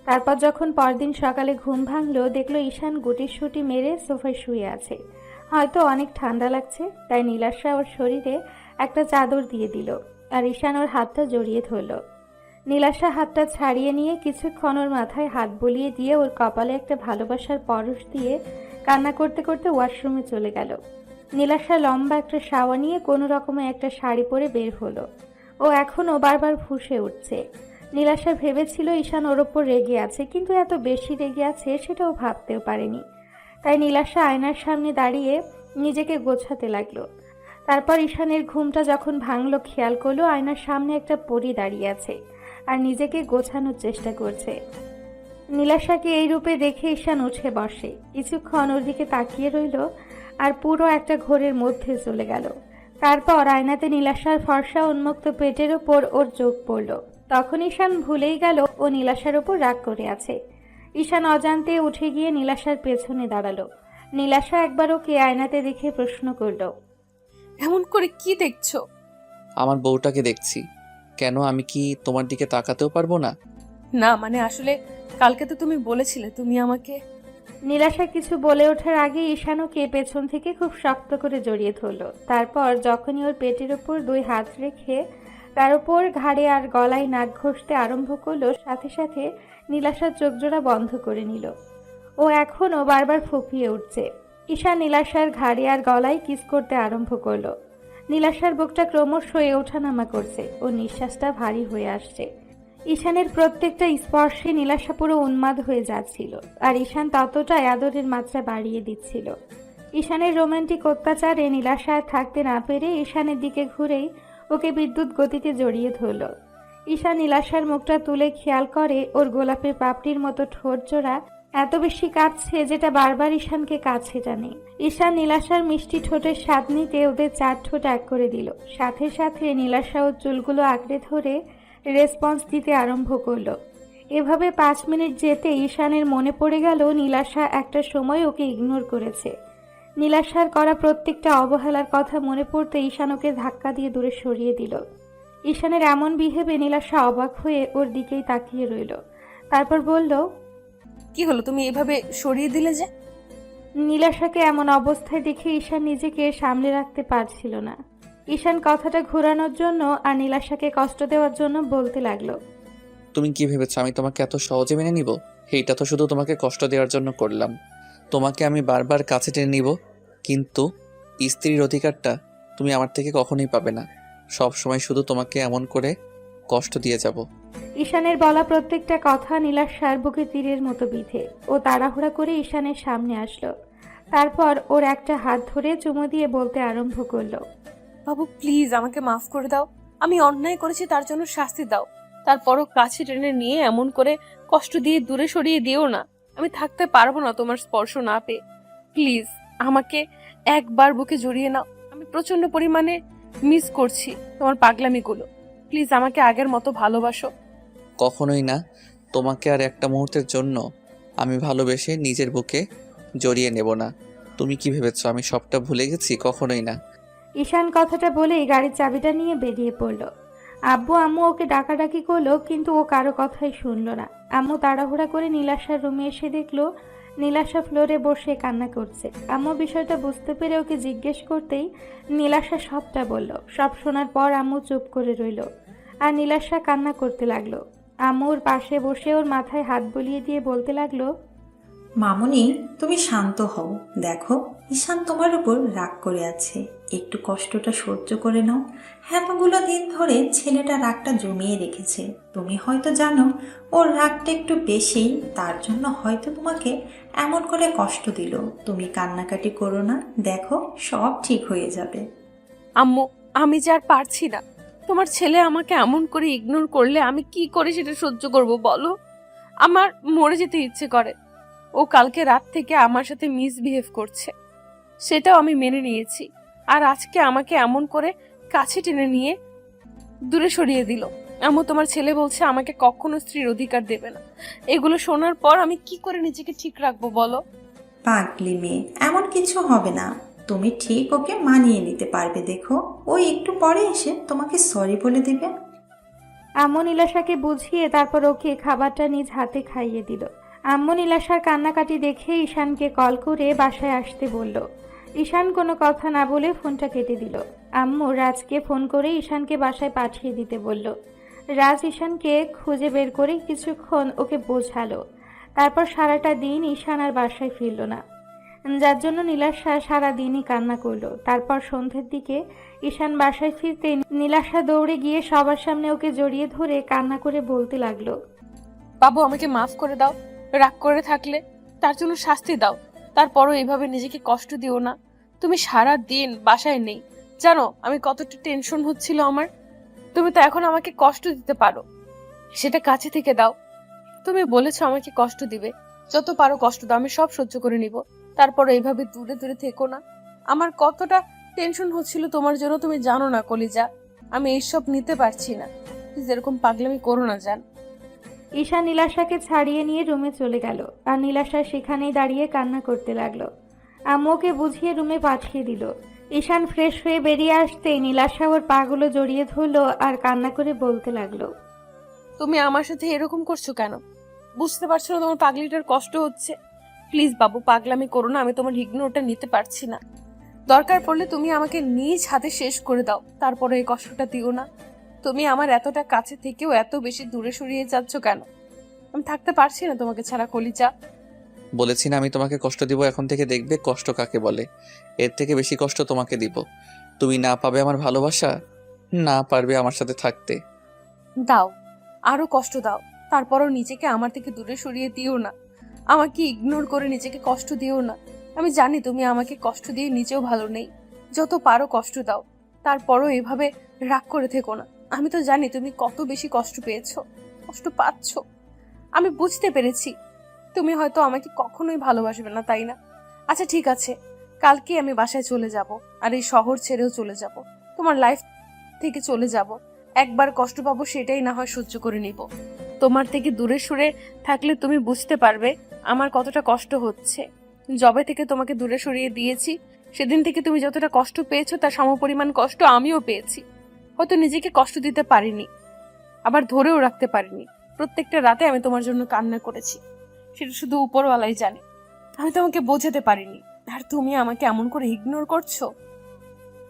তারপর যখন পরদিন সকালে ঘুম ভাঙলো, দেখলো ঈশান গুটিসুটি মেরে সোফায় শুয়ে আছে। হয়তো অনেক ঠান্ডা লাগছে, তাই নীলাশা ওর শরীরে একটা চাদর দিয়ে দিল আর ঈশান ওর হাতটা জড়িয়ে ধরল। নীলাশা হাতটা ছাড়িয়ে নিয়ে কিছুক্ষণ ওর মাথায় হাত বুলিয়ে দিয়ে ওর কপালে একটা ভালোবাসার পরশ দিয়ে কান্না করতে করতে ওয়াশরুমে চলে গেল। নীলাশা লম্বা একটা শাওয়া নিয়ে কোনো রকমে একটা শাড়ি পরে বের হলো। ও এখনও বারবার ফুঁসে উঠছে। নীলাশা ভেবেছিল ঈশান ওর ওপর রেগে আছে, কিন্তু এত বেশি রেগে আছে সেটাও ভাবতেও পারেনি। তাই নীলাশা আয়নার সামনে দাঁড়িয়ে নিজেকে গোছাতে লাগলো। তারপর ঈশানের ঘুমটা যখন ভাঙলো, খেয়াল করলো আয়নার সামনে একটা পরী দাঁড়িয়ে আছে আর নিজেকে গোছানোর চেষ্টা করছে। নীলাশাকে এই রূপে দেখে ঈশান উঠে বসে, কিছুক্ষণ ওর দিকে তাকিয়ে রইল আর পুরো একটা ঘোরের মধ্যে চলে গেল। তারপর আয়নাতে নীলাশার ফর্সা উন্মুক্ত পেটের ওপর ওর চোখ পড়ল। তখন ঈশান ভুলেই গেল ও নীলাশার ওপর রাগ করে আছে। ঈশান অজান্তে উঠে গিয়ে নীলাশার পেছনে দাঁড়ালো। নীলাশা একবার ওকে আয়নাতে দেখে প্রশ্ন করল, এমন করে কি দেখছো? আমার বউটাকে দেখছি। কেন, আমি কি তোমার দিকে তাকাতেও পারবো না? না মানে আসলে কালকে তো তুমি বলেছিলে তুমি আমাকে। নীলাশা কিছু বলে ওঠার আগে ঈশান ওকে পেছন থেকে খুব শক্ত করে জড়িয়ে ধরল। তারপর যখনই ওর পেটের ওপর 2 হাত রেখে তার উপর ঘাড়ে আর গলায় নাক ঘষতে আরম্ভ করলো, সাথে সাথে নীলাশার চোখজোড়া বন্ধ করে নিল। ও এখনও বারবার ফুঁপিয়ে উঠছে। ঈশান নীলাশার ঘাড়ে আর গলায় কিস করতে আরম্ভ করলো। নীলাশার বুকটা ক্রমশই ওঠানামা করছে, ও নিঃশ্বাসটা ভারী হয়ে আসছে। ঈশানের প্রত্যেকটা স্পর্শে নীলাশা পুরো উন্মাদ হয়ে যাচ্ছিল, আর ঈশান ততটাই আদরের মাত্রা বাড়িয়ে দিচ্ছিল। ঈশানের রোমান্টিক অত্যাচারে নীলাশা আর থাকতে না পেরে ঈশানের দিকে ঘুরেই ওকে বিদ্যুৎ গতিতে জড়িয়ে ধরল। ঈশান নীলাশার মুখটা তুলে খেয়াল করে ওর গোলাপের পাপড়ির মতো ঠোঁট জোড়া এত বেশি কাঁদছে যেটা বারবার ঈশানকে কাছে টানে। ঈশান নীলাশার মিষ্টি ঠোঁটের স্বাদ নিতে ওদের 4 ঠোঁট এক করে দিল। সাথে সাথে নীলাশা ওর চুলগুলো আঁকড়ে ধরে রেসপন্স দিতে আরম্ভ করলো। এভাবে 5 মিনিট যেতে ঈশানের মনে পড়ে গেল নীলাশা একটা সময় ওকে ইগনোর করেছে। নীলাশার করা প্রত্যেকটা অবহেলার কথা মনে পড়তে ঈশান ওকে ধাক্কা দিয়ে দূরে সরিয়ে দিল। ঈশানের এমন বিহেভে নীলাশা অবাক হয়ে ওর দিকেই তাকিয়ে রইল। তারপর বলল, কি হলো, তুমি এভাবে সরিয়ে দিলে যে? নীলাশাকে এমন অবস্থায় দেখে ঈশান নিজেকে সামলে রাখতে পারছিল না। ঈশান কথাটা ঘোরানোর জন্য আর নীলাশাকে কষ্ট দেওয়ার জন্য বলতে লাগলো, তুমি কি ভেবেছো আমি তোমাকে এত সহজে মেনে নিব? এইটা তো শুধু তোমাকে কষ্ট দেওয়ার জন্য করলাম। তোমাকে আমি বারবার কাছে টেনে নিব, কিন্তু স্ত্রীর অধিকারটা তুমি আমার থেকে কখনোই পাবে না। সব সময় শুধু তোমাকে এমন করে কষ্ট দিয়ে যাব। ঈশানের বলা প্রত্যেকটা কথা নীলাশার বুকে তীরের মতো বিঁধে। ও তাড়াহুড়া করে ঈশানের সামনে আসলো। তারপর ওর একটা হাত ধরে চুমু দিয়ে বলতে আরম্ভ করলো, বাবু প্লিজ আমাকে মাফ করে দাও। আমি অন্যায় করেছি, তার জন্য শাস্তি দাও। তারপরও কাছে টেনে নিয়ে এমন করে কষ্ট দিয়ে দূরে সরিয়ে দিও না। আমি থাকতে পারবো না তোমার স্পর্শ না পেয়ে। প্লিজ আমাকে একবার বুকে জড়িয়ে নাও। আমি প্রচন্ড পরিমাণে মিস করছি তোমার পাগলামিগুলো। প্লিজ আমাকে আগের মতো ভালোবাসো। কখনোই না। তোমাকে আর একটা মুহূর্তের জন্য আমি ভালোবেসে নিজের বুকে জড়িয়ে নেব না। তুমি কি ভেবেছো আমি সবটা ভুলে গেছি? কখনোই না। ঈশান কথাটা বলেই গাড়ির চাবিটা নিয়ে বেরিয়ে পড়লো। আব্বু আম্মু ওকে ডাকাডাকি করলো, কিন্তু ও কারো কথাই শুনলো না। আম্মু তাড়াহুড়া করে নীলাশার রুমে এসে দেখলো নীলাশা ফ্লোরে বসে কান্না করছে। আম্মু বিষয়টা বুঝতে পেরে ওকে জিজ্ঞেস করতেই নীলাশা সবটা বলল। সব শোনার পর আম্মু চুপ করে রইল আর নীলাশা কান্না করতে লাগলো। আম্মুর পাশে বসে ওর মাথায় হাত বুলিয়ে দিয়ে বলতে লাগলো, মামুনি, তুমি শান্ত হও। দেখো, ঈশান তোমার উপর রাগ করে আছে। একটু কষ্টটা সহ্য করে নাও। এতগুলো দিন ধরে ছেলেটা রাগটা জমিয়ে রেখেছে। তুমি হয়তো জানো ওর রাগটা একটু বেশি, তার জন্য হয়তো তোমাকে এমন করে কষ্ট দিল। তুমি কান্নাকাটি করো না, দেখো সব ঠিক হয়ে যাবে। আম্মু, আমি যে আর পারছি না। তোমার ছেলে আমাকে এমন করে ইগনোর করলে আমি কি করে সেটা সহ্য করব বলো? আমার মরে যেতে ইচ্ছে করে। ও কালকে রাত থেকে আমার সাথে মিসবিহেভ করছে, সেটাও আমি মেনে নিয়েছি। আর আজকে আমাকে এমন করে কাছে টেনে নিয়ে দূরে সরিয়ে দিল। আম্মু, তোমার ছেলে বলছে আমাকে কখনো স্ত্রীর অধিকার দেবে না। এগুলো শোনার পর আমি কি করে নিজেকে ঠিক রাখবো বলো? পাগলি মেয়ে, এমন কিছু হবে না। তুমি ঠিক ওকে মানিয়ে নিতে পারবে। দেখো, ও একটু পরে এসে তোমাকে সরি বলে দিবে। আম্মু নীলাশাকে বুঝিয়ে তারপর ওকে খাবারটা নিজ হাতে খাইয়ে দিল। আম্মু নীলাশার কান্নাকাটি দেখে ঈশানকে কল করে বাসায় আসতে বলল। ঈশান কোনো কথা না বলে ফোনটা কেটে দিল। আম্মু রাজকে ফোন করে ঈশানকে বাসায় পাঠিয়ে দিতে বলল। রাজ ঈশানকে খুঁজে বের করে কিছুক্ষণ ওকে বোঝালো। তারপর সারাটা দিন ঈশান আর বাসায় ফিরল না, যার জন্য নীলাশা সারাদিনই কান্না করলো। তারপর সন্ধ্যের দিকে ঈশান বাসায় ফিরতে নীলাশা দৌড়ে গিয়ে সবার সামনে ওকে জড়িয়ে ধরে কান্না করে বলতে লাগলো, বাবু আমাকে মাফ করে দাও। রাগ করে থাকলে তার জন্য শাস্তি দাও। তারপরও এভাবে নিজেকে কষ্ট দিও না। তুমি সারা দিন বাসায় নেই, জানো আমি কতটা টেনশন হচ্ছিল আমার। তুমি তো এখন আমাকে কষ্ট দিতে পারো, সেটা কাছে থেকে দাও। তুমি বলেছো আমাকে কষ্ট দিবে, যত পারো কষ্ট দাও, আমি সব সহ্য করে নিব। তারপর এইভাবে দূরে দূরে থেকো না। আমার কতটা টেনশন হচ্ছিল তোমার জন্য তুমি জানো না কলিজা। আমি এইসব নিতে পারছি না। প্লিজ এরকম পাগলামি করো না জান। ঈশান নীলাশাকে ছাড়িয়ে নিয়ে রুমে চলে গেল আর নীলাশা সেখানেই দাঁড়িয়ে কান্না করতে লাগলো। আম্মুকে বুঝিয়ে রুমে পাঠিয়ে দিল। ঈশান ফ্রেশ হয়ে বেরিয়ে আসতেই নীলাশা ওর পাগুলো জড়িয়ে ধরলো আর কান্না করে বলতে লাগলো, তুমি আমার সাথে এরকম করছো কেন? বুঝতে পারছো না তোমার পাগলিটার কষ্ট হচ্ছে? প্লিজ বাবু পাগলামি করো না, আমি তোমার ইগনোরটা নিতে পারছি না। দরকার পড়লে তুমি আমাকে নিজ হাতে শেষ করে দাও, তারপরে এই কষ্টটা দিও না। তুমি আমার এতটা কাছে থেকেও এত বেশি দূরে সরিয়ে যাচ্ছ কেন? আমি থাকতে পারছি না তোমাকে ছাড়া কলিজা। বলেছি না আমি তোমাকে কষ্ট দিব। এখন থেকে দেখবে কষ্ট কাকে বলে। এর থেকে বেশি কষ্ট তোমাকে দিব। তুমি না পাবে আমার ভালোবাসা, না পারবে আমার সাথে থাকতে। দাও, আরো কষ্ট দাও। তারপরও নিজেকে আমার থেকে দূরে সরিয়ে দিও না। আমাকে ইগনোর করে নিজেকে কষ্ট দিও না। আমি জানি তুমি আমাকে কষ্ট দিয়ে নিজেও ভালো নেই। যত পারো কষ্ট দাও, তারপরও এভাবে রাগ করে থেকো না। আমি তো জানি তুমি কত বেশি কষ্ট পেয়েছো, কষ্ট পাচ্ছো। আমি বুঝতে পেরেছি। তুমি হয়তো আমাকে কখনোই ভালোবাসবে না, তাই না? আচ্ছা ঠিক আছে, কালকে আমি বাসায় চলে যাব, আর এই শহর ছেড়েও চলে যাব, তোমার লাইফ থেকে চলে যাব। একবার কষ্ট পাবো, সেটাই না হয় সহ্য করে নিব। তোমার থেকে দূরে সরে থাকলে তুমি বুঝতে পারবে আমার কতটা কষ্ট হচ্ছে। যবে থেকে তোমাকে দূরে সরিয়ে দিয়েছি, সেদিন থেকে তুমি যতটা কষ্ট পেয়েছো তার সমপরিমাণ কষ্ট আমিও পেয়েছি। হয়তো নিজেকে কষ্ট দিতে পারিনি, আবার ধরেও রাখতে পারিনি। প্রত্যেকটা রাতে আমি তোমার জন্য কান্না করেছি, সেটা শুধু উপরওয়ালাই জানে। আমি তোমাকে বোঝাতে পারিনি, আর তুমি আমাকে এমন করে ইগনোর করছো।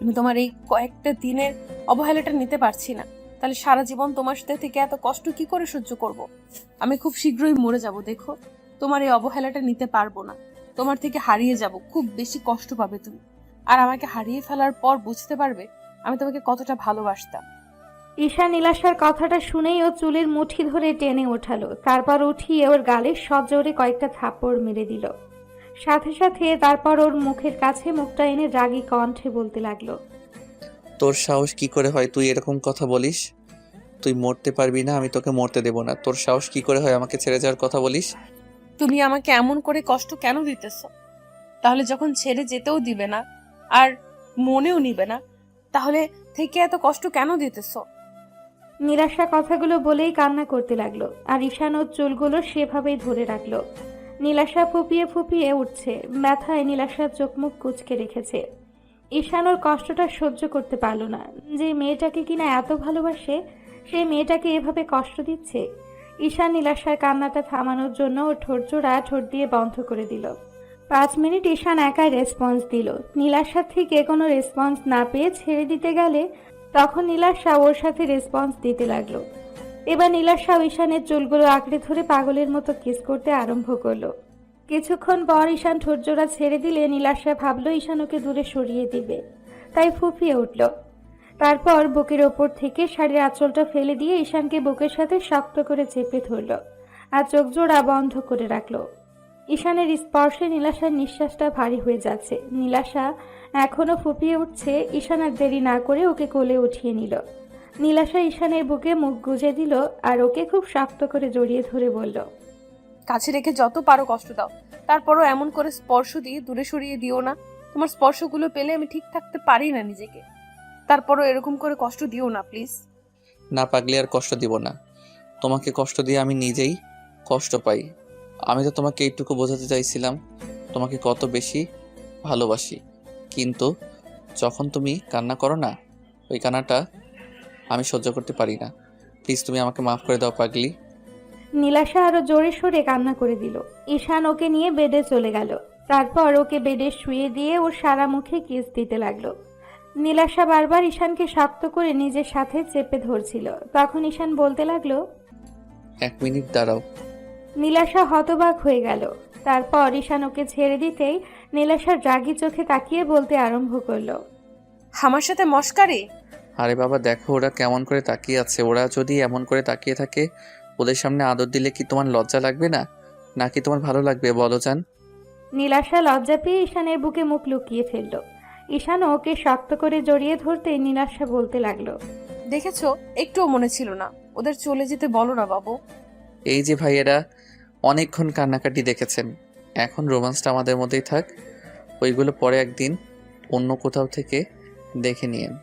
আমি তোমার এই কয়েকটা দিনের অবহেলাটা নিতে পারছি না, তাহলে সারা জীবন তোমার সাথে থেকে এত কষ্ট কি করে সহ্য করব? আমি খুব শীঘ্রই মরে যাব, দেখো। তোমার এই অবহেলাটা নিতে পারবো না, তোমার থেকে হারিয়ে যাব, খুব বেশি কষ্ট পাবে তুমি। আর আমাকে হারিয়ে ফেলার পর বুঝতে পারবে আমি তোমাকে কতটা ভালোবাসতাম। ঈশা নীলাশার কথাটা শুনেই ও চুলের মুঠি ধরে টেনে ওঠালো, তারপর উঠিয়ে ওর গালে সজোরে কয়েকটা থাপ্পড় মেরে দিল। সাথে সাথে তারপর ওর মুখের কাছে মুখটা এনে রাগী কণ্ঠে বলতে লাগলো, তোর সাহস কি করে হয় তুই এরকম কথা বলিস? তুই মরতে পারবি না, আমি তোকে মরতে দেব না। তোর সাহস কি করে হয় আমাকে ছেড়ে যাওয়ার কথা বলিস? তুমি আমাকে এমন করে কষ্ট কেন দিতেছো? তাহলে যখন ছেড়ে যেতেও দিবে না আর মনেও নিবে না, তাহলে থেকে এত কষ্ট কেন দিতেছো? নীলাশা কথাগুলো বলেই কান্না করতে লাগলো, আর ঈশান ওর চুলগুলো সেভাবেই ধরে রাখলো। নীলাশা ফুপিয়ে ফুপিয়ে উঠছে, ব্যথায় নীলাশার চোখ মুখ কুঁচকে রেখেছে। ঈশান ওর কষ্টটা সহ্য করতে পারলো না, যে মেয়েটাকে কিনা এত ভালোবাসে সেই মেয়েটাকে এভাবে কষ্ট দিচ্ছে। ঈশান নীলাশার কান্নাটা থামানোর জন্য ওর ঠোঁটজোড়া ঠোঁট দিয়ে বন্ধ করে দিল। 5 মিনিট ঈশান একাই রেসপন্স দিল। নীলাশার থেকে কোনো রেসপন্স না পেয়ে ছেড়ে দিতে গেলে তখন নীলাশা ওর সাথে রেসপন্স দিতে লাগলো। এবার নীলাশা ঈশানের চুলগুলো আঁকড়ে ধরে পাগলের মতো কিস করতে আরম্ভ করলো। কিছুক্ষণ পর ঈশান ঠোঁটজোড়া ছেড়ে দিলে নীলাশা ভাবলো ঈশান ওকে দূরে সরিয়ে দিবে, তাই ফুঁপিয়ে উঠল। তারপর বুকের ওপর থেকে শাড়ির আঁচলটা ফেলে দিয়ে ঈশানকে বুকের সাথে শক্ত করে চেপে ধরল, আর চোখ জোড়া বন্ধ করে রাখলো। ঈশানের স্পর্শে নীলাশার নিঃশ্বাসটা ভারী হয়ে যাচ্ছে। নীলাশা এখনো ফুঁপিয়ে উঠছে। ঈশান আর দেরি না করে ওকে কোলে উঠিয়ে নিল। নীলাশা ঈশানের বুকে মুখ গুজে দিল আর ওকে খুব শক্ত করে জড়িয়ে ধরে বলল, কাছে রেখে যত পারো কষ্ট দাও, তারপরও এমন করে স্পর্শ দিয়ে দূরে সরিয়ে দিও না। তোমার স্পর্শগুলো পেলে আমি ঠিক থাকতে পারি না নিজেকে, তারপরও এরকম করে কষ্ট দিও না প্লিজ। না পাগলি, আর কষ্ট দিব না। তোমাকে কষ্ট দিয়ে আমি নিজেই কষ্ট পাই। আমি তো তোমাকে এইটুকু বোঝাতে চাইছিলাম তোমাকে কত বেশি ভালোবাসি, কিন্তু যখন তুমি কান্না করো না, ওই কান্নাটা আমি সহ্য করতে পারি না। প্লিজ তুমি আমাকে মাফ করে দাও পাগলি। নীলাশা আরো জোরে সরে কান্না করে দিল। ঈশান ওকে নিয়ে বেডে চলে গেল। তারপর ওকে বেডে শুয়ে দিয়ে ওর সারা মুখে কিস দিতে লাগলো। নীলাশা বারবার ঈশানকে শক্ত করে নিজের সাথে চেপে ধরছিল। তখন ঈশান বলতে লাগলো, 1 মিনিট দাঁড়াও। নীলাশা হতবাক হয়ে গেল। তারপর ঈশান ওকে ছেড়ে দিতেই নীলাশার রাগী চোখে তাকিয়ে বলতে আরম্ভ করলো, আমার সাথে মস্কারি? আরে বাবা দেখো ওরা কেমন করে তাকিয়ে আছে। ওরা যদি এমন করে তাকিয়ে থাকে, ওদের সামনে আদর দিলে কি তোমার লজ্জা লাগবে না, নাকি তোমার ভালো লাগবে বলো জান? নীলাশা লজ্জা পেয়ে ঈশানের বুকে মুখ লুকিয়ে ফেলল। ঈশান ওকে শক্ত করে জড়িয়ে ধরতেই নীলাশা বলতে লাগলো, দেখেছো, একটুও মনে ছিল না। ওদের চলে যেতে বলো না বাবু। এই যে ভাইয়েরা অনেকক্ষণ কান্নাকাটি দেখেছেন, এখন রোমান্সটা আমাদের মধ্যেই থাক। ওইগুলো পরে একদিন অন্য কোথাও থেকে দেখে নিয়েন।